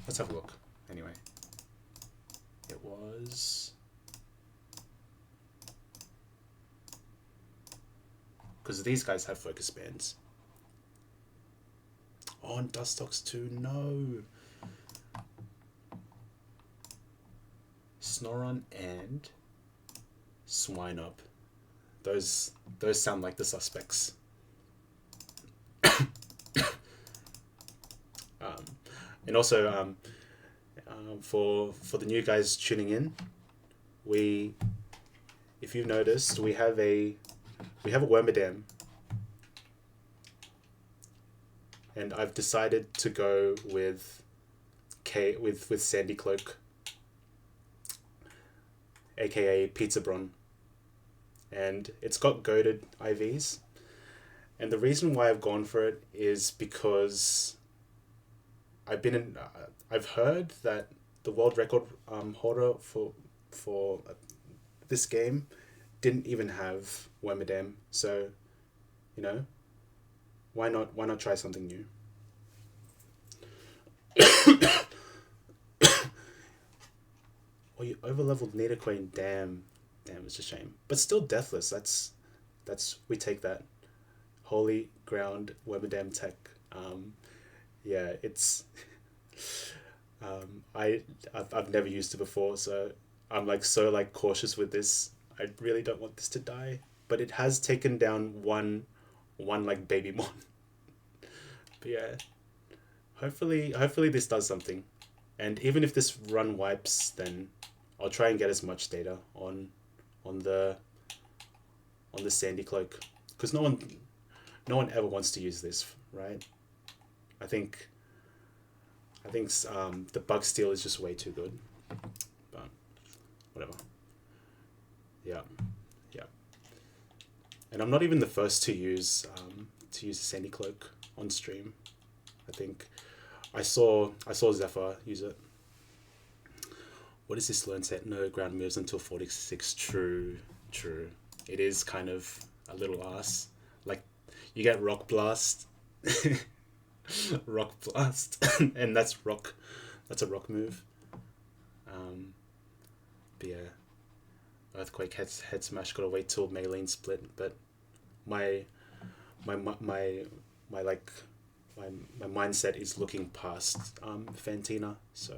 Let's have a look. Anyway, it was because these guys have focus bands. Oh, and Dustox too. No. Snoron and Swine Up. Those sound like the suspects. And also For the new guys tuning in, if you've noticed, we have a Wormadam, and I've decided to go with Sandy Cloak, aka Pizza Bron, and it's got goated IVs, and the reason why I've gone for it is because I've heard that the world record holder for this game didn't even have Wormadam, so why not try something new? Oh, you overleveled Nidoqueen. Damn, it's a shame. But still deathless. That's we take that. Holy ground Wormadam tech. Yeah, it's. I've never used it before, so I'm so cautious with this. I really don't want this to die, but it has taken down one baby mon. But yeah, hopefully this does something, and even if this run wipes, then I'll try and get as much data on the Sandy Cloak, because no one ever wants to use this, right? I think the bug steal is just way too good, but whatever. Yeah. And I'm not even the first to use the Sandy Cloak on stream. I think I saw Zephyr use it. What is this learn set? No ground moves until 46. True. It is kind of a little ass. Like, you get Rock Blast. Rock Blast. And that's a rock move. But yeah. Earthquake, head smash, gotta wait till Maylene split, but my mindset is looking past Fantina, so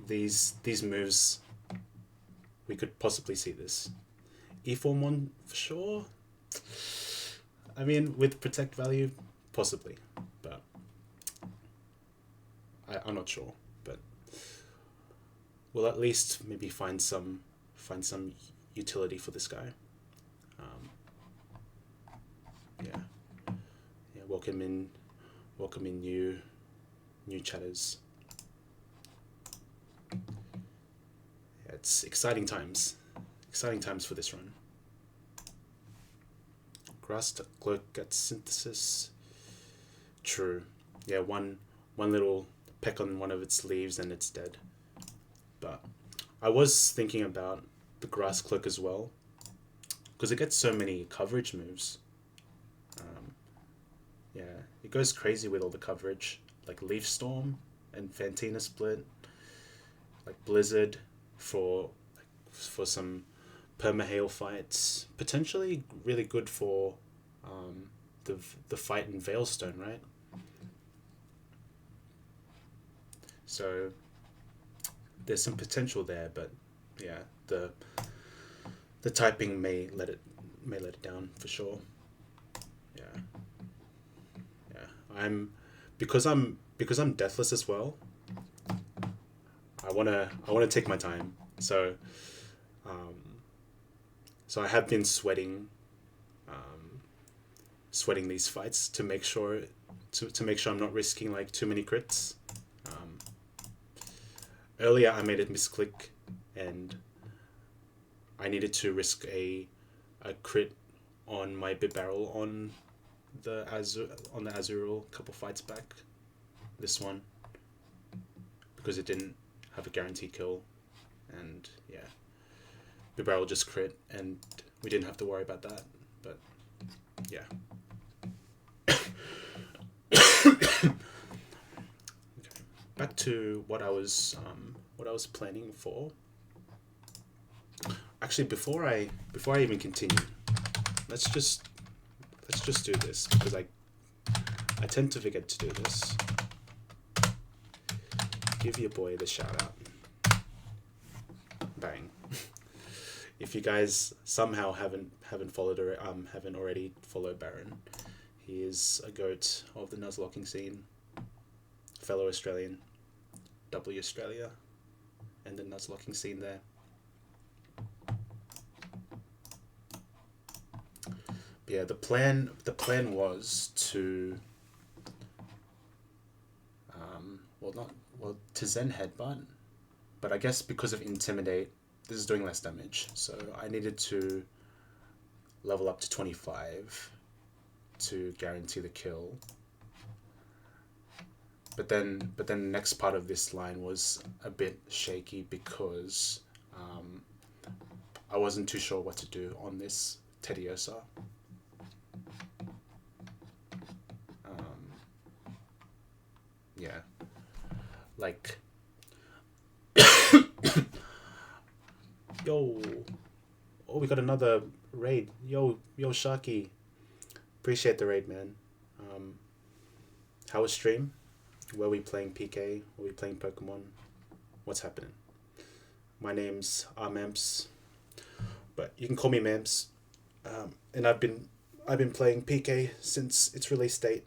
these moves, we could possibly see this. E4 for sure. I mean, with protect value, possibly, but I'm not sure. But we'll at least maybe find some utility for this guy. Welcome in new chatters. It's exciting times for this run. Grass Cloak gets synthesis. True. Yeah, one little peck on one of its leaves and it's dead. But I was thinking about the Grass Cloak as well, because it gets so many coverage moves. It goes crazy with all the coverage, like Leaf Storm and Fantina Split, like Blizzard for some permahail fights. Potentially really good for the fight in Veilstone, right? So there's some potential there, but yeah, the typing may let it down for sure. Because I'm deathless as well. I wanna take my time. So I have been sweating these fights to make sure I'm not risking like too many crits. Earlier I made a misclick and I needed to risk a crit on my bit barrel on the Azurill a couple fights back. This one, because it didn't have a guaranteed kill, and yeah, bit barrel just crit and we didn't have to worry about that. But yeah. Okay. Back to what I was planning for. Actually, before I even continue, let's just do this, because I tend to forget to do this. Give your boy the shout out. Bang. If you guys somehow haven't followed or haven't already followed Baron, he is a goat of the Nuzlocking scene. Fellow Australian. W Australia and the Nuzlocking scene there. But yeah, the plan was to to Zen Headbutt, but I guess because of Intimidate, this is doing less damage, so I needed to level up to 25 to guarantee the kill. But then the next part of this line was a bit shaky because I wasn't too sure what to do on this Tediosa. Yeah, like yo, oh, we got another raid. Yo Sharky, appreciate the raid, man. How was stream? Were we playing PK? Were we playing Pokemon? What's happening? My name's Memps, but you can call me Memps. And I've been playing PK since its release date.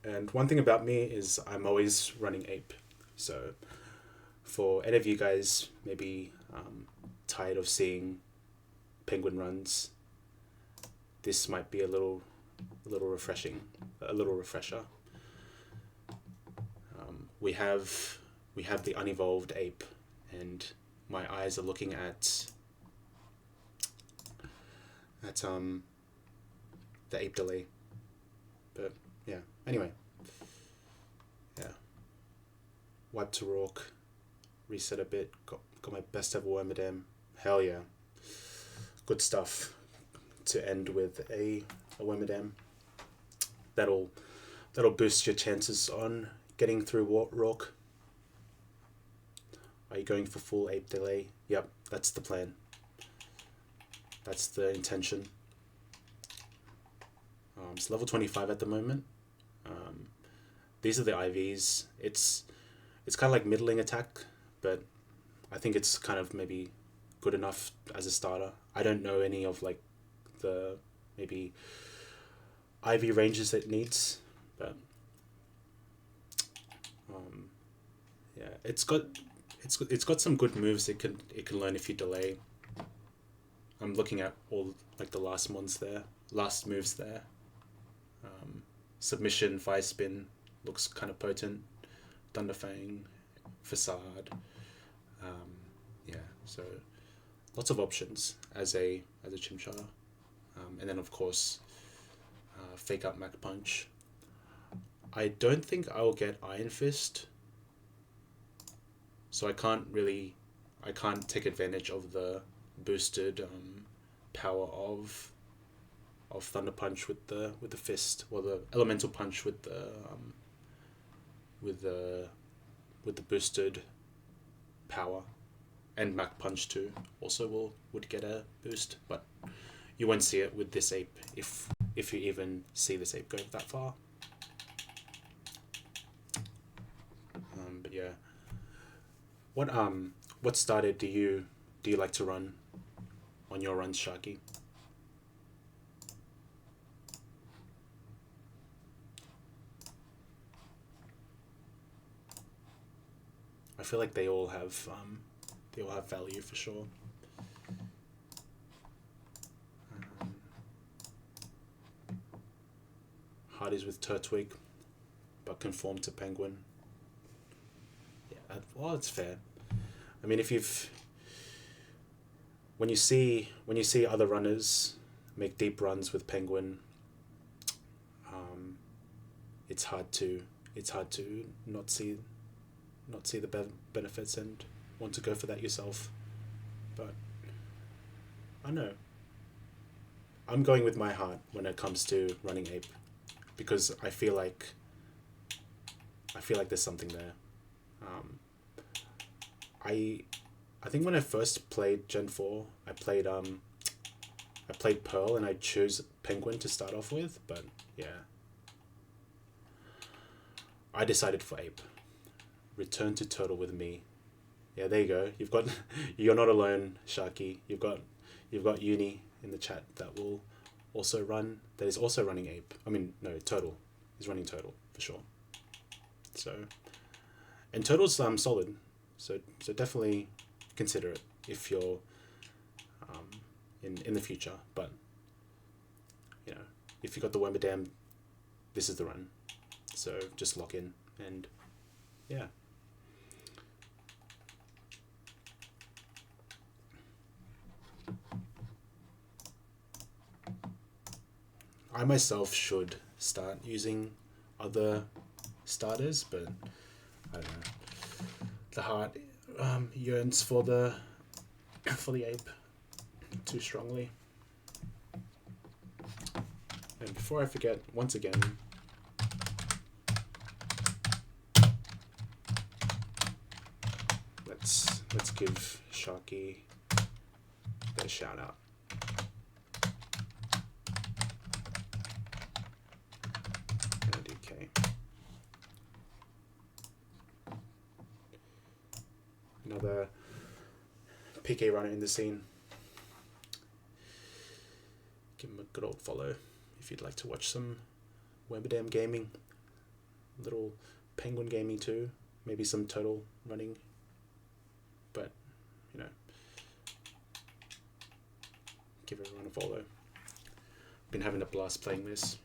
And one thing about me is I'm always running Ape. So for any of you guys maybe tired of seeing Penguin runs, this might be a little refreshing, a little refresher. We have the unevolved Ape, and my eyes are looking at the Ape delay. But yeah, anyway. Yeah. Wipe to Rourke, reset a bit, got my best ever Wormadam. Hell yeah. Good stuff to end with a Wormadam. That'll boost your chances on getting through Rourke. Are you going for full Ape delay? Yep, that's the plan. That's the intention. It's level 25 at the moment. These are the IVs. It's kind of like middling attack, but I think it's kind of maybe good enough as a starter. I don't know any of like the maybe IV ranges it needs, but yeah, it's got some good moves it can learn if you delay. I'm looking at all like the last moves there. Submission, Fire Spin looks kind of potent. Thunderfang, Facade. Yeah, so lots of options as a Chimchar. And then of course, Fake Out Mach Punch. I don't think I will get Iron Fist, so I can't take advantage of the boosted power of Thunder Punch with the fist, or the Elemental Punch with the boosted power, and Mach Punch too also would get a boost, but you won't see it with this ape if you even see this ape go that far. But yeah, what starter do you like to run on your runs, Sharky? I feel like they all have value for sure. Hardy's with Turtwig, but conform to Penguin. Yeah, well, it's fair. I mean, when you see other runners make deep runs with Penguin, it's hard to not see the benefits and want to go for that yourself. But I know I'm going with my heart when it comes to running ape, because I feel like there's something there. I think when I first played Gen 4, I played Pearl and I chose Penguin to start off with, but yeah, I decided for ape. Return to Turtle with me. Yeah, there you go. You're not alone, Sharky. You've got Uni in the chat that will also run. That is also running ape. I mean, no, Turtle is running Turtle for sure. So, And total's solid, so definitely consider it if you're in the future. But you know, if you got the Wemba Dam, this is the run. So just lock in and yeah. I myself should start using other starters, but I don't know. The heart yearns for the ape too strongly. And before I forget, once again, let's give Sharky a shout out. DK. Another PK runner in the scene. Give him a good old follow if you'd like to watch some Wembadam gaming. Little Penguin gaming too. Maybe some total running. But, you know, give everyone a follow. Been having a blast playing this.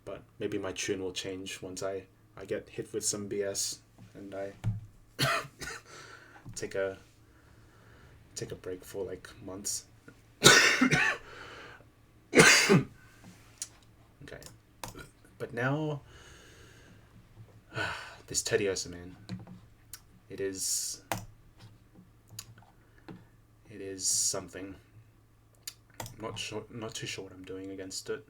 But maybe my tune will change once I get hit with some BS and I take a break for like months. Okay. But now this Tediosa, man. It is something. I'm not too sure what I'm doing against it.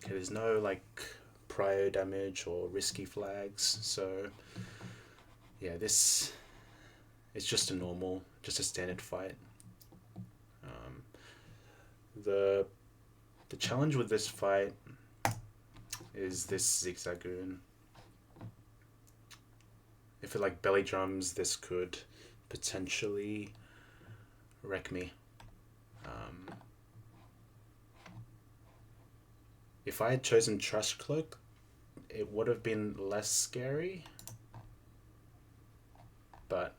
Okay, there's no like prior damage or risky flags, so yeah, this is just a standard fight. The challenge with this fight is this Zigzagoon. If it like belly drums, this could potentially wreck me. If I had chosen Trust Cloak, it would have been less scary. But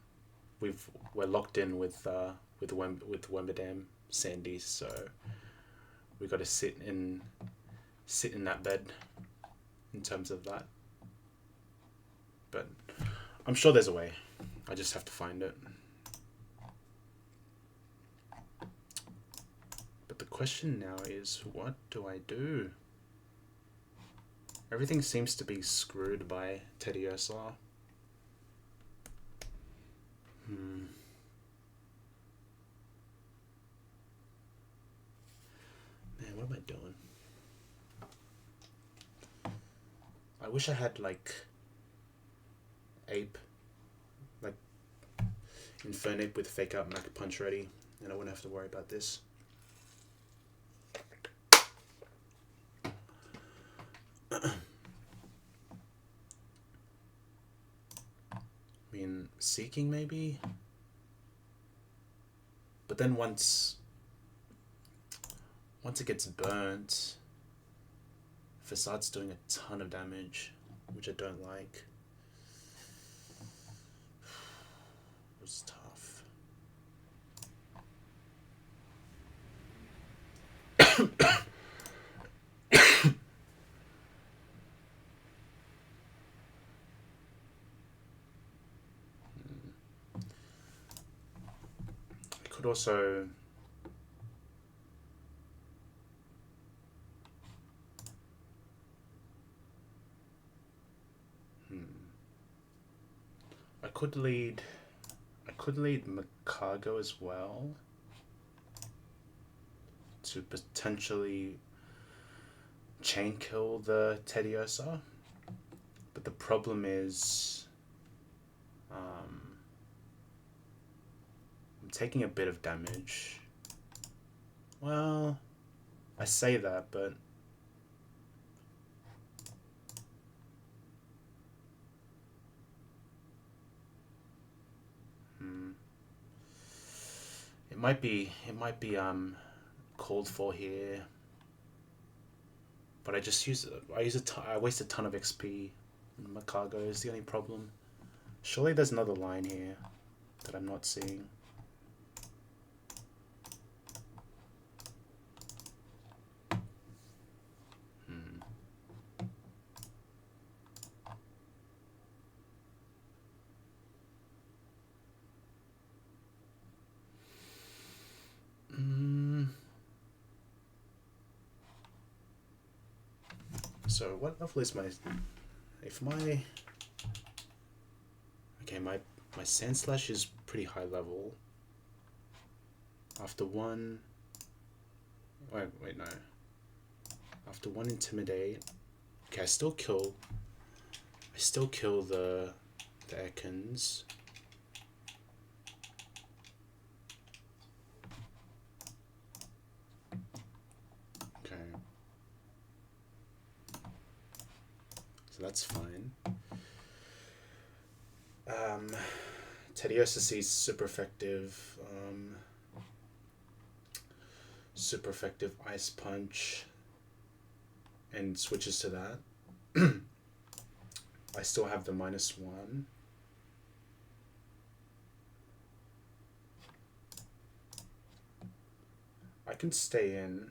we're locked in with Wembadam Sandy, so we got to sit in that bed in terms of that. But I'm sure there's a way. I just have to find it. But the question now is, what do I do? Everything seems to be screwed by Tediosa. Man, what am I doing? I wish I had like Ape, like Infernape with Fake Out Mac Punch ready, and I wouldn't have to worry about this. I mean, Seeking maybe? But then once it gets burnt, Facade's doing a ton of damage, which I don't like. It's tough. I could also I could lead Macago as well to potentially chain kill the Tediosa, but the problem is I'm taking a bit of damage. Well, I say that, but it might be called for here, but I waste a ton of XP. My cargo is the only problem. Surely there's another line here that I'm not seeing. So what level is my... If my... Okay, my Sand Slash is pretty high level. After one... Wait, no. After one Intimidate... Okay, I still kill the Ekans. Okay. So that's fine. Tediosis is super effective. Super effective Ice Punch. And switches to that. I still have the -1. I can stay in.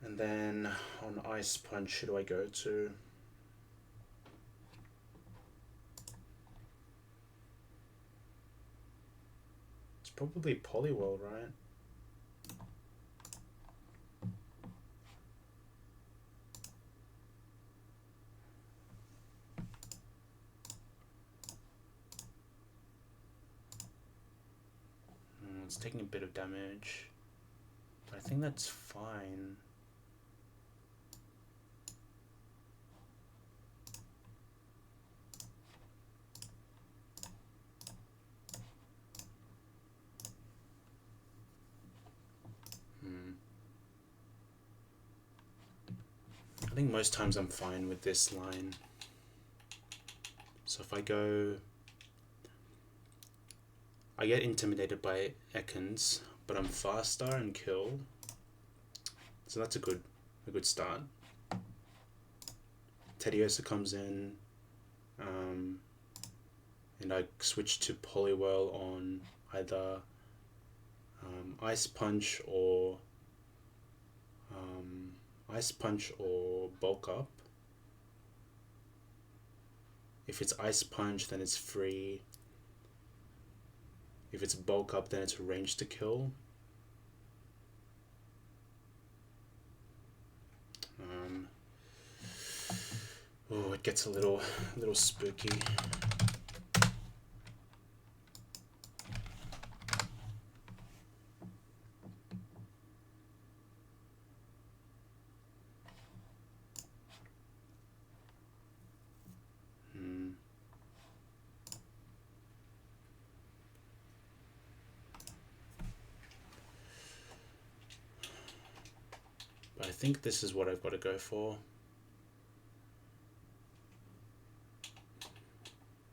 And then on Ice Punch, who do I go to? It's probably Poliwhirl, right? It's taking a bit of damage, but I think that's fine. I think most times I'm fine with this line. So if I go... I get intimidated by Ekans, but I'm faster and kill. So that's a good start. Tediosa comes in, and I switch to Poliwhirl on either Ice Punch or Bulk Up. If it's Ice Punch, then it's free. If it's Bulk Up, then it's range to kill. Oh, it gets a little spooky. But I think this is what I've got to go for.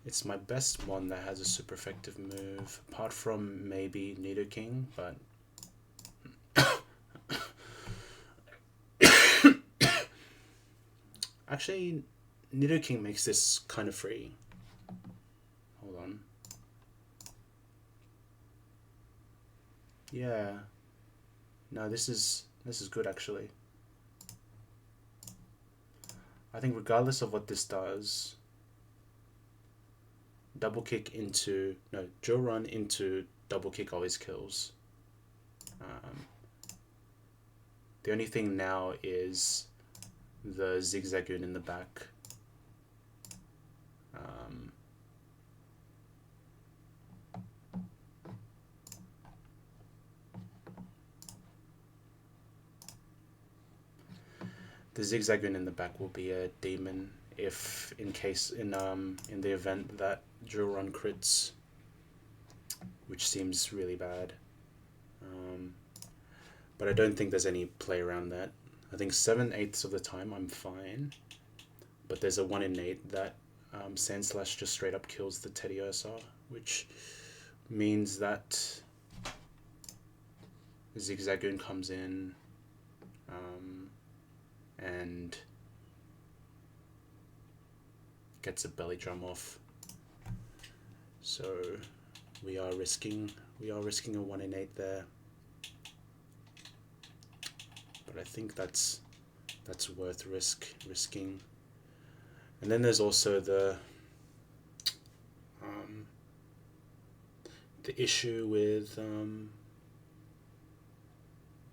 It's my best one that has a super effective move, apart from maybe Nidoking, but actually Nidoking makes this kind of free. Hold on. Yeah. No, this is good actually. I think regardless of what this does, double kick into, no, drill run into double kick always kills. The only thing now is the Zigzagoon in the back. The Zigzagoon in the back will be a demon if in the event that drill run crits, which seems really bad. But I don't think there's any play around that. I think 7/8 of the time I'm fine. but there's a 1 in 8 that Sand Slash just straight up kills the Teddiursa, which means that Zigzagoon comes in and gets a belly drum off. So we are risking a 1 in 8 there. But I think that's worth risking. And then there's also the issue with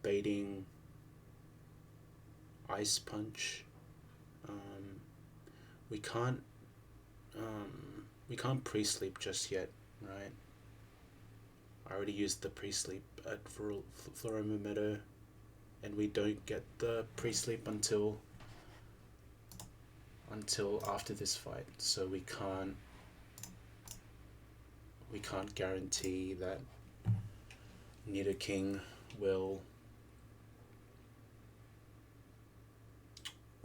baiting Ice Punch. We can't pre-sleep just yet, right? I already used the pre-sleep at Floroma Meadow, and we don't get the pre-sleep until after this fight, so we can't guarantee that Nidoking will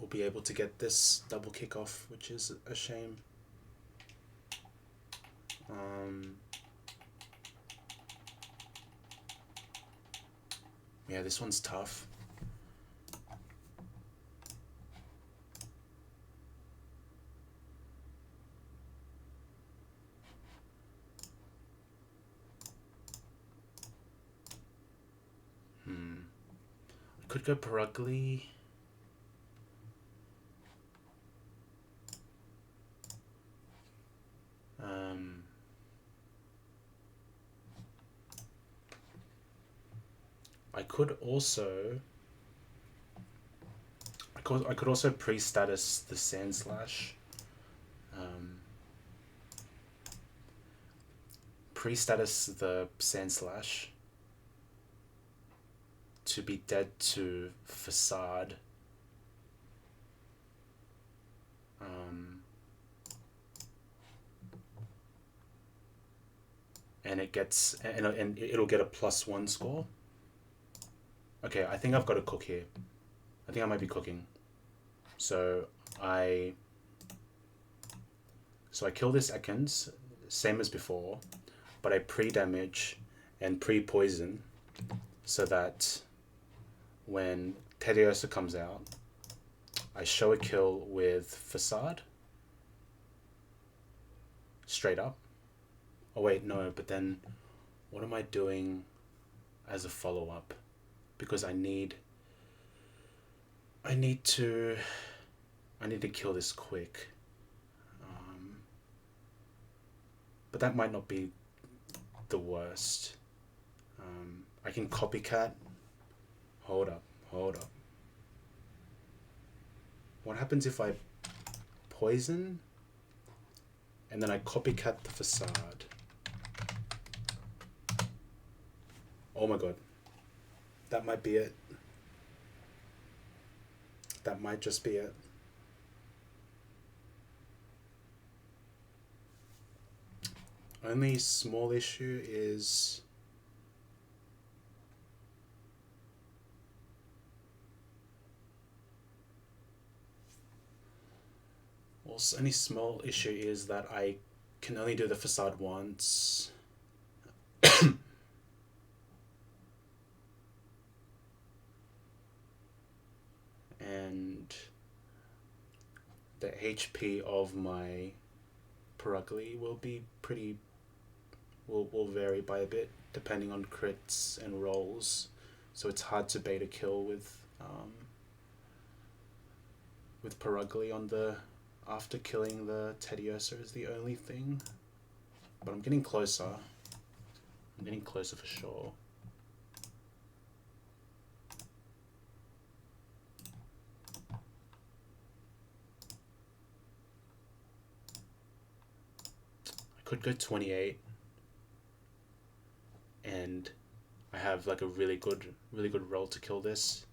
be able to get this double kick off, which is a shame. Yeah, this one's tough. I could go Perugly. I could also pre-status the Sand Slash. Pre-status the Sand Slash to be dead to Facade. And it'll get a +1 score. Okay, I think I've got to cook here. I think I might be cooking. So I kill this Ekans, same as before, but I pre-damage and pre-poison so that when Teddiursa comes out, I show a kill with Facade. Straight up. Oh wait, no, but then what am I doing as a follow-up? Because I need to kill this quick. But that might not be the worst. I can copycat. Hold up. What happens if I poison and then I copycat the Facade? Oh my god. That might be it. That might just be it. Only small issue is only small issue is that I can only do the Facade once. And the HP of my Perugly will be will vary by a bit depending on crits and rolls, so it's hard to bait a kill with Perugly on the after killing the Teddiursa is the only thing, but I'm getting closer. I'm getting closer for sure. Could go 28 and I have like a really good roll to kill this,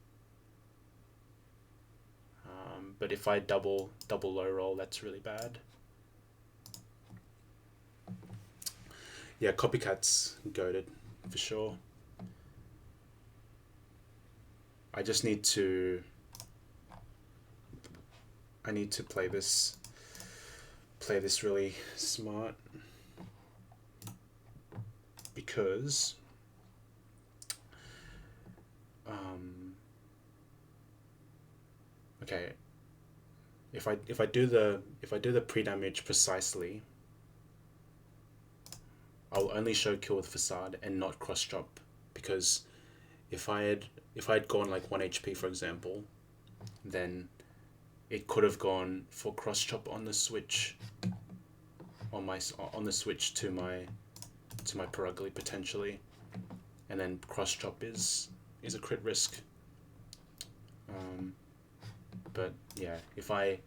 but if I double low roll, that's really bad. Yeah, copycat's goated for sure. I just need to I need to play this really smart, because okay, if I do the pre-damage precisely, I'll only show kill with facade and not cross chop, because if I had gone like 1 HP for example, then it could have gone for cross chop on the switch, on the switch to my Perugly potentially, and then cross chop is a crit risk. But yeah, if I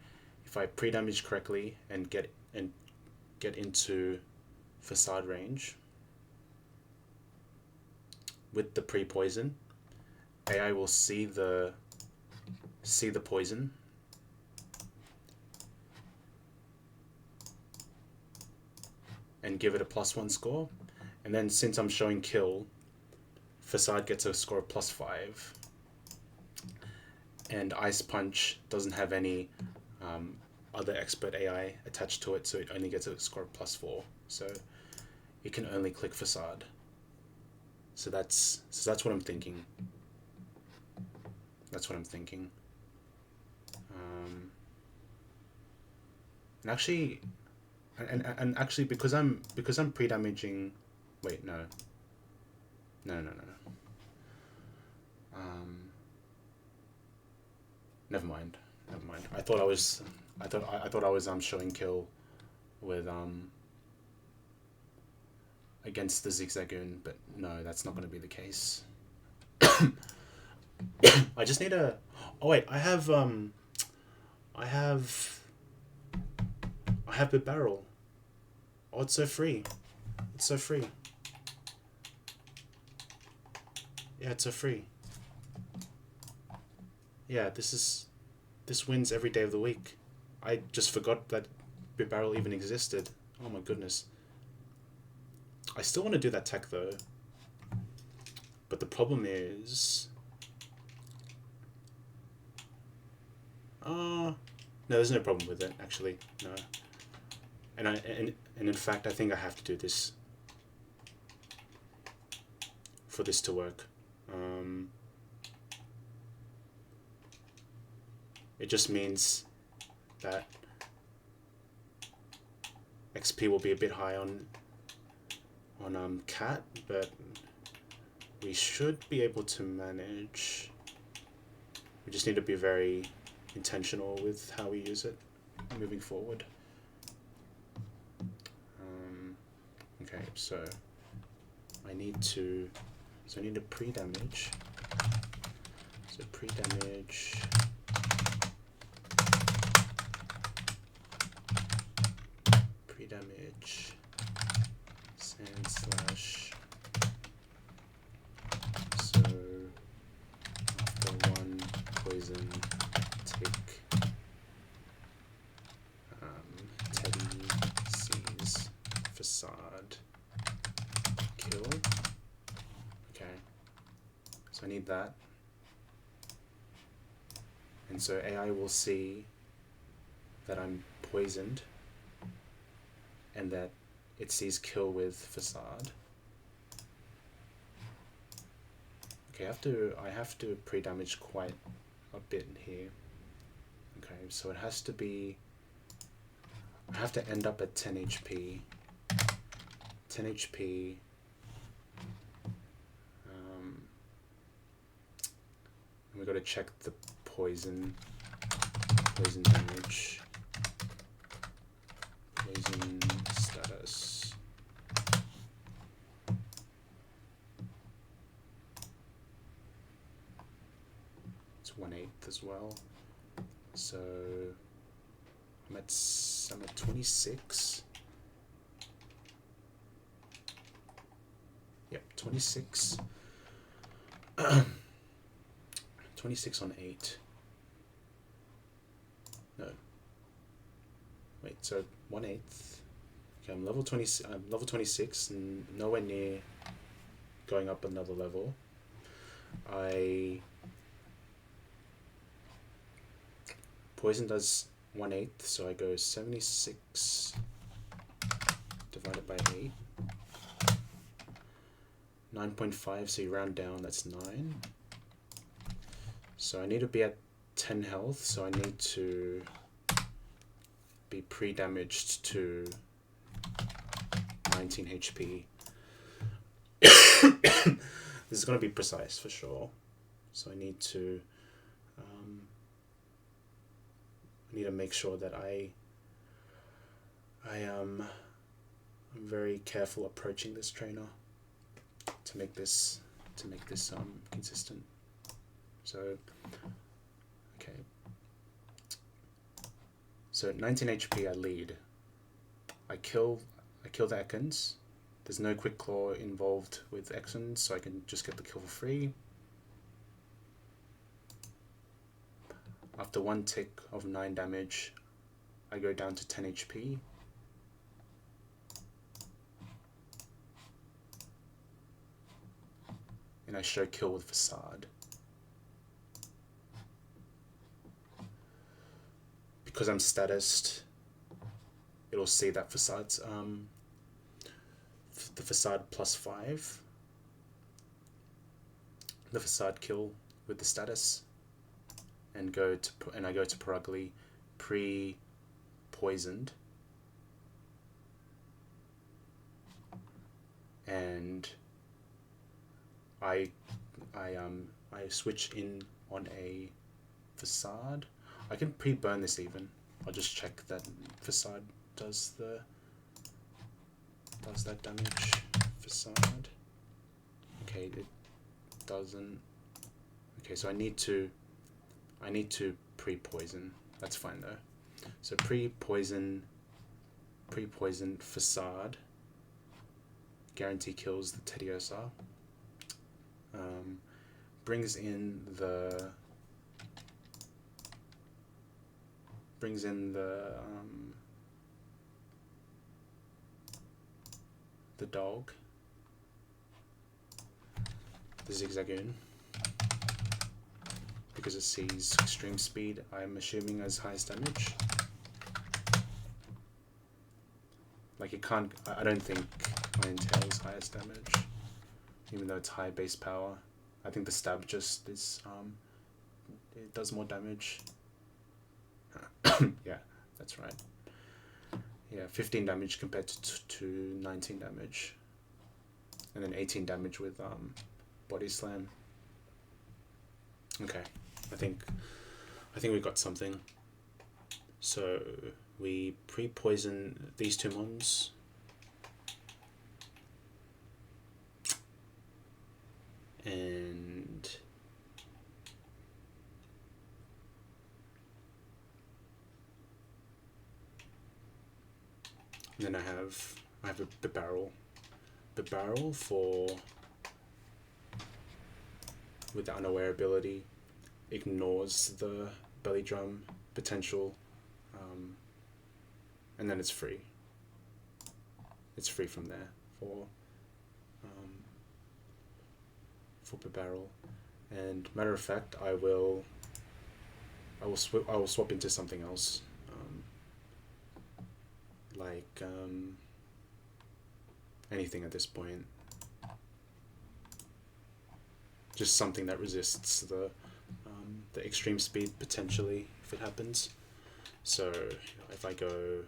pre-damage correctly and get into facade range with the pre-poison, AI will see the poison, and give it a +1 score, and then since I'm showing kill, facade gets a score of +5, and Ice Punch doesn't have any other expert AI attached to it, so it only gets a score of +4, so it can only click facade. So that's what I'm thinking. That's what I'm thinking. And actually, and actually, because I'm pre-damaging. Wait, no. Never mind. I thought I was showing kill with against the Zigzagoon, but no, that's not going to be the case. I just need a. Oh wait, I have the barrel. Oh, it's so free. It's so free. Yeah, it's so free. Yeah, this wins every day of the week. I just forgot that Bit Barrel even existed. Oh my goodness. I still want to do that tech though. But the problem is... no, there's no problem with it, actually. No. And in fact, I think I have to do this for this to work. It just means that XP will be a bit high on Cat, but we should be able to manage. We just need to be very intentional with how we use it moving forward. Okay, so I need to pre-damage. So pre-damage. Pre-damage. Sand slash. So after 1 poison, take Teddy sees facade kill. Okay, so I need that, and so AI will see that I'm poisoned and that it sees kill with facade. Okay, I have to pre-damage quite a bit here. Okay, so it has to be, I have to end up at 10 HP. 10 HP. And we got to check the poison damage. Poison status. It's 1/8 as well. So I'm at 26. Yep, 26. 26 on 8. No. Wait, so 1/8. Okay, I'm level 20. I'm level 26, and nowhere near going up another level. Poison does 1/8, so I go 76 divided by 8. 9.5, so you round down, that's 9. So I need to be at 10 health, so I need to be pre-damaged to 19 HP. This is going to be precise for sure. So I need to make sure that I'm very careful approaching this trainer to make this consistent. So okay. So 19 HP I lead. I kill the Ekans. There's no quick claw involved with Ekans, so I can just get the kill for free. After one tick of 9 damage, I go down to 10 HP. And I show kill with Facade. Because I'm statused, it'll see that Facade's the Facade +5. The Facade kill with the status. And I go to Perugly pre-poisoned, and I switch in on a Facade. I can pre-burn this even. I'll just check that Facade does that damage. Facade. Okay, it doesn't. Okay, so I need to pre-poison. That's fine though. So pre-poison Facade. Guarantee kills the Tediosa. Brings in the dog. The Zigzagoon. Because it sees extreme speed, I'm assuming as highest damage. Like it can't, I don't think Iron Tail is highest damage, even though it's high base power. I think the stab just is, it does more damage. Yeah, that's right. Yeah, 15 damage compared to 19 damage. And then 18 damage with Body Slam. Okay. I think we got something. So we pre-poison these two mons. And then I have a barrel. The barrel for with the unaware ability ignores the belly drum potential, and then it's free. It's free from there for barrel. And matter of fact, I will swap into something else, like anything at this point. Just something that resists the extreme speed potentially if it happens. So if I go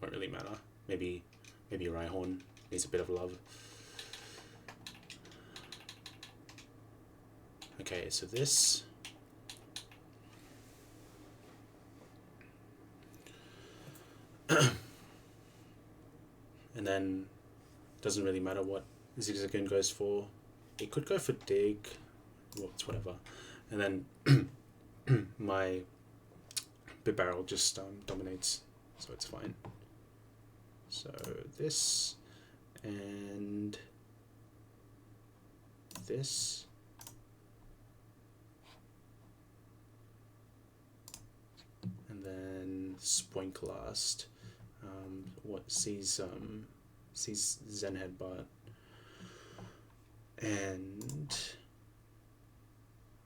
won't really matter. Maybe Rhyhorn needs a bit of love. Okay, so this and then doesn't really matter what Zigzagoon goes for. It could go for Dig, well, it's whatever. And then my big barrel just dominates, so it's fine. So this and this. And then Spoink last. What sees Zen Headbutt, and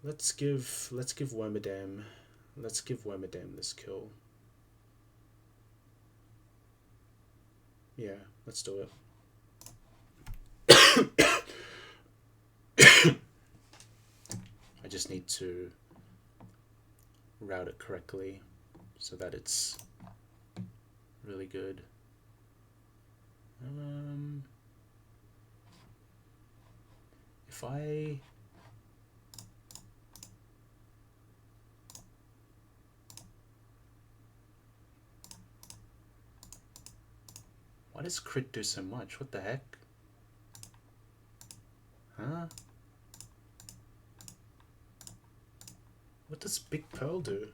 let's give Wormadam this kill. Yeah, let's do it. I just need to route it correctly so that it's really good. If I why does crit do so much? What the heck? Huh? What does Big Pearl do?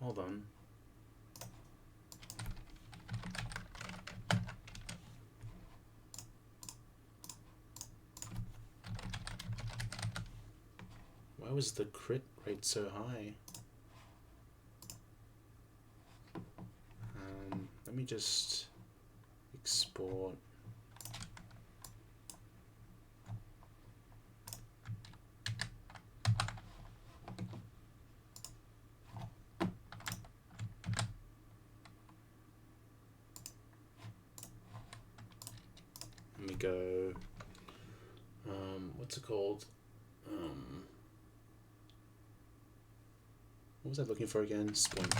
Hold on. Why was the crit rate so high? Let me just export. Let me go. What's it called? What was I looking for again? Splink.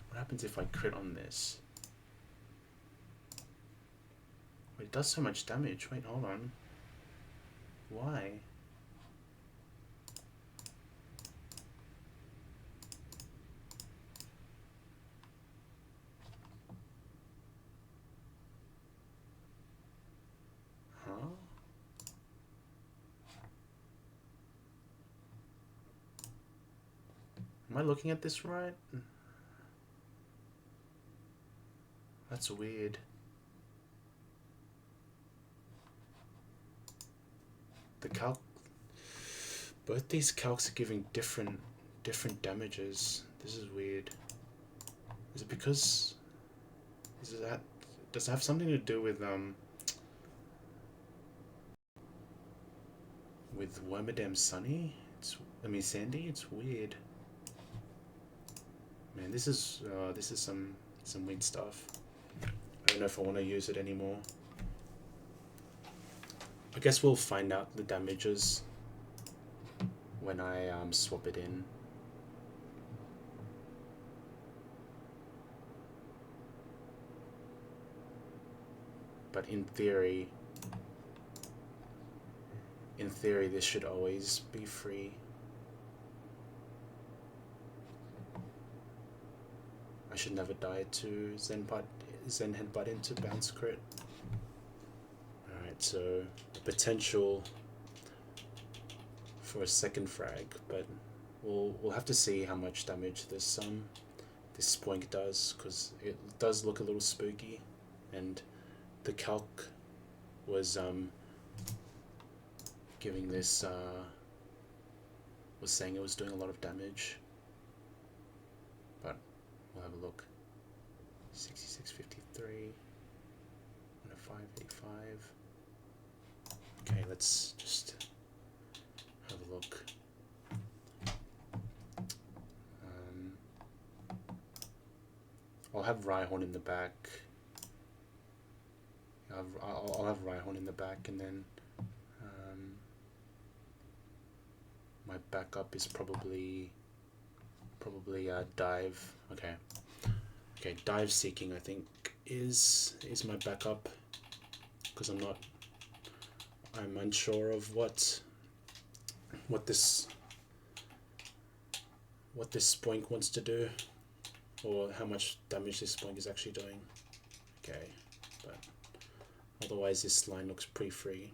What happens if I crit on this? Wait, it does so much damage. Wait, hold on. Why? Huh? Am I looking at this right? That's weird. The calc, both these calcs are giving different damages. This is weird. Is it because, does it have something to do with Wormadam Sunny? Sandy. It's weird. Man, this is some weird stuff. I don't know if I want to use it anymore. I guess we'll find out the damages when I swap it in. But in theory, this should always be free. I should never die to Zen Headbutt into bounce crit. Alright, so the potential for a second frag, but we'll have to see how much damage this Spoink does, because it does look a little spooky, and the calc was giving this was saying it was doing a lot of damage. But we'll have a look. 6653, 10585. Okay, let's just have a look. I'll have Rhyhorn in the back. I'll have Rhyhorn in the back, and then my backup is probably Dive. Okay, Dive Seeking I think is my backup, because I'm unsure of what this Spoink wants to do, or how much damage this Spoink is actually doing. Okay, but otherwise this line looks pretty free.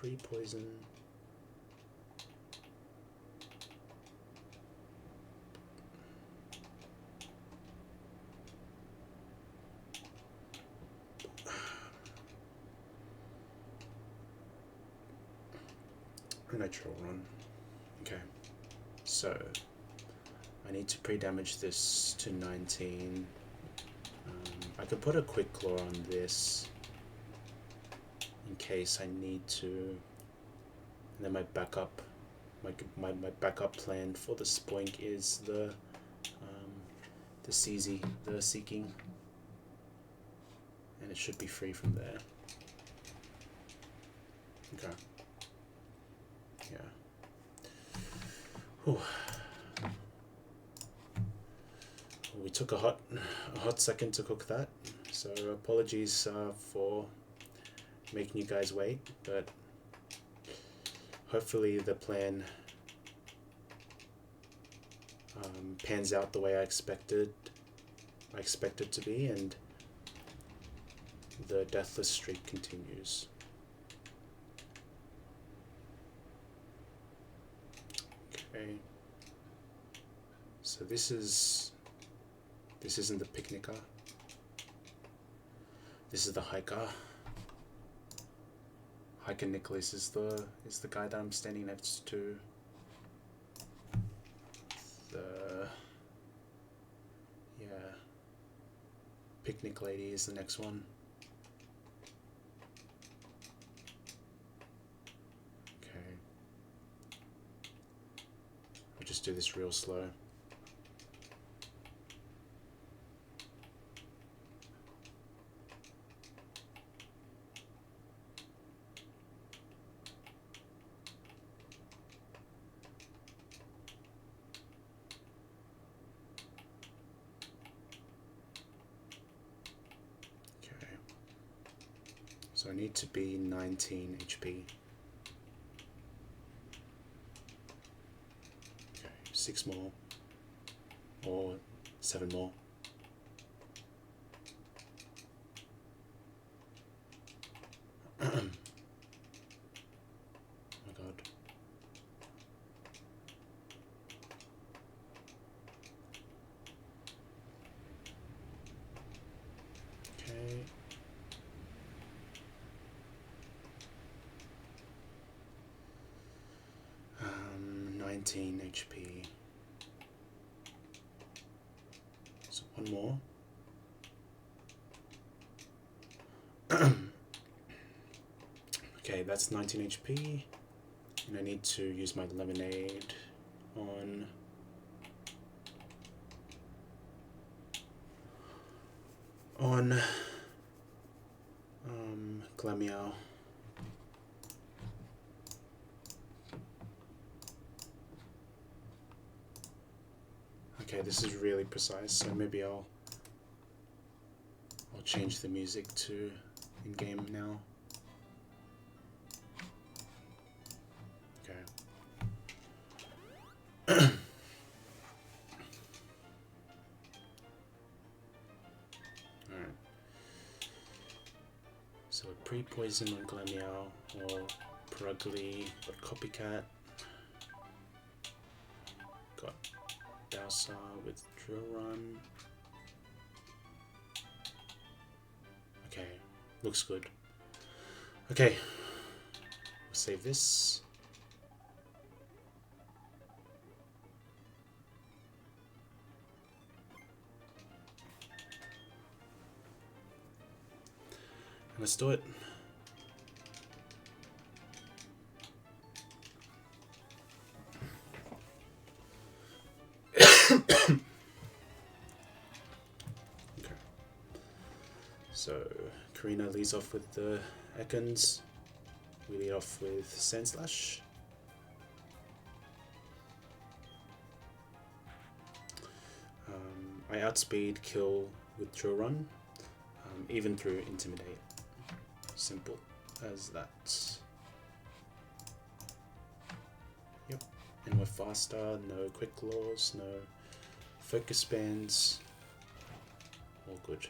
pre-poison. Natural run. Okay, so I need to pre-damage this to 19. I could put a quick claw on this in case I need to. And then my backup, my backup plan for the spoink is the CZ, the seeking, and it should be free from there. Okay. Yeah. Whew. We took a hot second to cook that, so apologies for making you guys wait, but hopefully the plan pans out the way I expected to be, and the deathless streak continues. Okay, so this isn't the picnicker. This is the hiker. Hiker Nicholas is the guy that I'm standing next to. Picnic lady is the next one. Okay. I'll just do this real slow. So I need to be 19 HP. Okay, 6 more. Or 7 more. Oh my god. Okay. 19 HP. So one more. Okay, that's 19 HP. And I need to use my lemonade on Glamiao. Okay, this is really precise, so maybe I'll change the music to in-game now. Okay. Alright. So a pre-poison on Glamiao, or Perugly, but Copycat. Got Dowsar with Drill Run. Okay, looks good. Okay, we'll save this. And let's do it. Okay. So Karina leads off with the Ekans. We lead off with Sand Slash. I outspeed kill with Drill Run, even through Intimidate. Simple as that. Yep, and we're faster, no quick claws, no focus bands, all good.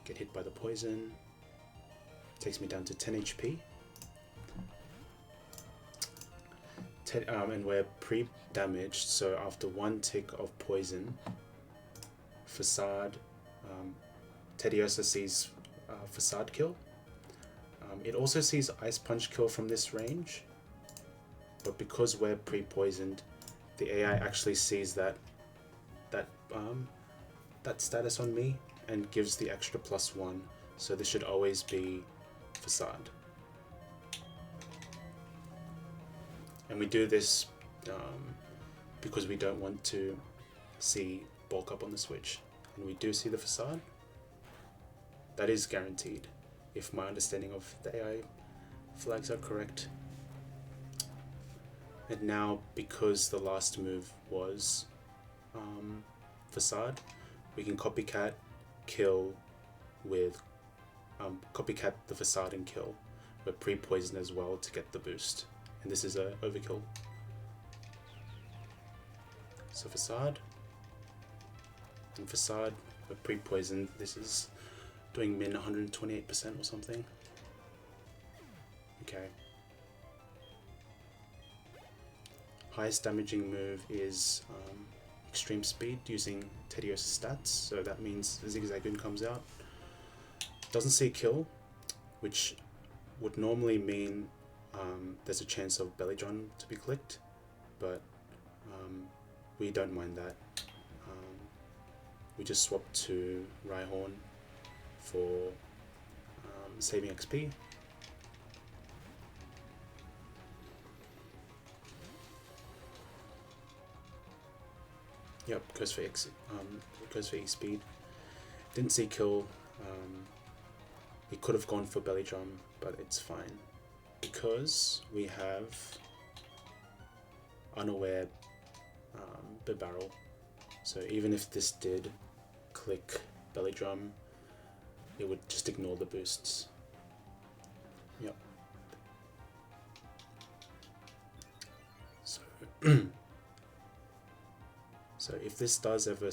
get hit by the poison. Takes me down to 10 HP. And we're pre-damaged, so after one tick of poison, Facade, Tediosa sees Facade kill. It also sees Ice Punch kill from this range, but because we're pre-poisoned, the AI actually sees that status on me and gives the extra +1, so this should always be Facade. And we do this because we don't want to see bulk up on the switch. And we do see the Facade. That is guaranteed, if my understanding of the AI flags are correct. And now, because the last move was Facade, we can copycat kill with copycat the Facade and kill. We're pre-poisoned as well to get the boost. And this is a overkill. So Facade and Facade, we're pre-poisoned. This is doing min 128% or something. Okay. Highest damaging move is extreme speed using Tedio's stats. So that means the Zigzagoon comes out. Doesn't see kill, which would normally mean there's a chance of Belly Drum to be clicked, but we don't mind that. We just swap to Rhyhorn for saving XP. Yep, goes for E speed. Didn't see kill. He could have gone for Belly Drum, but it's fine because we have unaware barrel. So even if this did click Belly Drum, it would just ignore the boosts. Yep. So so if this does ever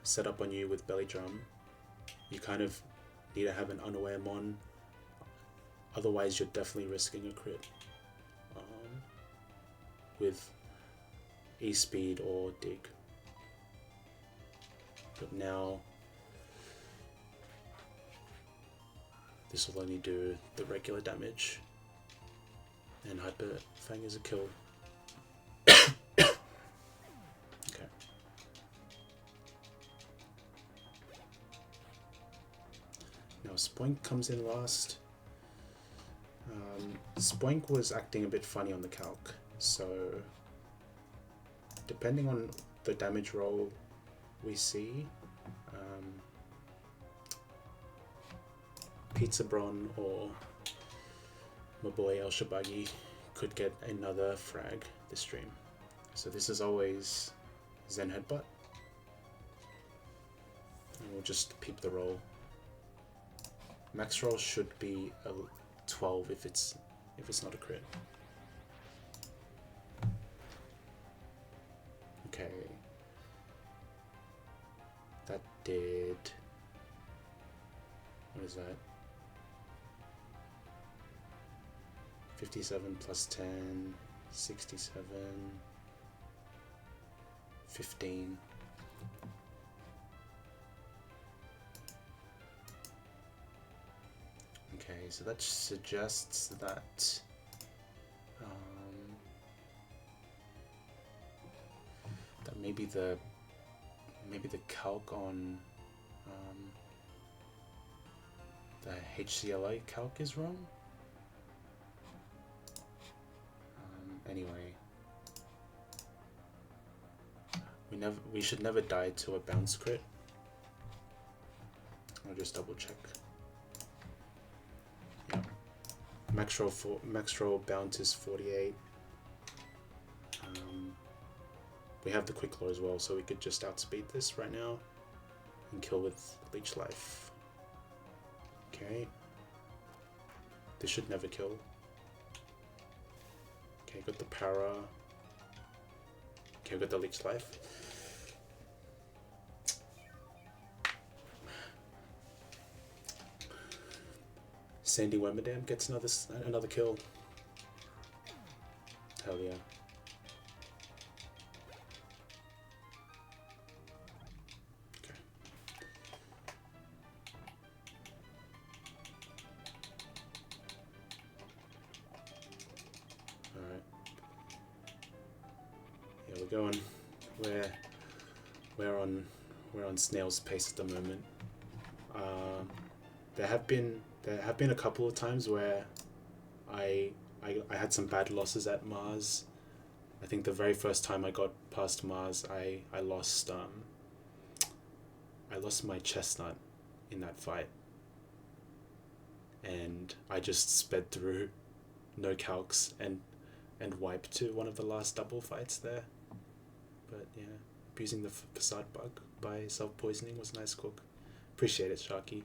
set up on you with Belly Drum, you kind of need to have an unaware mon, otherwise you're definitely risking a crit with E-speed or dig. But now this will only do the regular damage, and Hyper Fang is a kill. Okay. Now Spoink comes in last. Spoink was acting a bit funny on the calc, so depending on the damage roll we see, Pizza Bron or my boy El Shabagi could get another frag this stream. So this is always Zen Headbutt, and we'll just peep the roll. Max roll should be a 12 if it's not a crit. Okay, that did, what is that? 57 plus 10, 67, 15. Okay, so that suggests that that maybe the calc on the HCLA calc is wrong. Anyway, we should never die to a bounce crit. I'll just double check. Yeah, max roll bounce is 48. We have the quick claw as well, so we could just outspeed this right now and kill with leech life. Okay, this should never kill. Okay, got the para. Okay, got the leech life. Sandy Wemmerdam gets another kill. Hell yeah. Okay. Alright. Yeah, we're going. We're on snail's pace at the moment. There have been a couple of times where I had some bad losses at Mars. I think the very first time I got past Mars, I lost my chestnut in that fight, and I just sped through, no calcs, and wiped to one of the last double fights there. But yeah, abusing the facade bug by self-poisoning was a nice cook. Appreciate it, Sharky.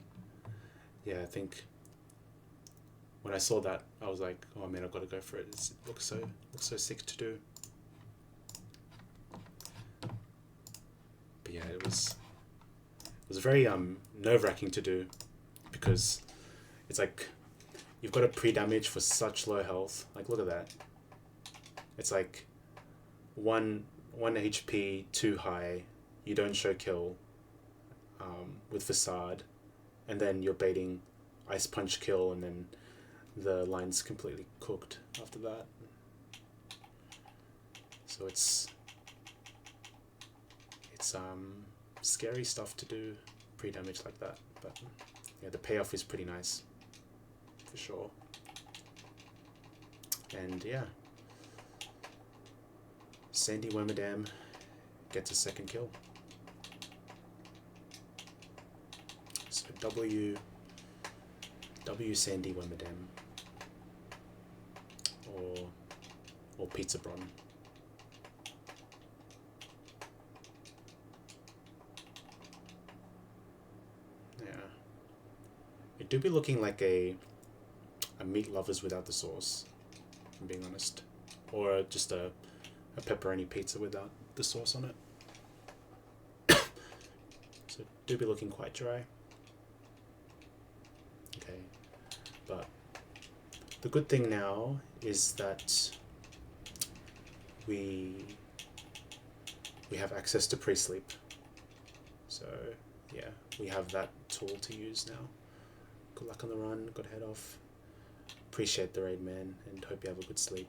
Yeah, I think when I saw that, I was like, oh man, I've got to go for it. It looks so sick to do. But yeah, it was very nerve-wracking to do, because it's like you've got a pre-damage for such low health. Like, look at that. It's like 1 HP too high, you don't show kill with facade, and then you're baiting ice punch kill, and then the line's completely cooked after that. So it's scary stuff to do pre-damage like that, but yeah, the payoff is pretty nice for sure. And yeah, Sandy Wemmerdam gets a second kill. So W Sandy Wemmerdam or Pizza Bron. Yeah, it do be looking like a meat lovers without the sauce, if I'm being honest, or just a pepperoni pizza without the sauce on it. So it do be looking quite dry. Okay, but the good thing now is that we have access to pre-sleep. So yeah, we have that tool to use now. Good luck on the run, good head off. Appreciate the raid, man, and hope you have a good sleep.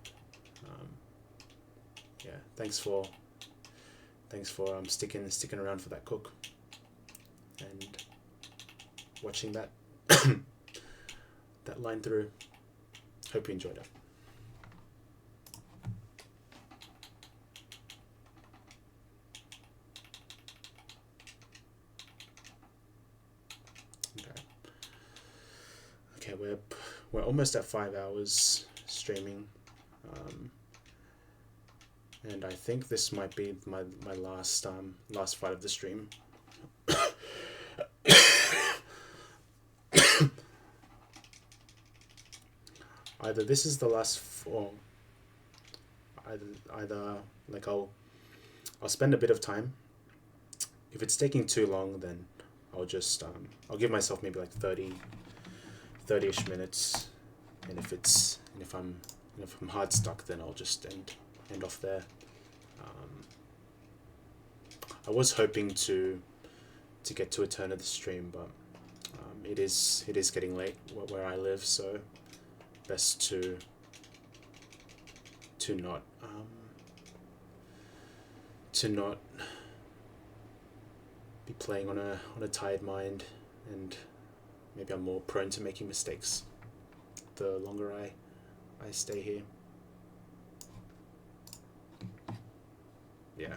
Yeah, thanks for sticking around for that cook and watching that that line through. Hope you enjoyed it. Okay, we're almost at 5 hours streaming, and I think this might be my last fight of the stream. Either this is the last, or either like I'll spend a bit of time. If it's taking too long, then I'll just I'll give myself maybe like 30-ish minutes, and if I'm hard stuck, then I'll just end off there. I was hoping to get to a turn of the stream, but it is getting late where I live, so best to not be playing on a tired mind, and maybe I'm more prone to making mistakes the longer I stay here. Yeah.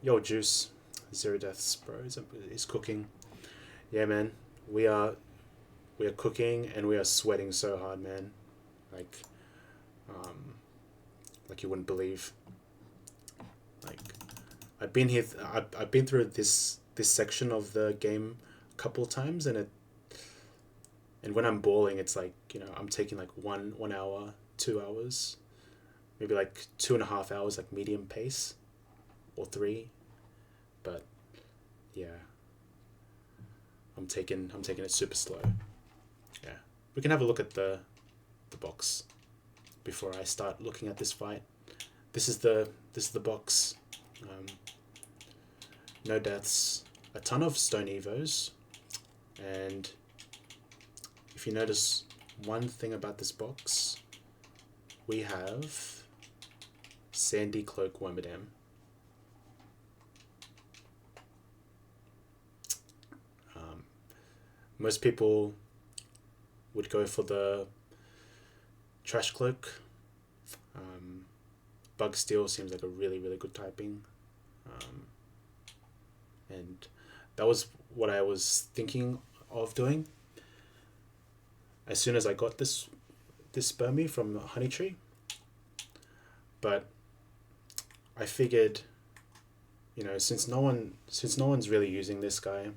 Yo, Juice. 0 deaths, bro. Is cooking. Yeah, man. We are cooking, and we are sweating so hard, man. Like you wouldn't believe. Like, I've been here. I've been through this section of the game a couple of times, and when I'm balling, it's like, I'm taking like 1 hour, 2 hours, maybe like 2.5 hours, like medium pace, or 3. But yeah, I'm taking it super slow. Yeah, we can have a look at the box before I start looking at this fight. This is the box. No deaths, a ton of stone evos, and if you notice one thing about this box, we have Sandy Cloak Wormadam. Most people would go for the Trash Cloak. Bug Steel seems like a really, really good typing. And that was what I was thinking of doing. As soon as I got this Spermie from Honey Tree. But I figured, since no one's really using this guy,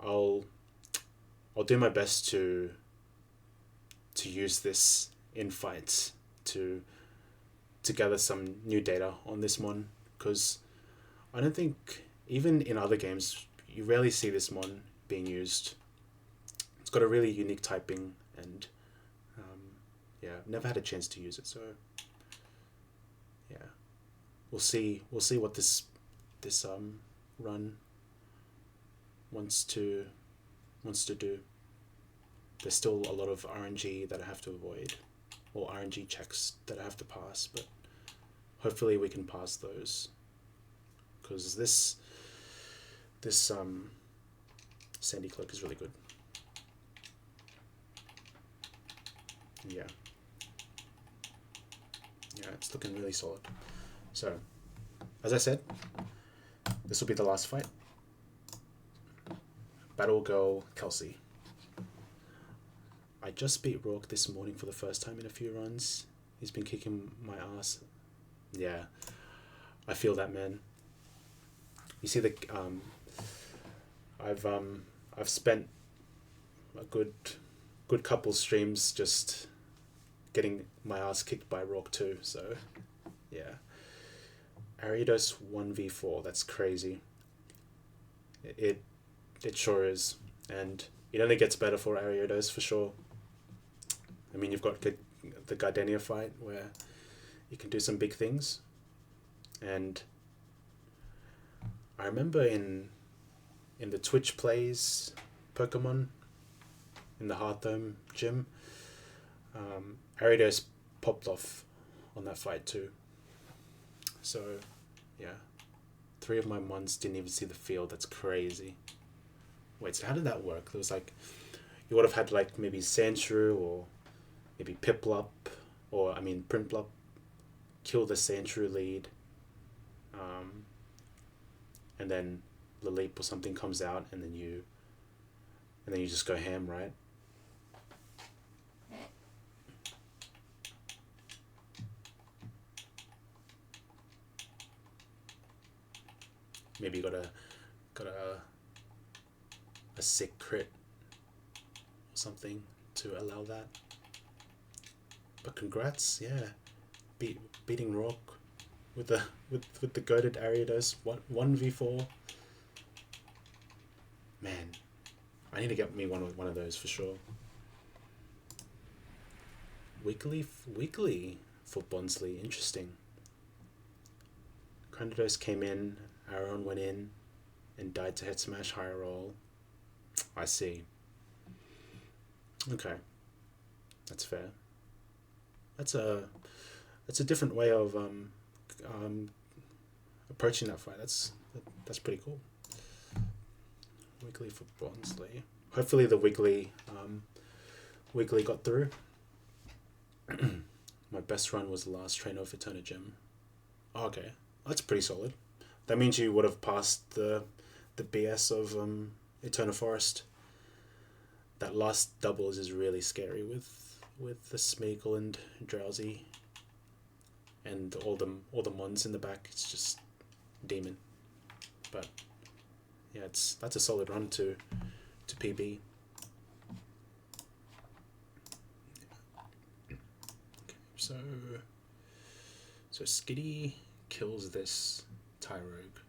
I'll do my best to use this in fights to gather some new data on this mon, because I don't think even in other games you rarely see this mon being used. It's got a really unique typing, and never had a chance to use it, so yeah, we'll see what this run wants to do. There's still a lot of RNG that I have to avoid, or RNG checks that I have to pass, but hopefully we can pass those, because this Sandy Cloak is really good. Yeah, it's looking really solid. So, as I said, this will be the last fight. Battle Girl Kelsey. I just beat Rourke this morning for the first time in a few runs. He's been kicking my ass. Yeah, I feel that, man. You see, I've spent a good couple streams just getting my ass kicked by Rourke too. So, yeah. Ariados 1v4. That's crazy. It sure is, and it only gets better for Ariados for sure. I mean, you've got the Gardenia fight where you can do some big things, and I remember in the Twitch Plays Pokemon in the Hearthome gym, Ariados popped off on that fight too. So, yeah, 3 of my mons didn't even see the field. That's crazy. Wait, so how did that work? There was you would have had maybe Sandshrew or maybe Piplup, or Primplup, kill the Sandshrew lead, and then Laleep or something comes out, and then you just go ham, right? Maybe you got a sick crit or something to allow that. But congrats, yeah, beating Rourke with the goated Ariados 1v4. Man, I need to get me one of those for sure. Weekly for Bonsley, interesting. Cranidos came in, Aaron went in, and died to head smash higher roll. I see. Okay, that's fair. That's a different way of approaching that fight. That's pretty cool. Weekly for Bonsley. Hopefully the weekly got through. My best run was the last trainer of Eterna Gym. Oh, okay, that's pretty solid. That means you would have passed the BS of Eterna Forest. That last doubles is really scary with the Smeagol and Drowsy, and all the mons in the back. It's just demon. But yeah, that's a solid run to PB. Okay, so Skitty kills this Tyrogue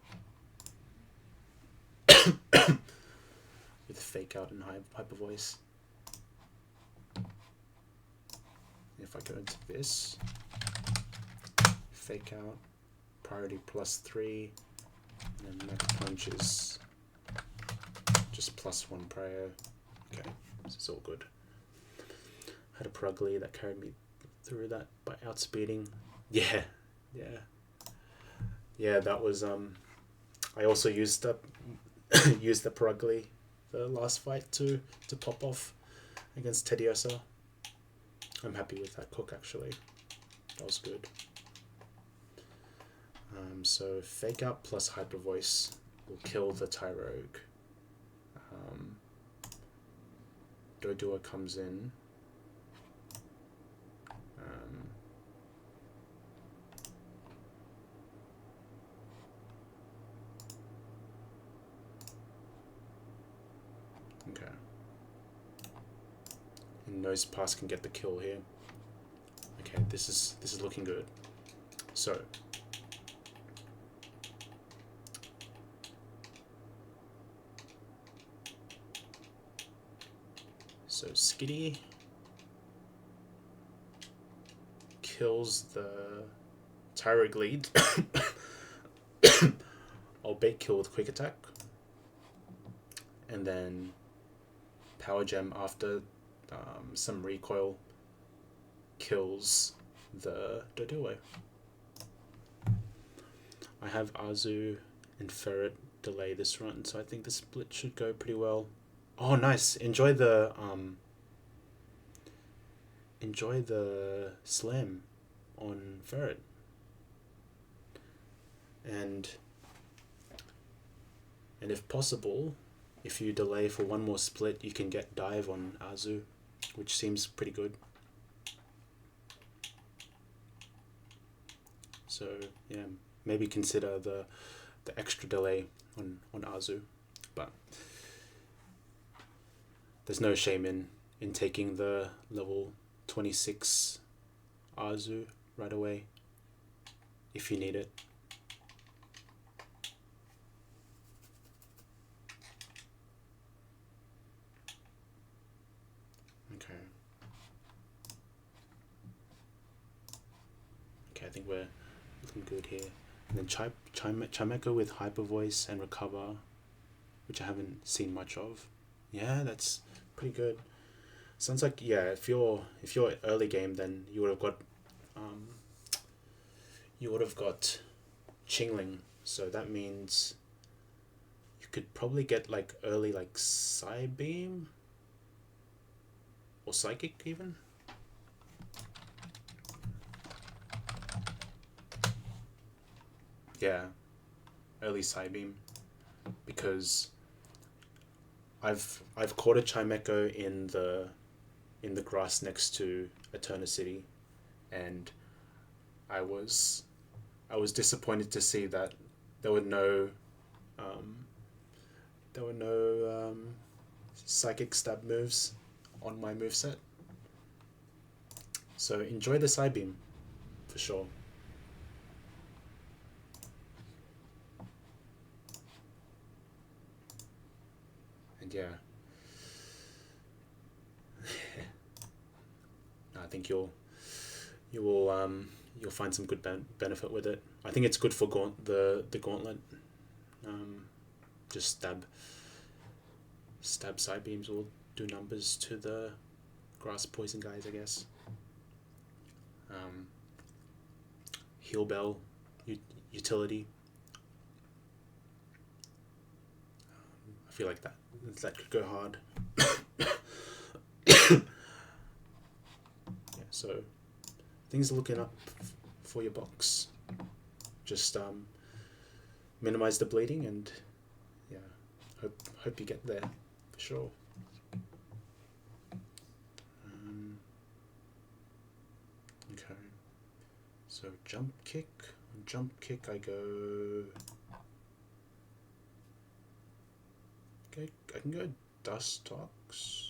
with fake out and hyper voice. if I go into this, fake out, priority +3, and then max punch is just +1 prior. Okay, this is all good. Had a Prugly that carried me through that by outspeeding. Yeah, that was I also used the used the Prugly the last fight to pop off against Tediosa. I'm happy with that cook actually. That was good. So fake out plus hyper voice will kill the Tyrogue. Dodua comes in. Okay. And Nose Pass can get the kill here. Okay, this is looking good. So Skitty kills the Tyrogue lead. I'll bait kill with quick attack. And then Power Gem after some recoil kills the Doduo. I have Azu and Ferret delay this run, so I think the split should go pretty well. Oh, nice! Enjoy the slam on Ferret, and if possible, if you delay for one more split, you can get dive on Azu, which seems pretty good. So yeah, maybe consider the extra delay on Azu, but there's no shame in taking the level 26 Azu right away if you need it. Okay, I think we're looking good here. And then Chimeco with Hyper Voice and Recover, which I haven't seen much of. Yeah, that's pretty good. Sounds like, yeah, if you're early game, then you would have got Chingling. So that means you could probably get like early like Psybeam or Psychic even. Yeah, early Psybeam, because I've caught a Chimeco in the grass next to Eternity, and I was disappointed to see that there were no psychic stab moves on my moveset. So enjoy the Psybeam for sure. And yeah, I think you'll find some good benefit with it. I think it's good for the gauntlet. Just stab side beams will do numbers to the grass poison guys, I guess. Heal Bell utility. I feel like that could go hard. Yeah, so things are looking up for your box. Just minimize the bleeding, and yeah, hope you get there for sure. Okay, so jump kick. On jump kick, I go. Okay, I can go Dust Tox.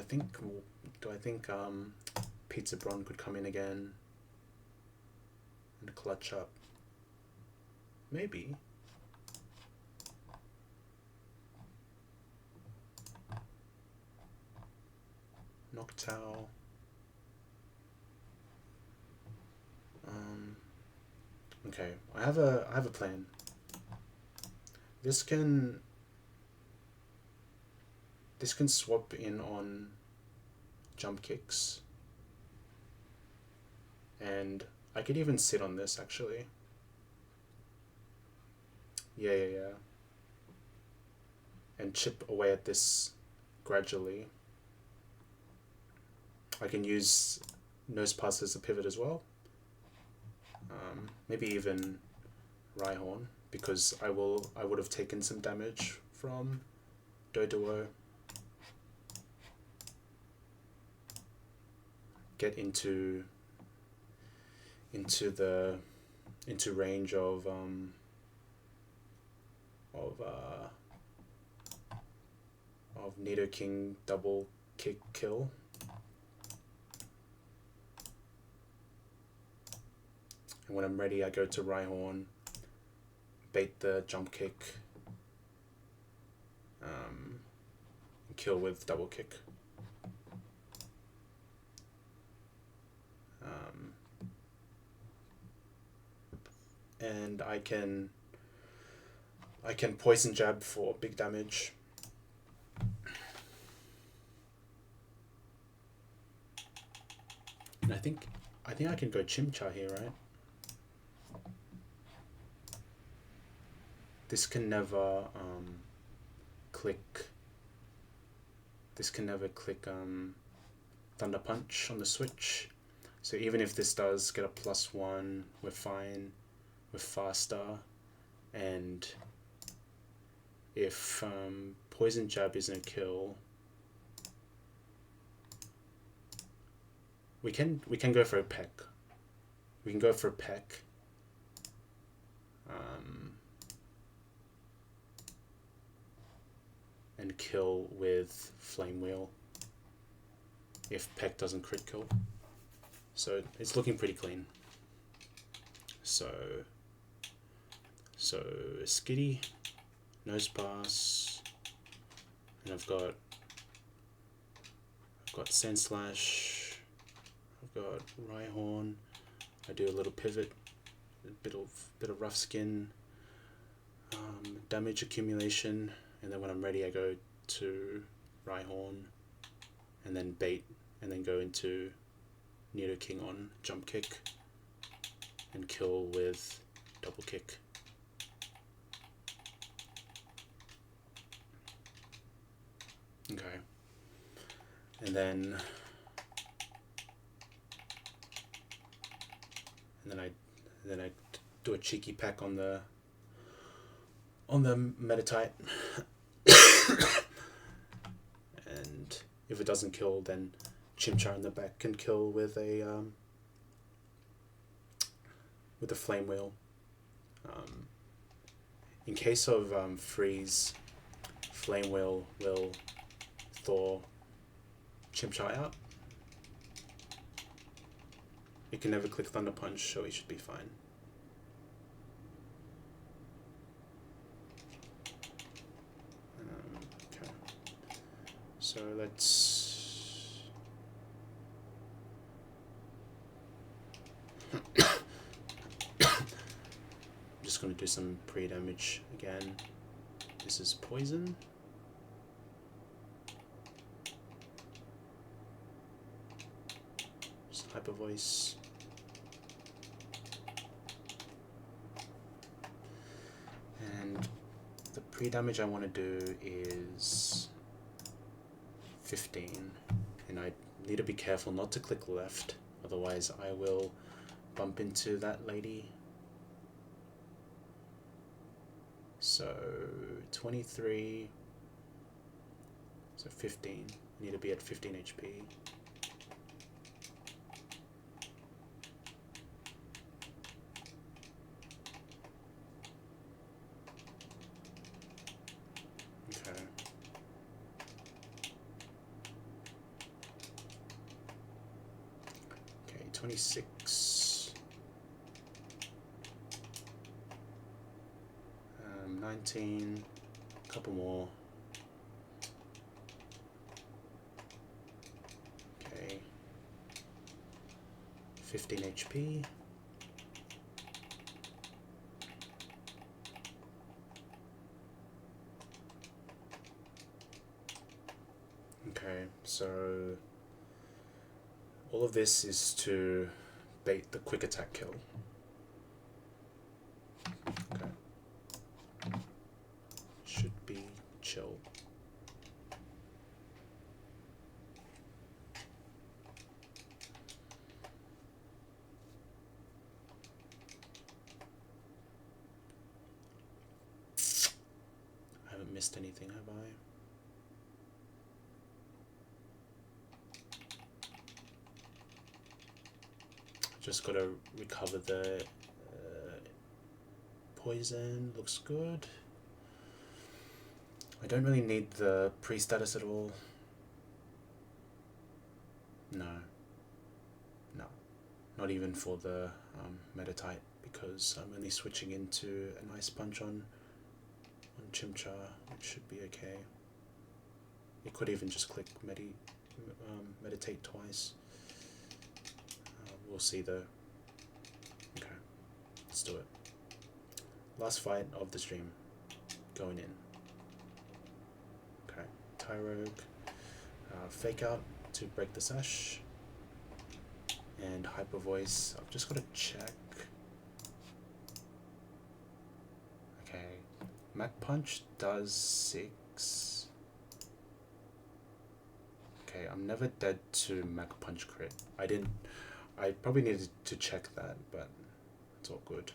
I think Pizza Bron could come in again and clutch up? Maybe. Noctowl. Okay, I have a plan. This can swap in on jump kicks, and I could even sit on this actually. Yeah. And chip away at this gradually. I can use Nose Pass as a pivot as well. Maybe even Rhyhorn, because I would have taken some damage from Doduo. Get into range of Nidoking double kick kill. And when I'm ready, I go to Rhyhorn, bait the jump kick, and kill with double kick. And I can poison jab for big damage. And I think I can go Chimchar here, right? This can never click. This can never click Thunder Punch on the switch. So even if this does get a +1, we're fine. We're faster, and if Poison Jab isn't a kill, we can go for a peck. We can go for a peck. And kill with Flame Wheel if peck doesn't crit kill. So it's looking pretty clean. So Skitty, Nose Pass, and I've got Sandslash, I've got Rhyhorn. I do a little pivot, a bit of Rough Skin, damage accumulation, and then when I'm ready I go to Rhyhorn, and then bait, and then go into Nidoking on jump kick, and kill with double kick. Okay, and then I do a cheeky pack on the Meditite, and if it doesn't kill, then Chimchar in the back can kill with a Flame Wheel. In case of freeze, Flame Wheel will thaw Chimchar out. It can never click Thunder Punch, so he should be fine. Okay. So let's... I'm just going to do some pre-damage again. This is poison. Just Hyper Voice. And the pre-damage I want to do is 15. And I need to be careful not to click left, otherwise I will bump into that lady. So 23, so 15. I need to be at 15 HP. Okay. 26. 19. Couple more. Okay. 15 HP. Okay, so all of this is to bait the quick attack kill. Okay. Should be chill. I haven't missed anything, have I? Just gotta recover the poison. Looks good. I don't really need the pre-status at all. No. No. Not even for the meta type, because I'm only switching into an ice punch on Chimchar, which should be okay. You could even just click meditate twice. We'll see though. Okay, let's do it. Last fight of the stream, going in. Okay, Tyrogue, Fake Out to break the sash, and Hyper Voice. I've just got to check. Okay, Mach Punch does 6. Okay, I'm never dead to Mach Punch crit. I probably needed to check that, but it's all good.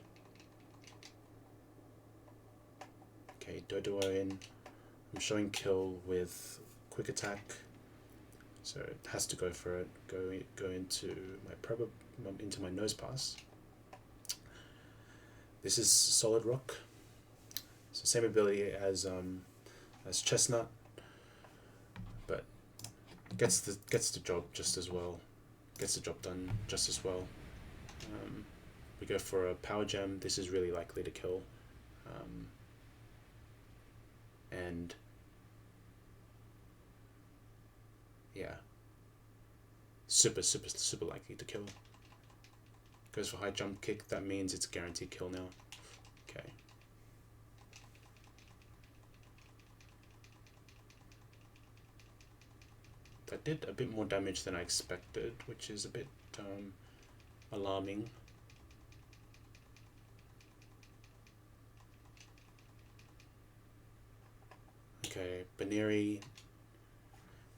Okay, Doduo in. I'm showing kill with quick attack, so it has to go for it. Go into my nose pass. This is Solid Rock. So same ability as Chestnut, but gets the job just as well. Gets the job done just as well. We go for a Power Gem. This is really likely to kill. And yeah, super likely to kill. Goes for high jump kick. That means it's a guaranteed kill now. Okay. That did a bit more damage than I expected, which is a bit alarming. Okay, Baneri.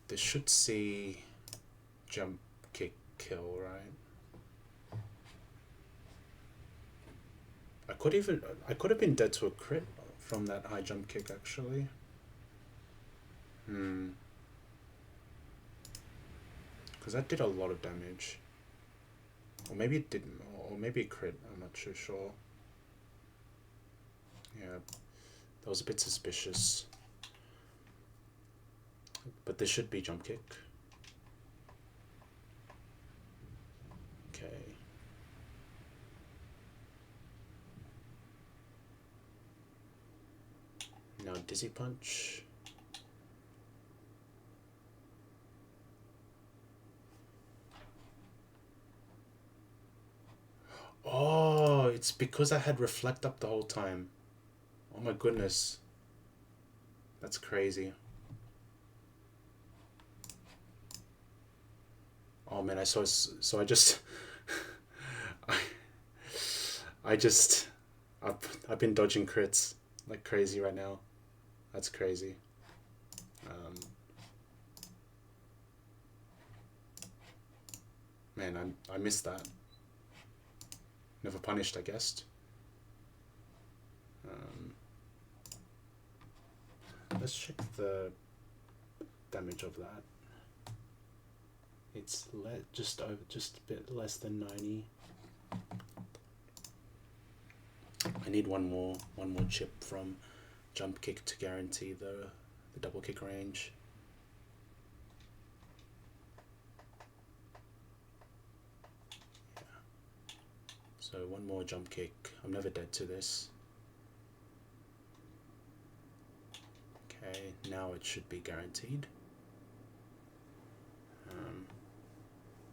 This should see jump kick kill, right? I could have been dead to a crit from that high jump kick actually. Because that did a lot of damage. Or maybe it didn't, or maybe it crit, I'm not too sure. Yeah, that was a bit suspicious. But this should be jump kick. Okay. Now Dizzy Punch. Oh, it's because I had Reflect up the whole time. Oh my goodness. That's crazy. Oh man, I just I've been dodging crits like crazy right now. That's crazy. Man, I missed that. Never punished, I guess. Let's check the damage of that. It's just a bit less than 90. I need one more chip from jump kick to guarantee the double kick range. So one more jump kick. I'm never dead to this. Okay, now it should be guaranteed.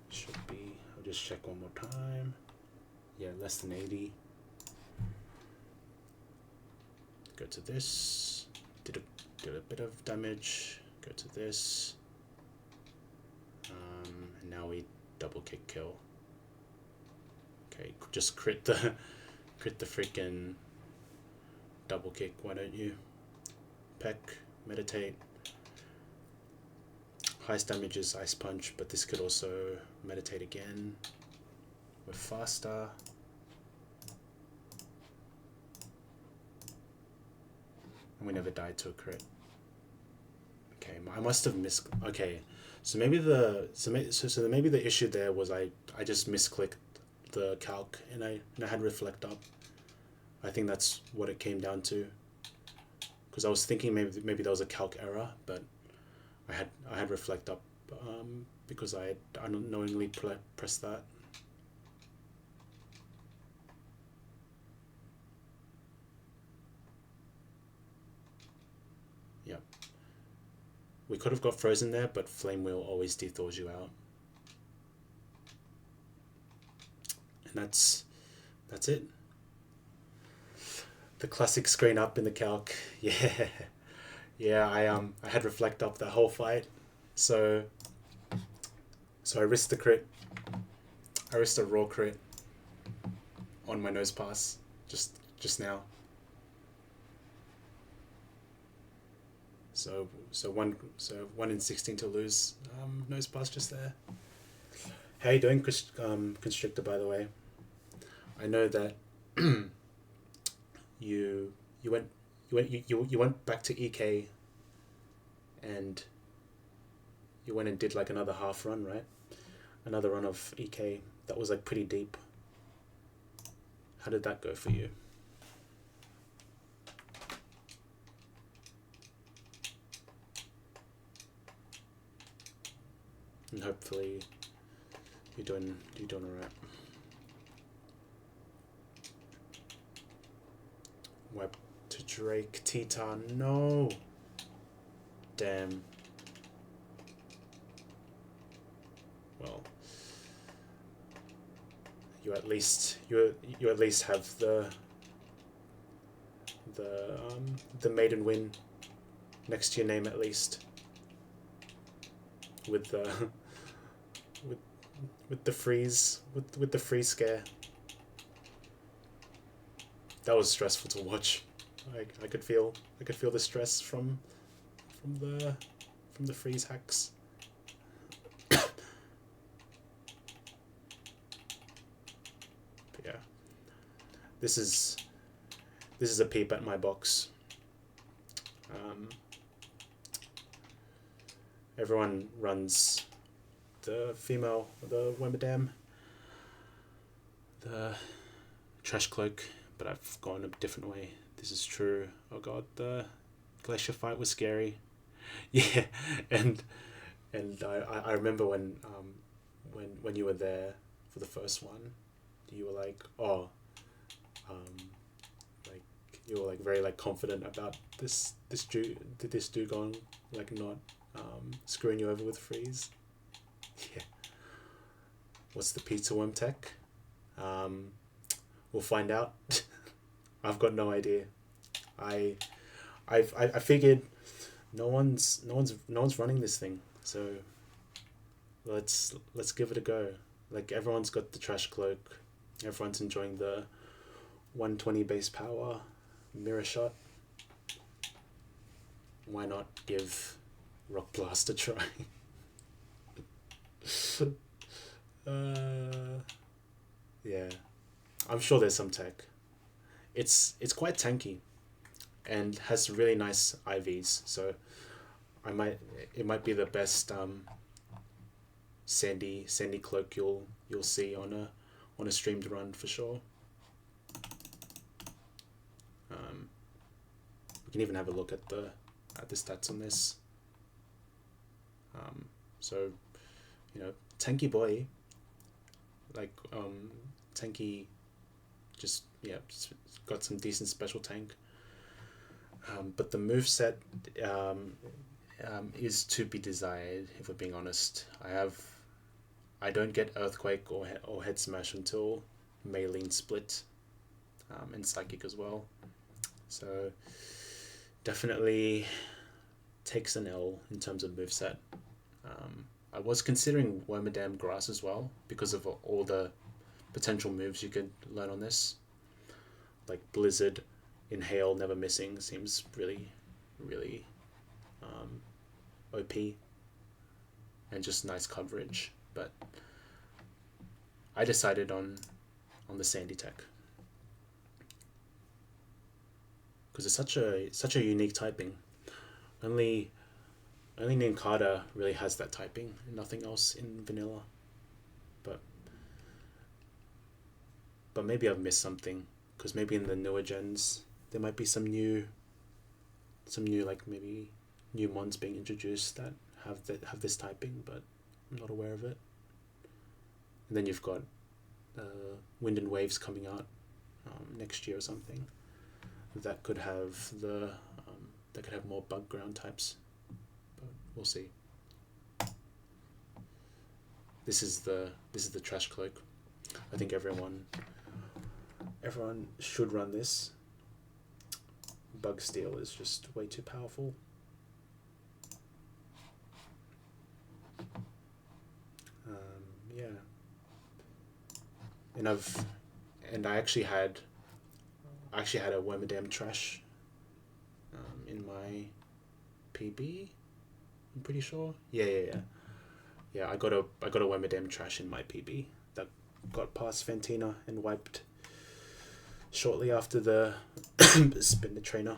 Should be. I'll just check one more time. Yeah, less than 80. Go to this. Did a bit of damage. Go to this. And now we double kick kill. Okay, just crit the freaking double kick. Why don't you? Peck, meditate. Highest damage is Ice Punch, but this could also meditate again. We're faster. And we never died to a crit. Okay, I must have missed. Okay, so maybe maybe the issue there was I just misclicked the calc and I had reflect up. I think that's what it came down to. Because I was thinking maybe there was a calc error, but I had reflect up because I had unknowingly pressed that. Yep. We could have got frozen there, but Flame Wheel always dethaws you out. And that's it. The classic screen up in the calc. Yeah. Yeah, I had reflect up the whole fight. So I risked the crit. I risked a raw crit on my nose pass just now. So one in 16 to lose. Nose pass just there. How you doing, Constrictor? By the way, I know that you went back to EK, and you went and did like another half run, right? Another run of EK that was like pretty deep. How did that go for you? And hopefully you're doing alright. Web to Drake, Teton, no. Damn. Well, you at least have the maiden win next to your name at least. With the with the freeze with the freeze scare. That was stressful to watch. I could feel the stress from the freeze hacks. But yeah, this is a peep at my box. Everyone runs the Wembadam, the Trash Cloak, but I've gone a different way. This is true. Oh god, the Glacier fight was scary. Yeah, and I remember when you were there for the first one, you were like, like you were like very like confident about this Dugong like not screwing you over with freeze. Yeah. What's the pizza worm tech? We'll find out. I've got no idea. I figured no one's running this thing, so let's give it a go. Like everyone's got the Trash Cloak, everyone's enjoying the 120 base power mirror shot. Why not give Rock Blast a try? Yeah, I'm sure there's some tech. It's quite tanky, and has really nice IVs. So it might be the best sandy cloak you'll see on a streamed run for sure. We can even have a look at the stats on this. So, you know, tanky boy, like tanky just got some decent special tank. But the moveset is to be desired, if we're being honest. I don't get Earthquake or Head Smash until Maylene Split, and Psychic as well. So definitely takes an L in terms of moveset. I was considering Wormadam Grass as well because of all the potential moves you could learn on this. Like Blizzard, Inhale, Never Missing seems really, really OP and just nice coverage. But I decided on the Sandy tech because it's such a unique typing. Only Ninkata really has that typing, and nothing else in vanilla. But maybe I've missed something, because maybe in the newer gens there might be some new like maybe new mons being introduced that have this typing, but I'm not aware of it. And then you've got Wind and Waves coming out next year or something that could have more bug ground types, but we'll see. This is the Trash Cloak. I think everyone should run this. Bug Steel is just way too powerful. Yeah, and I actually had a Wormadam Trash in my PB. I'm pretty sure. Yeah. I got a Wormadam Trash in my PB that got past Fantina and wiped shortly after the Spin the Trainer.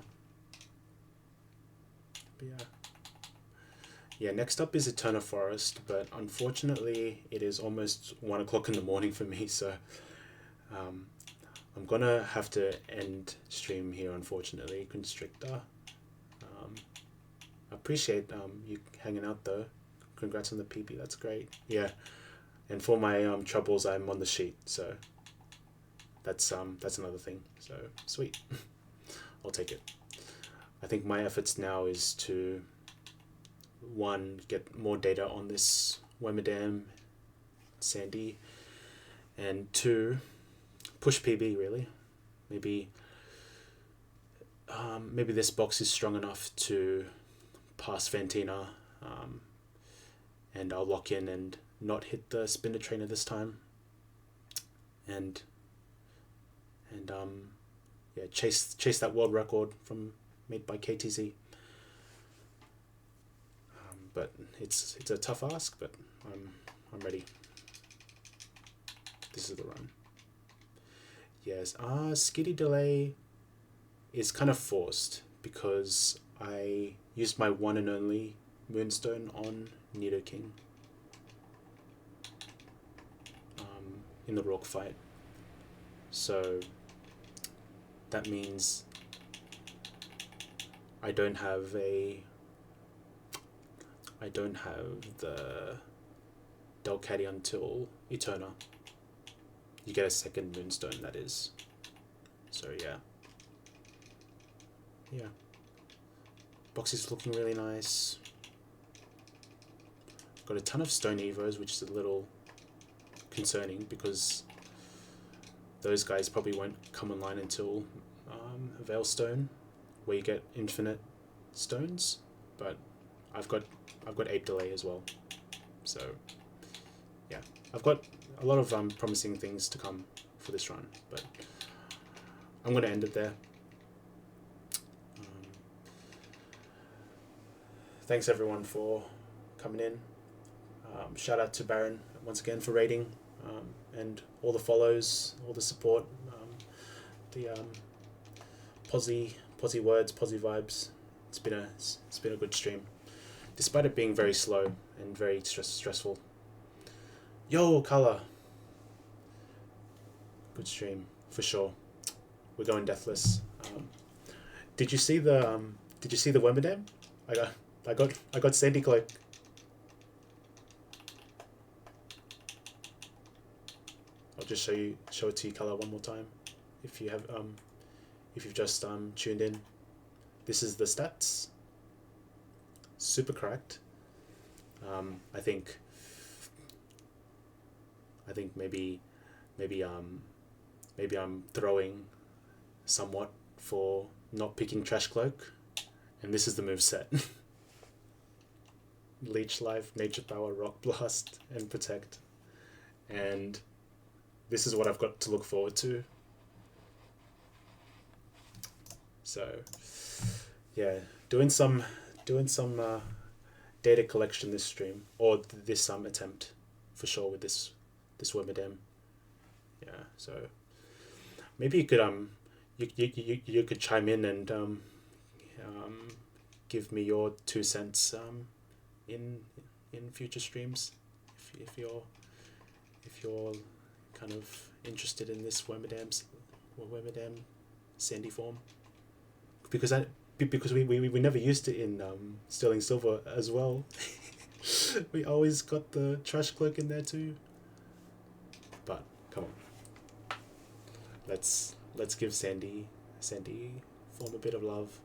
But yeah, next up is Eterna Forest, but unfortunately it is almost 1 o'clock in the morning for me, so I'm gonna have to end stream here, unfortunately, Constrictor. I appreciate you hanging out though. Congrats on the PB, that's great. Yeah, and for my troubles, I'm on the sheet, so that's another thing. So sweet, I'll take it. I think my efforts now is to, 1, get more data on this Wormadam Sandy, and 2, push PB really. Maybe this box is strong enough to pass Fantina, and I'll lock in and not hit the Spinner Trainer this time, and chase that world record made by KTZ. But it's a tough ask, but I'm ready. This is the run. Yes, Skitty Delay is kind of forced because I used my one and only Moonstone on Nidoking in the Rock fight. So that means I don't have the Delcatty until Eterna. You get a second Moonstone, that is. So yeah. Box is looking really nice. Got a ton of Stone Evos, which is a little concerning because those guys probably won't come online until Veilstone, where you get infinite stones. But I've got Ape Delay as well. So yeah, I've got a lot of promising things to come for this run, but I'm going to end it there. Thanks everyone for coming in. Shout out to Baron once again for raiding, and all the follows, all the support, the posy words, posy vibes. It's been a good stream, despite it being very slow and very stressful. Yo, Color. Good stream for sure. We're going deathless. Did you see the Wormadam? I got Sandy Cloak. I'll just show it to you, Color, one more time. if you have if you've just tuned in, this is the stats. Super cracked. I think maybe I'm throwing somewhat for not picking Trash Cloak, and this is the move set. Leech Life, Nature Power, Rock Blast, and Protect. And this is what I've got to look forward to. So yeah, doing some data collection this stream, or this attempt for sure with this Wormadam. Yeah, so maybe you could you could chime in and give me your 2 cents in future streams if you're kind of interested in this Wormadam Sandy form, because we never used it in Sterling Silver as well. We always got the Trash Cloak in there too. But come on, let's give Sandy form a bit of love.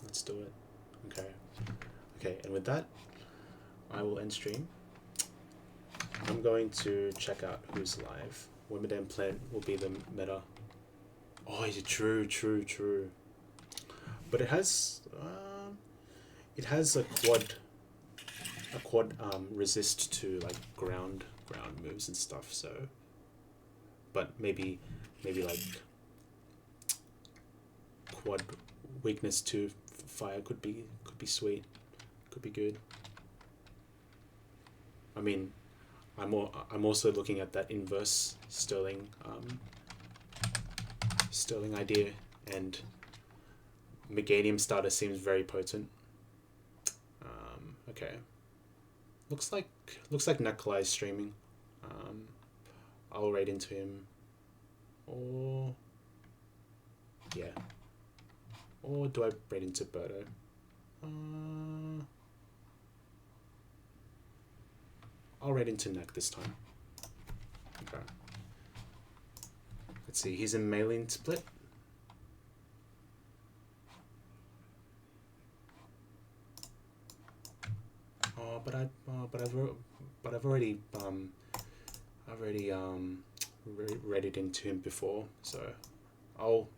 Let's do it. Okay, and with that, I will end stream. I'm going to check out who's live. Wormadam Plant will be the meta. Oh, is it true? But it has a quad resist to like ground moves and stuff. So, but maybe like quad weakness to fire could be sweet, could be good. I mean, I'm also looking at that inverse Sterling idea, and Meganium starter seems very potent. Okay, looks like Nakalai is streaming. I'll raid into him, or do I raid into Birdo? I'll raid into Nak this time. Okay. Let's see, he's in Maylene split. But I've already raided into him before, so I'll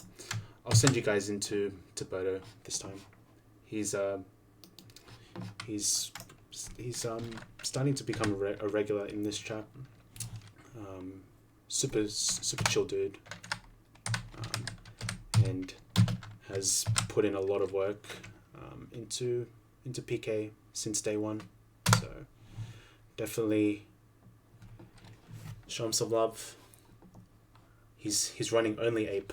send you guys into Bodo this time. He's starting to become a regular in this chat. Super chill dude, and has put in a lot of work into PK since day one. So definitely show him some love. He's running only ape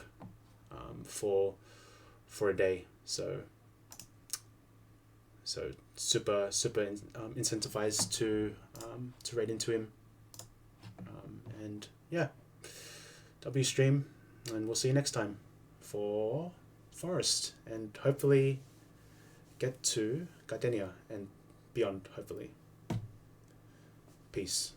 for a day, so super incentivized to raid into him, and yeah, W stream, and we'll see you next time for Forest, and hopefully get to Gardenia and beyond, hopefully. Peace.